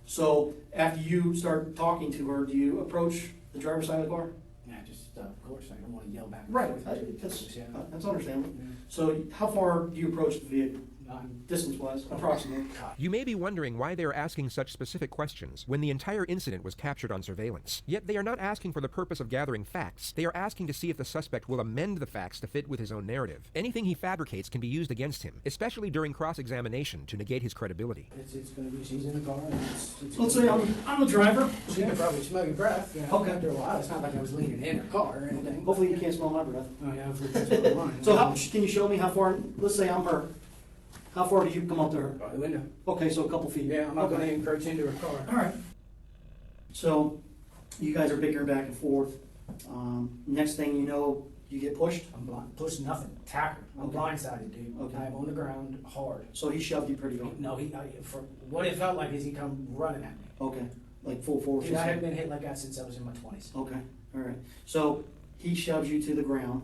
so after you start talking to her, do you approach the driver's side of the car? Yeah, just, of course, I don't wanna yell back and Right, forth. that's understandable. So how far do you approach the vehicle, distance-wise, approximately? You may be wondering why they are asking such specific questions when the entire incident was captured on surveillance. Yet they are not asking for the purpose of gathering facts. They are asking to see if the suspect will amend the facts to fit with his own narrative. Anything he fabricates can be used against him, especially during cross-examination to negate his credibility. It's gonna be, she's in the car, and it's. Let's say I'm the driver. She can probably smell your breath, Okay. after a while, it's not like I was leaning in her car or anything. Hopefully you can't smell my breath. Oh, yeah, hopefully you can smell mine. So can you show me how far, let's say I'm her, how far do you come up to her? By the window. Okay, so a couple feet. Yeah, I'm not gonna Okay. encroach into her car. All right. So you guys are bickering back and forth. Next thing you know, you get pushed? I'm blind, push nothing, tackle. I'm Okay. blindsided, dude. Okay. I'm on the ground hard. So he shoved you pretty hard? No, for what it felt like is he come running at me. Okay, like full force? Dude, I haven't been hit like that since I was in my 20s. Okay, all right. So he shoves you to the ground,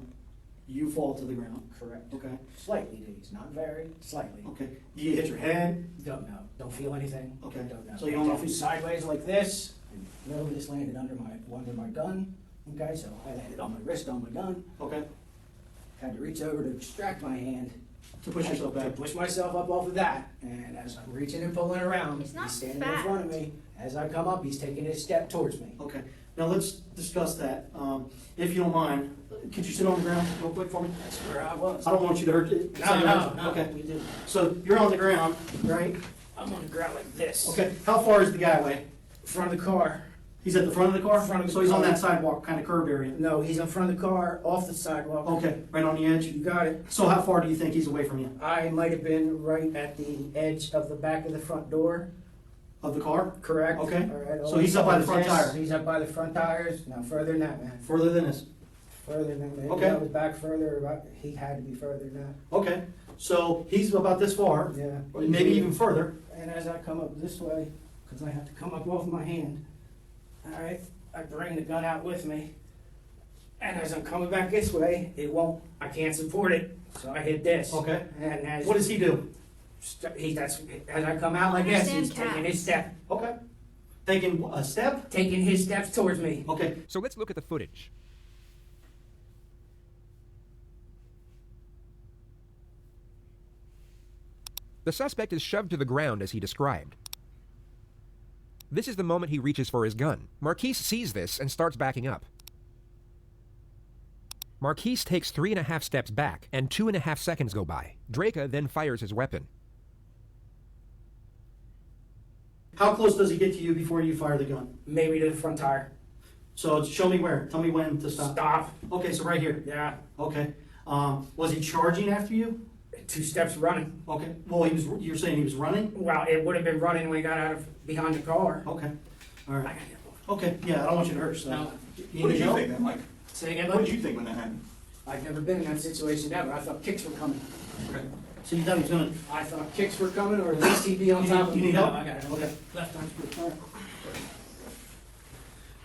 you fall to the ground. Correct. Okay, Slightly, dude, not very, slightly. okay. Do you hit your head? Don't know, don't feel anything. Okay. Don't know. So you don't know if I you- sideways like this, and literally just landed under my gun. Okay, so I landed on my wrist on my gun. Okay, Had to reach over to extract my hand. to push yourself To back. push myself up off of that, and as I'm reaching and pulling around, He's not standing fat. in front of me. As I come up, he's taking his step towards me. Okay, now let's discuss that. If you don't mind, could you sit on the ground real quick for me? That's where I was. I don't want you to hurt it. No, Okay, we do. so you're on the ground, right? I'm on the ground like this. Okay, how far is the guy away? Front of the car. He's at the front of the car? Front of the So he's on car. that sidewalk, kind of curved area? No, he's in front of the car, off the sidewalk. Okay, right on the edge? You got it. So how far do you think he's away from you? I might have been right at the edge of the back of the front door. Of the car? Correct. Okay. All right. So he's up by the front tire? He's up by the front tires. No, further than that, man. Further than this? Further than that. Okay. I was back further. He had to be further than that. Okay, so he's about this far, Yeah. or maybe even further. And as I come up this way, because I have to come up off my hand, all right, I bring the gun out with me, And as I'm coming back this way, I can't support it, so I hit this. Okay. And as What does he do? as I come out like this, he's Understand taking his cats. step. Okay. Taking a step? Taking his steps towards me. Okay. So let's look at the footage. The suspect is shoved to the ground as he described. This is the moment he reaches for his gun. Marquise sees this and starts backing up. Marquise takes 3.5 steps back, and 2.5 seconds go by. Draca then fires his weapon. How close does he get to you before you fire the gun? Maybe to the front tire. So show me where. Tell me when to stop. Stop. Okay, so right here. Yeah. Okay. Was he charging after you? 2 steps running. Okay. Well, you're saying he was running? Well, it would have been running when we got out of behind the car. Okay. All right. Okay. Yeah, I don't want you to hurt yourself. What did you think then, Mike? Say again, What bud? did you think when that happened? I've never been in that situation ever. I thought kicks were coming. Okay. So you thought he was gonna? I thought kicks were coming, or at least he'd be on You top need- of you me. need No, help? I got it. Okay. Left arm's good. All right.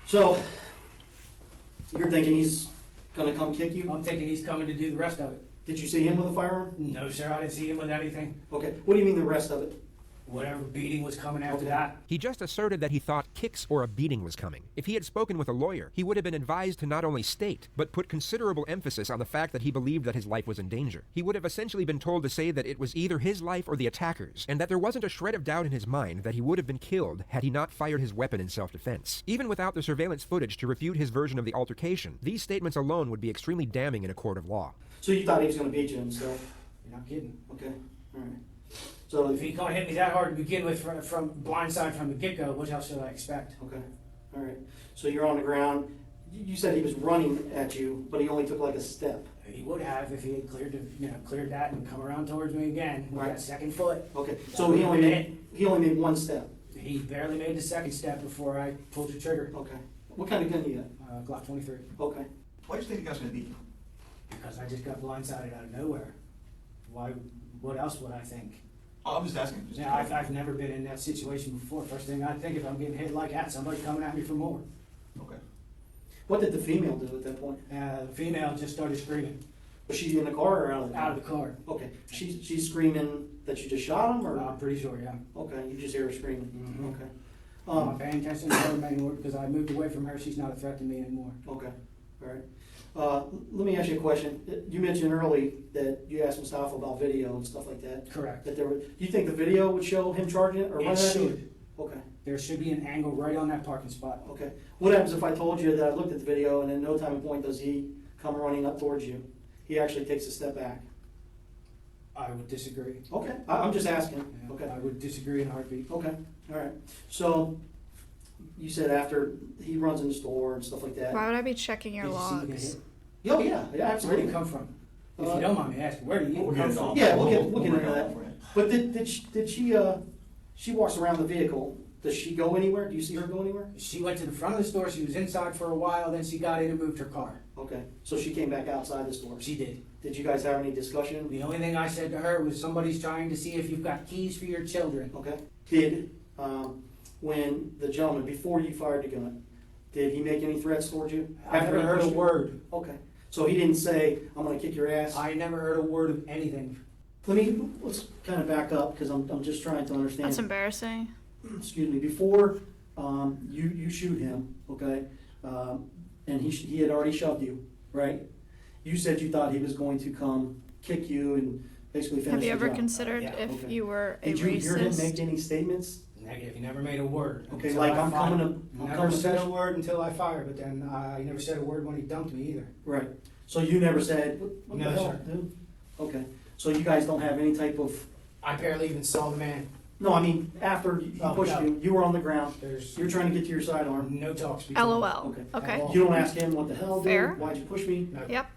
So you're thinking he's gonna come kick you? I'm thinking he's coming to do the rest of it. Did you see him with a firearm? No, sir, I didn't see him with anything. Okay. What do you mean the rest of it? Whatever beating was coming after Okay. that. He just asserted that he thought kicks or a beating was coming. If he had spoken with a lawyer, he would have been advised to not only state, but put considerable emphasis on the fact that he believed that his life was in danger. He would have essentially been told to say that it was either his life or the attacker's, and that there wasn't a shred of doubt in his mind that he would have been killed had he not fired his weapon in self-defense. Even without the surveillance footage to refute his version of the altercation, these statements alone would be extremely damning in a court of law. So you thought he was gonna beat you himself? You're not kidding. Okay. All right. So If he can't hit me that hard to begin with from blindside from the get-go, what else should I expect? Okay, all right. So you're on the ground. You said he was running at you, but he only took like a step. He would have if he had cleared that and come around towards me again with Right. that second foot. Okay, so he only made one step. He barely made the second step before I pulled the trigger. Okay. What kind of gun you Glock 23. got? Okay. Why do you think the guy's gonna beat you? Because I just got blindsided out of nowhere. Why? What else would I think? Oh, I'm just asking. Just Yeah, I've never been in that situation before. First thing I think, if I'm getting hit like that, somebody coming at me for more. Okay. What did the female do at that point? The female just started screaming. Was she in the car or out of the car? Out of the car. Okay. She's screaming that you just shot him, or? I'm pretty sure, yeah. Okay, you just hear her screaming. Mhm. Okay. I'm not paying attention to her anymore because I moved away from her. She's not a threat to me anymore. Okay, all right. Let me ask you a question. You mentioned early that you asked Mustafa about video and stuff like that. Correct. That do you think the video would show him charging it or running It at you? should. Okay, There should be an angle right on that parking spot. okay. What happens if I told you that I looked at the video and in no time and point does he come running up towards you? He actually takes a step back. I would disagree. Okay, I'm just asking. Yeah, Okay, I would disagree in a heartbeat. okay, all right. So you said after he runs in the store and stuff like that. Why would I be checking your Did you see me get logs? hit? Oh, yeah, Where did absolutely. it come from? If you don't mind me asking, where did We'll you get come into all from? Yeah, that. we'll get We'll into bring it that. all for you. But did she walks around the vehicle, does she go anywhere? Do you see her go anywhere? She went to the front of the store. She was inside for a while. Then she got in and moved her car. Okay, so she came back outside the store. She did. Did you guys have any discussion? The only thing I said to her was somebody's trying to see if you've got keys for your children. Okay. Did, when the gentleman, before you fired the gun, did he make any threats towards you? I After never he heard a pushed you? word. Okay, so he didn't say, I'm gonna kick your ass? I never heard a word of anything. Let's kind of back up, because I'm just trying to understand. That's embarrassing. Excuse me, before you shoot him, okay, and he had already shoved you, right? You said you thought he was going to come kick you and basically finish Have you the ever job. considered Yeah, if okay. you were a Did you hear him make racist? any statements? Negative. He never made a word. Okay, until like I I'm fired. coming to, I'm Never coming to said a finish? word until I fired, but then he never said a word when he dumped me either. Right, so you never said, what the No, hell, sir. dude? Okay, so you guys don't have any type of, I barely even saw the man. no, I mean, after he Oh, pushed no. you were on the ground, There's you're trying to get to your sidearm. no talks between LOL. Okay. Okay. You don't ask him, what the hell, Fair. dude? Why'd you push me? No, Yep.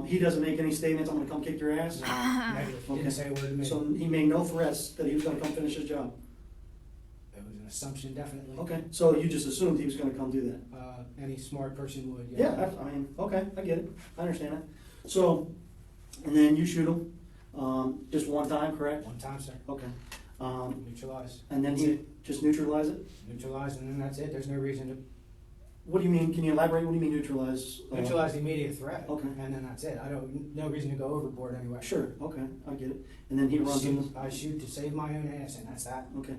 He doesn't make any statements, I'm gonna come kick your ass? negative. He Okay. didn't say a word to me. So he made no threats that he was gonna come finish his job? It was an assumption, definitely. Okay, so you just assumed he was gonna come do that? Any smart person would. Yeah, I mean, okay, I get it, I understand that. So, and then you shoot him, just one time, correct? One time, sir. Okay. Neutralize. And then That's he it. just neutralize it? Neutralize, and then that's it. There's no reason to What do you mean? Can you elaborate? What do you mean neutralize? Neutralize the immediate threat. Okay. And then that's it. No reason to go overboard anyway. Sure. Okay, I get it. And then he runs in. I shoot to save my own ass, and that's that. Okay.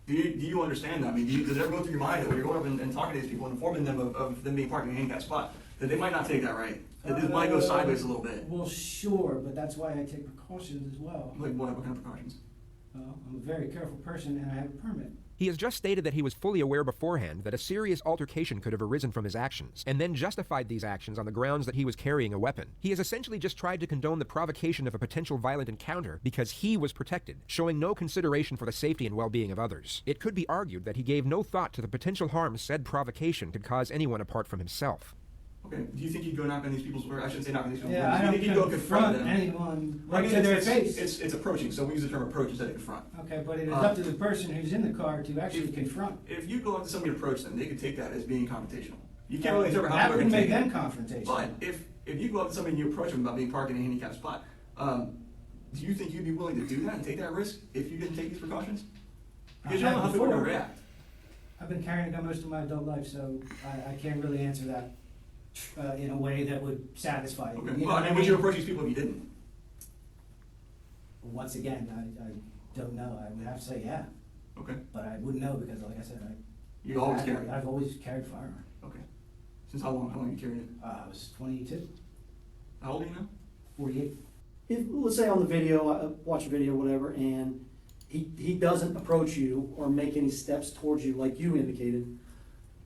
Do you understand that? I mean, does it ever go through your mind that when you're going up and talking to these people and informing them of them being parked in a handicapped spot, that they might not take that right? That this might go sideways a little bit? Well, sure, but that's why I take precautions as well. Like what kind of precautions? Well, I'm a very careful person, and I have a permit. He has just stated that he was fully aware beforehand that a serious altercation could have arisen from his actions, and then justified these actions on the grounds that he was carrying a weapon. He has essentially just tried to condone the provocation of a potential violent encounter because he was protected, showing no consideration for the safety and well-being of others. It could be argued that he gave no thought to the potential harm said provocation could cause anyone apart from himself. Okay. Do you think you'd go knock on these people's, or I shouldn't say knock on these people's Yeah, doors. I Do you think you'd go don't confront confront them? anyone Like, right to their face. It's approaching, so we use the term approach instead of confront. Okay, but it is up to the person who's in the car to actually confront. If you go up to somebody and approach them, they could take that as being confrontational. You can't really interpret how That they're would going to make take them it. confrontational. But if you go up to somebody and you approach them about being parked in a handicapped spot, do you think you'd be willing to do that and take that risk if you didn't take these precautions? Because you don't know how people are going to react. I've been carrying a gun most of my adult life, so I can't really answer that in a way that would satisfy you. Okay. You know Well, what I mean, would you approach these people if you didn't? Once again, I don't know. I would have to say yeah. Okay. But I wouldn't know because, like I said, You always carry? I've always carried firearm. Okay. Since how long? How long have you carried it? I was 22. How old are you now? 48. If, let's say on the video, watch a video, whatever, and he doesn't approach you or make any steps towards you like you indicated.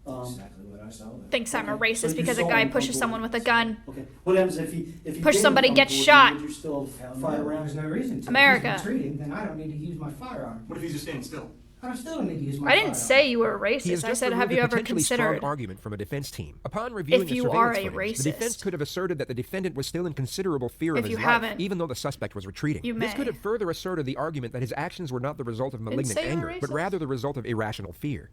Exactly what I saw. Thinks I'm a Okay. So racist you because a saw guy him come pushes someone with a gun. Okay. What happens if he Push didn't somebody, come gets towards you? shot. Would you still Hell fight no, around? There's no reason to. America. If he's retreating, then I don't need to use my firearm. What if he's just standing still? I still don't need to use my I firearm. didn't say you were a He has racist. I just said, have removed you a ever potentially strong considered? argument from a defense team. Upon reviewing If the you surveillance are a footage, the defense racist. could have asserted that the defendant was still in considerable fear If of his you life, haven't, even though the suspect was retreating. you This may. could have further asserted the argument that his actions were not the result of malignant say you were anger, but racist. rather the result of irrational fear.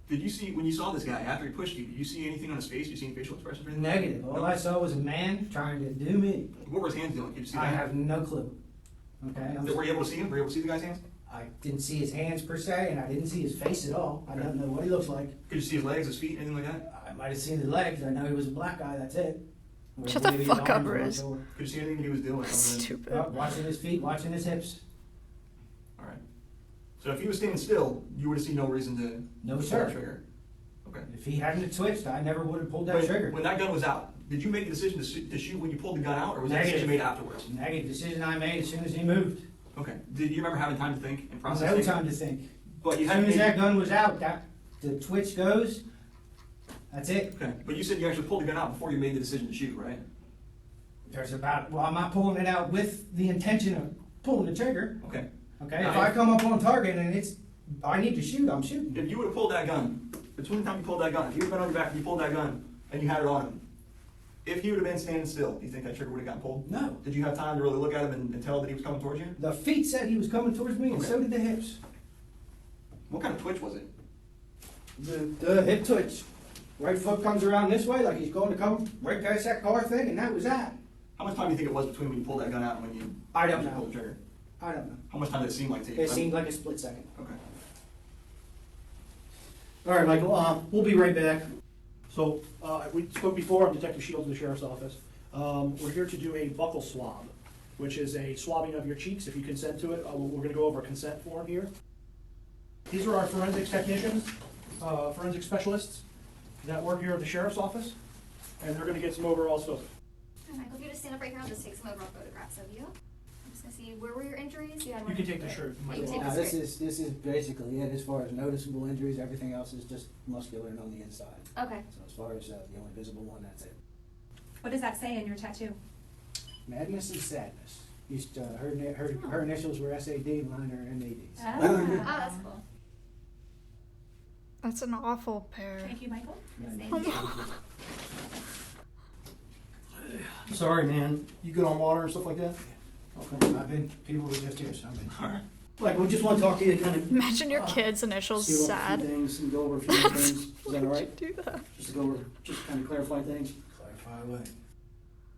Did you see, when you saw this guy, after he pushed you, did you see anything on his face? Did you see any facial expressions or anything? like that? Negative. All No? I saw was a man trying to do me. What were his hands doing? Did you see that? I have no clue. Okay. Were you able to see him? Were you able to see the guy's hands? I didn't see his hands per se, and I didn't see his face at all. I don't know what he looks like. Could you see his legs, his feet, anything like that? I might have seen his legs. I know he was a black guy. That's it. Or Shut the maybe his fuck up, arms were Riz. short. Could you see anything he was doing? Stupid. Watching his feet, watching his hips. All right. So if he was standing still, you would have seen no reason to No, pull sir. that trigger. Okay. If he hadn't have twitched, I never would have pulled that But trigger. when that gun was out, did you make the decision to shoot when you pulled the gun out, or was that Negative. decision made afterwards? Negative decision I made as soon as he moved. Okay. Did you remember having time to think and process No things? time to think. But you As soon hadn't as made- that gun was out, the twitch goes. That's it. Okay. But you said you actually pulled the gun out before you made the decision to shoot, right? Well, I'm not pulling it out with the intention of pulling the trigger. Okay. Okay, if I come up on target and I need to shoot, I'm shooting. If you would have pulled that gun, between the time you pulled that gun, if you would have been on your back and you pulled that gun and you had it on him, if he would have been standing still, do you think that trigger would have gotten pulled? No. Did you have time to really look at him and tell that he was coming towards you? The feet said he was coming towards me, and Okay. so did the hips. What kind of twitch was it? The hip twitch. Right foot comes around this way, like he's going to come right past that car thing, and that was that. How much time do you think it was between when you pulled that gun out and when you I don't actually know. pulled the trigger? I don't know. How much time did it seem like to you? It seemed like a split second. Okay. All right, Michael. We'll be right back. So, we spoke before, I'm Detective Shields of the Sheriff's Office. We're here to do a buccal swab, which is a swabbing of your cheeks. If you consent to it, we're gonna go over a consent form here. These are our forensics technicians, forensic specialists that work here at the Sheriff's Office, and they're gonna get some overalls filtered. Michael, if you just stand up right here, I'll just take some overall photographs of you. I'm just gonna see, where were your injuries? You had one You can take right? the shirt. Yeah, you can take Now, the this shirt. is basically it as far as noticeable injuries. Everything else is just muscular and on the inside. Okay. So as far as the only visible one, that's it. What does that say in your tattoo? Madness and sadness. Her initials were SAD, mine are MADs. Oh, that's cool. That's an awful pair. Thank you, Michael. Sorry, man. You good on water and stuff like that? Okay. People were just here, so I've been. All right. Like, we just want to talk to you, kind of Imagine your kid's initials see what a sad. few things and go over a few things. Is Why that all would right? you do that? Just to go over, just kind of clarify things. Clarify away.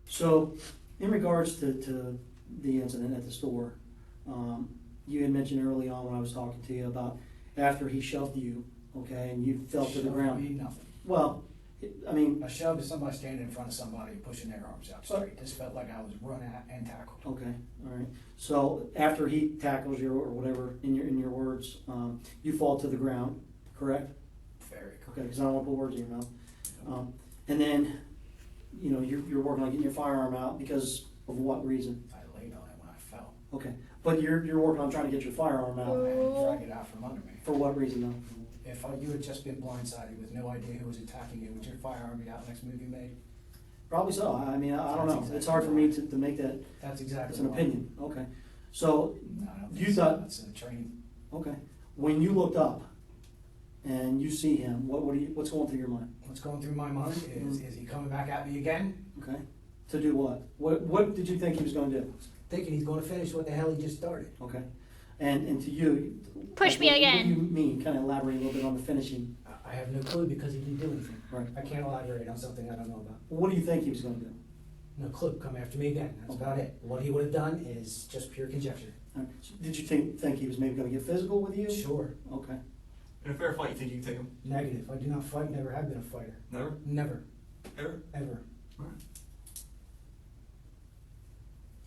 So, in regards to the incident at the store, you had mentioned early on when I was talking to you about after he shoved you, okay, and you fell to the Shove ground. would be nothing. Well, I mean, A shove is somebody standing in front of somebody pushing their arms out straight. This felt like I was run at and tackled. okay, all right. So after he tackles you or whatever, in your words, you fall to the ground, correct? Very Okay, because I don't want to put words in your mouth. And then, you know, you're working on getting your firearm out because of what reason? I laid on it when I fell. Okay, but you're working on trying to get your firearm out. And drag it out from under me. For what reason though? If you had just been blindsided with no idea who was attacking you, would your firearm be out next move you made? Probably so. I mean, I don't That's know. exactly It's hard for me to make that. That's exactly It's an why. opinion. Okay. So No, I don't you think so. thought. That's in the training. Okay. When you looked up and you see him, what's going through your mind? What's going through my mind is he coming back at me again? Okay. To do what? What did you think he was going to do? Thinking he's going to finish what the hell he just started. Okay. And to you, Push me what again. do you mean? Kind of elaborate a little bit on the finishing. I have no clue because he didn't do anything. Right. I can't elaborate on something I don't know about. What do you think he was going to do? No clue. Come after me again. That's about it. What he would have done is just pure conjecture. All right. So did you think he was maybe going to get physical with you? Sure. Okay. In a fair fight, you think you can take him? Negative. I do not fight. Never have been a fighter. Never? Never. Ever? Ever. Alright.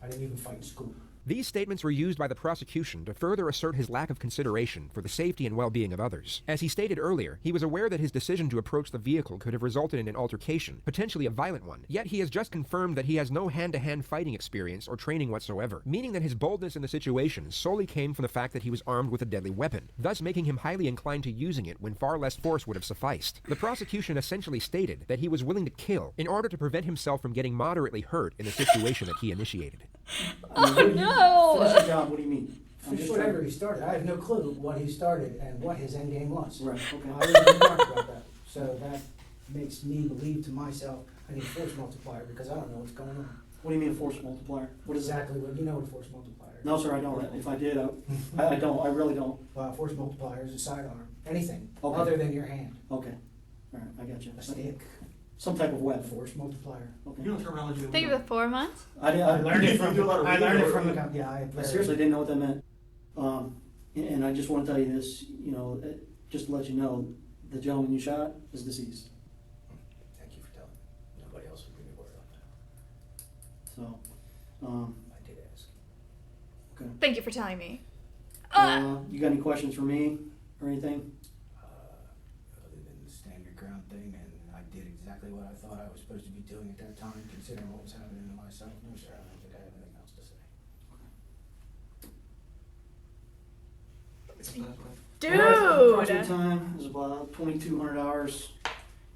I didn't even fight in school. These statements were used by the prosecution to further assert his lack of consideration for the safety and well-being of others. As he stated earlier, he was aware that his decision to approach the vehicle could have resulted in an altercation, potentially a violent one. Yet he has just confirmed that he has no hand-to-hand fighting experience or training whatsoever, meaning that his boldness in the situation solely came from the fact that he was armed with a deadly weapon, thus making him highly inclined to using it when far less force would have sufficed. The prosecution essentially stated that he was willing to kill in order to prevent himself from getting moderately hurt in the situation that he initiated. Oh no! Finish your job. What do you mean? I'm just Whatever trying- he started. I have no clue what he started and what his end game was. Right. Okay. I didn't talk about that. So that makes me believe to myself I need a force multiplier because I don't know what's going on. What do you mean a force multiplier? What is that? Exactly what you know what a force multiplier is. No, sir, I don't. If I did, I don't. I really don't. Well, a force multiplier is a sidearm. Anything Okay. other than your hand. Okay. All right, I got you. A stick. Some type of A web. force multiplier. Okay. You know terminology that we Think of know. the 4 months? I learned it from do a lot of I reading learned it or- from the yeah. I seriously didn't know what that meant. And I just want to tell you this, you know, just to let you know, the gentleman you shot is deceased. Thank you for telling me. Nobody else would give me word on that. So, I did ask. okay. Thank you for telling me. You got any questions for me or anything? Other than the standard ground thing, and I did exactly what I thought I was supposed to be doing at that time, considering what was happening to myself. No, sir, I don't think I have anything else to say. Approximate Dude! time is about 2,200 hours.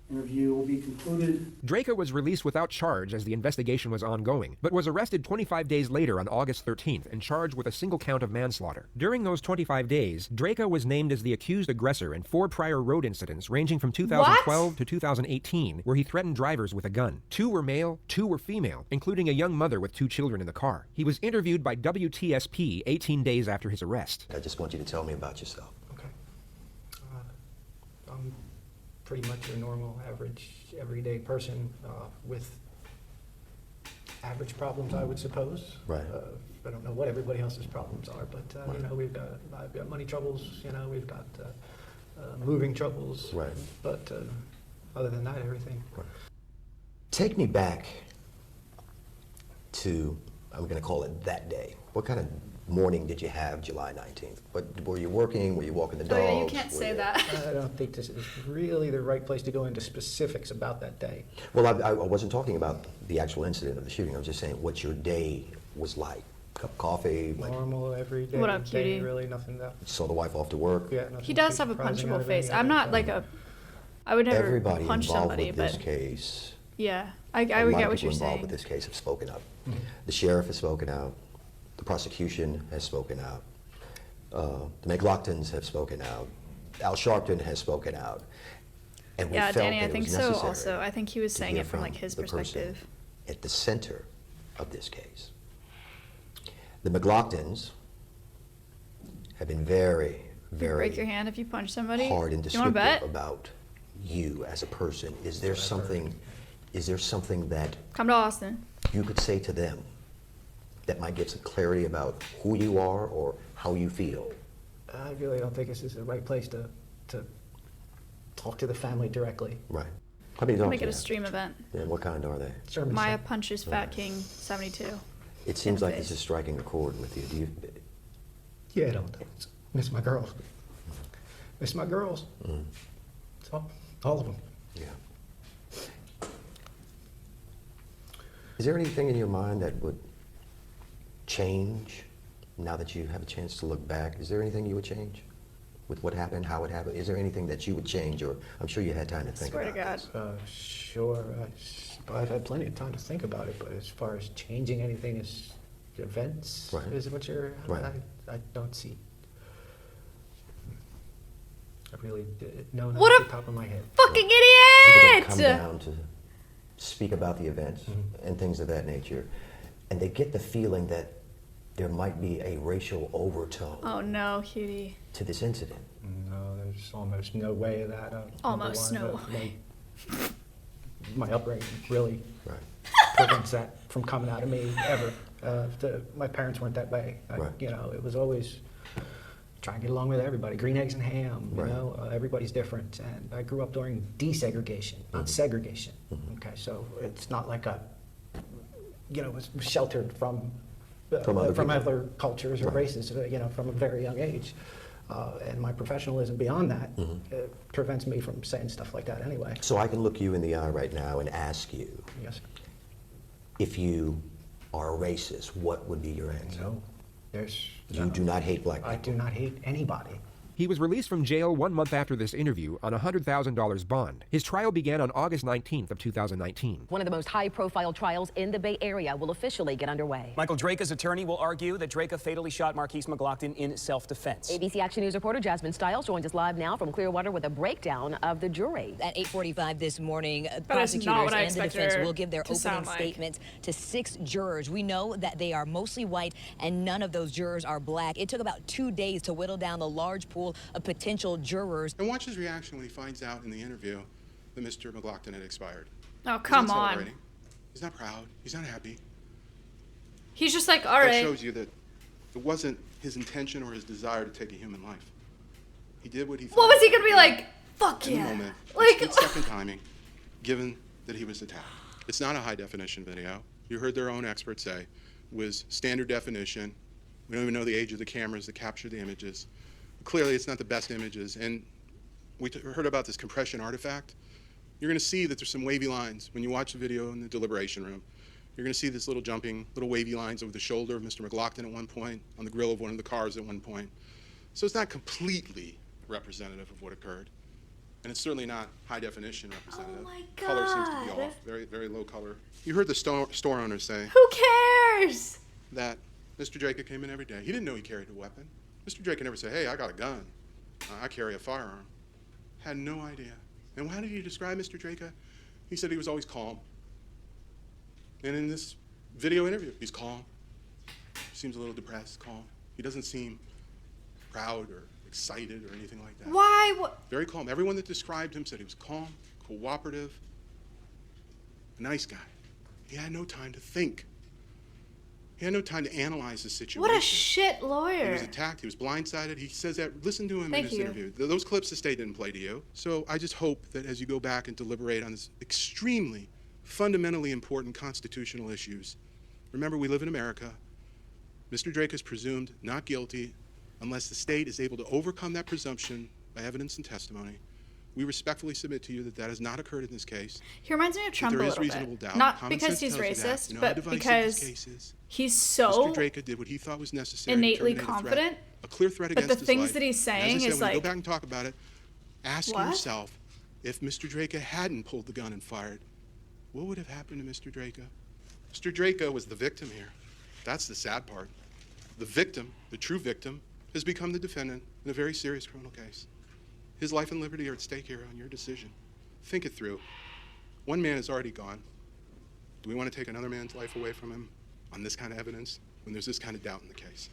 Interview will be concluded. Draco was released without charge as the investigation was ongoing, but was arrested 25 days later on August 13th and charged with a single count of manslaughter. During those 25 days, Draco was named as the accused aggressor in 4 prior road incidents ranging from 2012 to 2018, where he threatened drivers with a gun. 2 were male, 2 were female, including a young mother with 2 children in the car. He was interviewed by WTSP 18 days after his arrest. I just want you to tell me about yourself. Okay. I'm pretty much your normal, average, everyday person with average problems, I would suppose. Right. I don't know what everybody else's problems are, but you know, I've got money troubles. You know, we've got moving troubles. Right. But other than that, everything. Right. Take me back to, I'm going to call it that day. What kind of morning did you have July 19th? But were you working? Were you walking the dogs? Oh, yeah, you can't say that. I don't think this is really the right place to go into specifics about that day. Well, I wasn't talking about the actual incident of the shooting. I was just saying what your day was like. Cup of coffee, like Normal, everyday What up, day, cutie? really nothing that. saw the wife off to work. Yeah, nothing He does too have a surprising punchable out of face. any I'm other not like a. I would never Everybody punch involved somebody, with but this case, yeah, I a would lot get of what people you're involved saying. with this case have spoken out. Mhm. The sheriff has spoken out. The prosecution has spoken out. The McLaughlins have spoken out. Al Sharpton has spoken out. And we Yeah, felt Danny, that I it think was so. necessary Also, I think he was to saying hear it from like his the person perspective. at the center of this case. The McLaughlins have been very, You very break your hand if you punch somebody. hard and You want to bet? descriptive about you as a person. Is there something that Come to Austin. you could say to them that might give some clarity about who you are or how you feel? I really don't think this is the right place to talk to the family directly. Right. How many dogs Make do it a you have? stream event. And what kind are they? German Maya Shepherd. punches Fat King 72. It seems like face. this is striking a chord with you. Do you? Yeah, I don't miss my girls. Miss my girls. Mm. So, all of them. Yeah. Is there anything in your mind that would change now that you have a chance to look back? Is there anything you would change with what happened, how it happened? Is there anything that you would change, or I'm sure you had time to think Swear to about God. this. Sure. I've had plenty of time to think about it, but as far as changing anything as events, Right. is what you're... Right. I don't see... I really... No, not What off a the top of my head. Fucking People that idiot! come down to speak about the events Mm-hmm. and things of that nature, and they get the feeling that there might be a racial overtone Oh no, cutie. to this incident. No, there's almost no way of that. Almost number no one, my upbringing really Right. prevents that from coming out of me ever. My parents weren't that way. Right. You know, it was always try and get along with everybody. Green eggs and ham. You Right. know, everybody's different. And I grew up during desegregation, not segregation. Okay, so it's not like was sheltered from From other people. other cultures or Right. races. From a very young age. And my professionalism beyond that prevents me from saying stuff like that anyway. So I can look you in the eye right now and ask you, Yes. if you are a racist, what would be your answer? No. You do not hate black people. I do not hate anybody. He was released from jail 1 month after this interview on a $100,000 bond. His trial began on August 19th of 2019. One of the most high-profile trials in the Bay Area will officially get underway. Michael Draca's attorney will argue that Draca fatally shot Marquise McLaughlin in self-defense. ABC Action News reporter Jasmine Stiles joins us live now from Clearwater with a breakdown of the jury. At 8:45 this morning, That is not prosecutors what I and the expected defense her will give their to opening sound like. statements to 6 jurors. We know that they are mostly white, and none of those jurors are black. It took about 2 days to whittle down the large pool of potential jurors. And watch his reaction when he finds out in the interview that Mr. McLaughlin had expired. Oh, He's come not on. celebrating. He's not proud. He's not happy. He's just like, all That right. shows you that it wasn't his intention or his desire to take a human life. He did what he thought. What was he gonna be like? Fuck in the yeah. moment, Like, split-second timing, given that he was attacked. It's not a high-definition video. You heard their own experts say it was standard definition. We don't even know the age of the cameras that captured the images. Clearly, it's not the best images. And we heard about this compression artifact. You're going to see that there's some wavy lines when you watch the video in the deliberation room. You're going to see this little jumping, little wavy lines over the shoulder of Mr. McLaughlin at one point, on the grill of one of the cars at one point. So it's not completely representative of what occurred. And it's certainly not high definition representative. Oh my Color seems to be God. off, very, very low color. You heard the store owner say Who cares? that Mr. Draca came in every day. He didn't know he carried a weapon. Mr. Draca never said, hey, I got a gun. I carry a firearm. Had no idea. And how did he describe Mr. Draca? He said he was always calm. And in this video interview, he's calm. Seems a little depressed, calm. He doesn't seem proud or excited or anything like that. Why? What? Very calm. Everyone that described him said he was calm, cooperative, a nice guy. He had no time to think. He had no time to analyze the situation. What a shit He lawyer. was attacked. He was blindsided. He says that. Listen to him Thank in his you. interview. Those clips the state didn't play to you. So I just hope that as you go back and deliberate on this extremely, fundamentally important constitutional issues, remember we live in America. Mr. Draca is presumed not guilty unless the state is able to overcome that presumption by evidence and testimony. We respectfully submit to you that that has not occurred in this case. He reminds me of that Trump a there is little reasonable bit. doubt. Not Common because sense he's tells you that. racist, You know how but divisive because this case is. he's so Mr. Draca did what he thought was necessary innately to terminate a confident. threat, a clear threat But against the his things life. that he's And as I saying said, is when you like, go back and talk about it, ask What? yourself, if Mr. Draca hadn't pulled the gun and fired, what would have happened to Mr. Draca? Mr. Draca was the victim here. That's the sad part. The victim, the true victim, has become the defendant in a very serious criminal case. His life and liberty are at stake here on your decision. Think it through. One man is already gone. Do we want to take another man's life away from him on this kind of evidence when there's this kind of doubt in the case?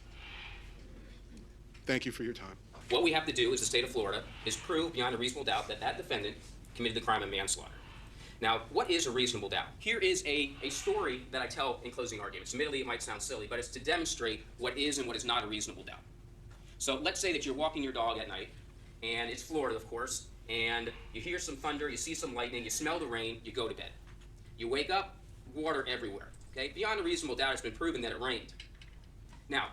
Thank you for your time. What we have to do as the state of Florida is prove beyond a reasonable doubt that that defendant committed the crime of manslaughter. Now, what is a reasonable doubt? Here is a story that I tell in closing arguments. Admittedly, it might sound silly, but it's to demonstrate what is and what is not a reasonable doubt. So let's say that you're walking your dog at night, and it's Florida, of course, and you hear some thunder, you see some lightning, you smell the rain, you go to bed. You wake up, water everywhere. Okay? Beyond a reasonable doubt, it's been proven that it rained. Now,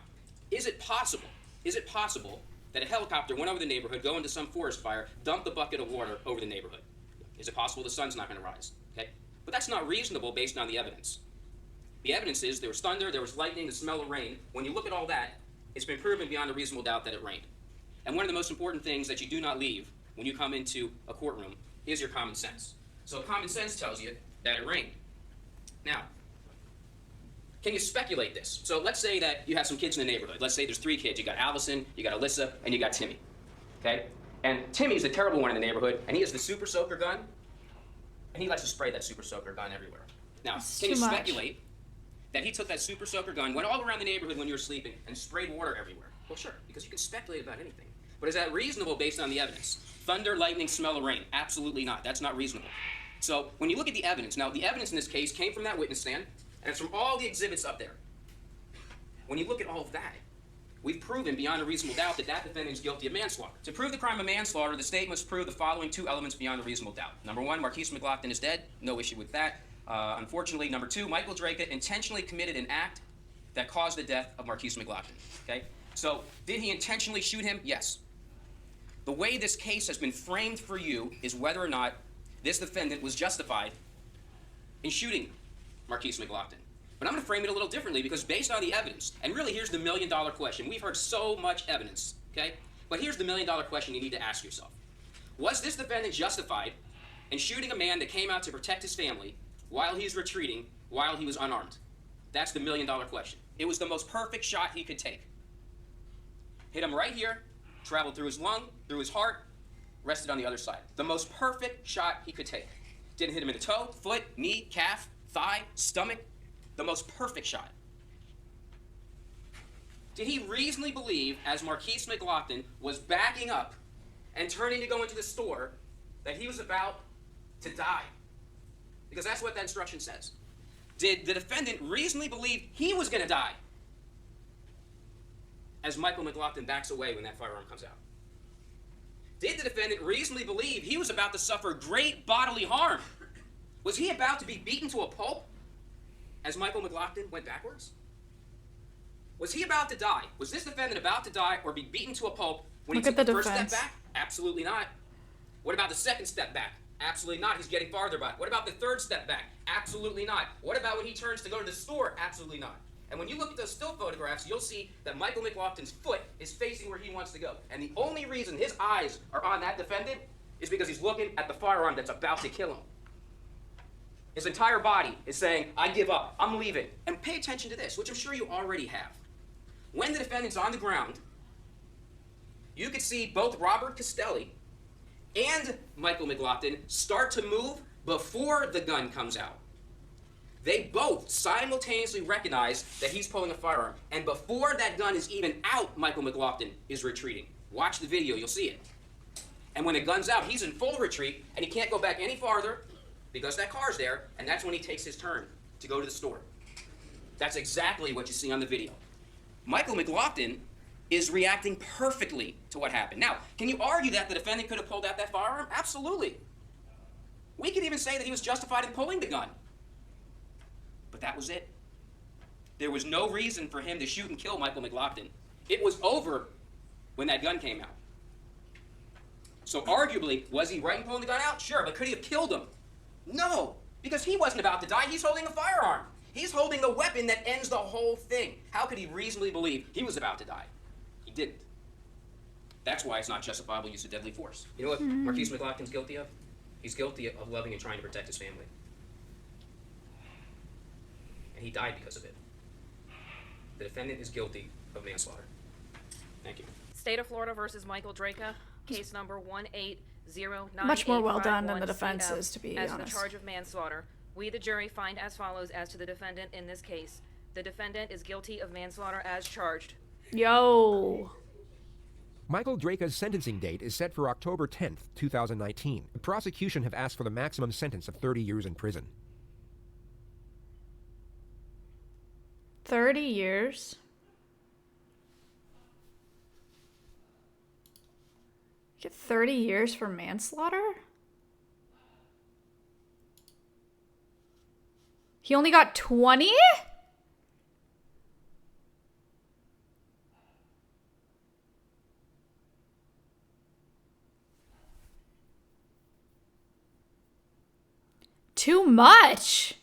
is it possible that a helicopter went over the neighborhood, go into some forest fire, dumped a bucket of water over the neighborhood? Is it possible the sun's not going to rise? Okay? But that's not reasonable based on the evidence. The evidence is there was thunder, there was lightning, the smell of rain. When you look at all that, it's been proven beyond a reasonable doubt that it rained. And one of the most important things that you do not leave when you come into a courtroom is your common sense. So common sense tells you that it rained. Now, can you speculate this? So let's say that you have some kids in the neighborhood. Let's say there's 3 kids. You got Allison, you got Alyssa, and you got Timmy. Okay? And Timmy's the terrible one in the neighborhood, and he has the super soaker gun, and he likes to spray that super soaker gun everywhere. Now, can you speculate that he took that super soaker gun, went all around the neighborhood when you were sleeping, and sprayed water everywhere? Well, sure, because you can speculate about anything. But is that reasonable based on the evidence? Thunder, lightning, smell of rain? Absolutely not. That's not reasonable. So when you look at the evidence, now the evidence in this case came from that witness stand, and it's from all the exhibits up there. When you look at all of that, we've proven beyond a reasonable doubt that that defendant is guilty of manslaughter. To prove the crime of manslaughter, the state must prove the following 2 elements beyond a reasonable doubt. Number 1, Marquise McLaughlin is dead. No issue with that. Unfortunately, number 2, Michael Draka intentionally committed an act that caused the death of Marquise McLaughlin. Okay? So, did he intentionally shoot him? Yes. The way this case has been framed for you is whether or not this defendant was justified in shooting Marquise McLaughlin. But I'm going to frame it a little differently because based on the evidence, and really here's the $1 million question. We've heard so much evidence, okay? But here's the $1 million question you need to ask yourself. Was this defendant justified in shooting a man that came out to protect his family while he's retreating, while he was unarmed? That's the $1 million question. It was the most perfect shot he could take. Hit him right here, traveled through his lung, through his heart, rested on the other side. The most perfect shot he could take. Didn't hit him in the toe, foot, knee, calf, thigh, stomach. The most perfect shot. Did he reasonably believe, as Marquise McLaughlin was backing up and turning to go into the store, that he was about to die? Because that's what that instruction says. Did the defendant reasonably believe he was going to die as Michael McLaughlin backs away when that firearm comes out? Did the defendant reasonably believe he was about to suffer great bodily harm? Was he about to be beaten to a pulp as Michael McLaughlin went backwards? Was he about to die? Was this defendant about to die or be beaten to a pulp when he took the first step back? Absolutely not. What about the second step back? Absolutely not. He's getting farther back. What about the third step back? Absolutely not. What about when he turns to go to the store? Absolutely not. And when you look at those still photographs, you'll see that Michael McLaughlin's foot is facing where he wants to go. And the only reason his eyes are on that defendant is because he's looking at the firearm that's about to kill him. His entire body is saying, I give up, I'm leaving. And pay attention to this, which I'm sure you already have. When the defendant's on the ground, you could see both Robert Castelli and Michael McLaughlin start to move before the gun comes out. They both simultaneously recognize that he's pulling a firearm. And before that gun is even out, Michael McLaughlin is retreating. Watch the video, you'll see it. And when the gun's out, he's in full retreat, and he can't go back any farther because that car's there, and that's when he takes his turn to go to the store. That's exactly what you see on the video. Michael McLaughlin is reacting perfectly to what happened. Now, can you argue that the defendant could have pulled out that firearm? Absolutely. We could even say that he was justified in pulling the gun. But that was it. There was no reason for him to shoot and kill Michael McLaughlin. It was over when that gun came out. So arguably, was he right in pulling the gun out? Sure, but could he have killed him? No, because he wasn't about to die. He's holding a firearm. He's holding the weapon that ends the whole thing. How could he reasonably believe he was about to die? He didn't. That's why it's not justifiable use of deadly force. You know what Marquise McLaughlin's guilty of? He's guilty of loving and trying to protect his family. And he died because of it. The defendant is guilty of manslaughter. Thank you. State of Florida versus Michael Draka, case number 1809851. Much more well done than the defense's, to be honest. As the charge of manslaughter, we the jury find as follows as to the defendant in this case. The defendant is guilty of manslaughter as charged. Yo. Michael Draka's sentencing date is set for October 10th, 2019. The prosecution have asked for the maximum sentence of 30 years in prison. 30 years? 30 years for manslaughter? He only got 20? Too much.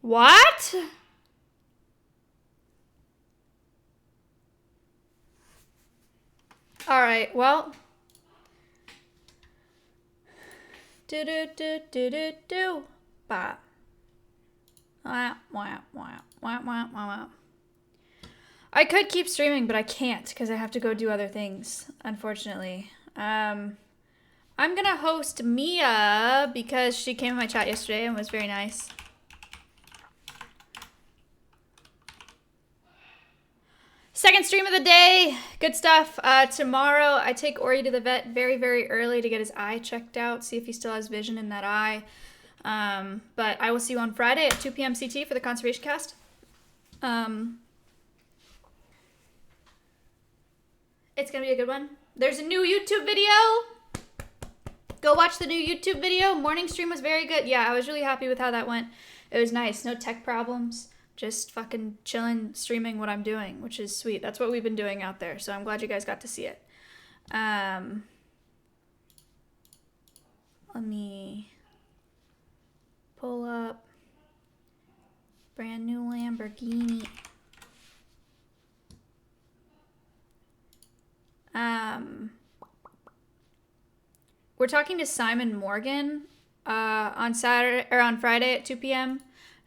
What? All right, well. Do do do do do do. Bah. Wah wah wah wah wah wah. I could keep streaming, but I can't because I have to go do other things, unfortunately. I'm gonna host Mia because she came in my chat yesterday and was very nice. Second stream of the day. Good stuff. Tomorrow I take Ori to the vet very, very early to get his eye checked out, see if he still has vision in that eye. But I will see you on Friday at 2 p.m. CT for the Conservation Cast. It's gonna be a good one. There's a new YouTube video. Go watch the new YouTube video. Morning stream was very good. Yeah, I was really happy with how that went. It was nice. No tech problems. Just fucking chilling, streaming what I'm doing, which is sweet. That's what we've been doing out there. So I'm glad you guys got to see it. Let me pull up brand new Lamborghini. We're talking to Simon Morgan on Saturday or on Friday at 2 p.m.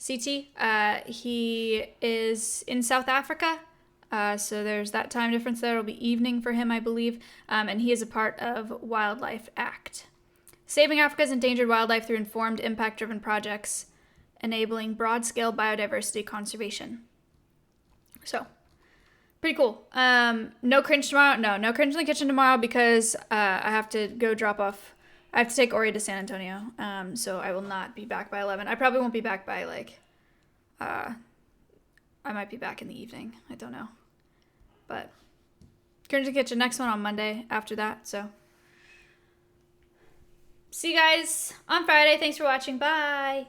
CT. He is in South Africa, so there's that time difference there. It'll be evening for him, I believe, and he is a part of Wildlife Act. Saving Africa's endangered wildlife through informed, impact-driven projects, enabling broad-scale biodiversity conservation. So, pretty cool. No cringe tomorrow. No cringe in the kitchen tomorrow because I have to go drop off. I have to take Ori to San Antonio, so I will not be back by 11. I probably won't be back by, like, I might be back in the evening. I don't know. But, Cringe in the Kitchen, next one on Monday after that, so. See you guys on Friday. Thanks for watching. Bye.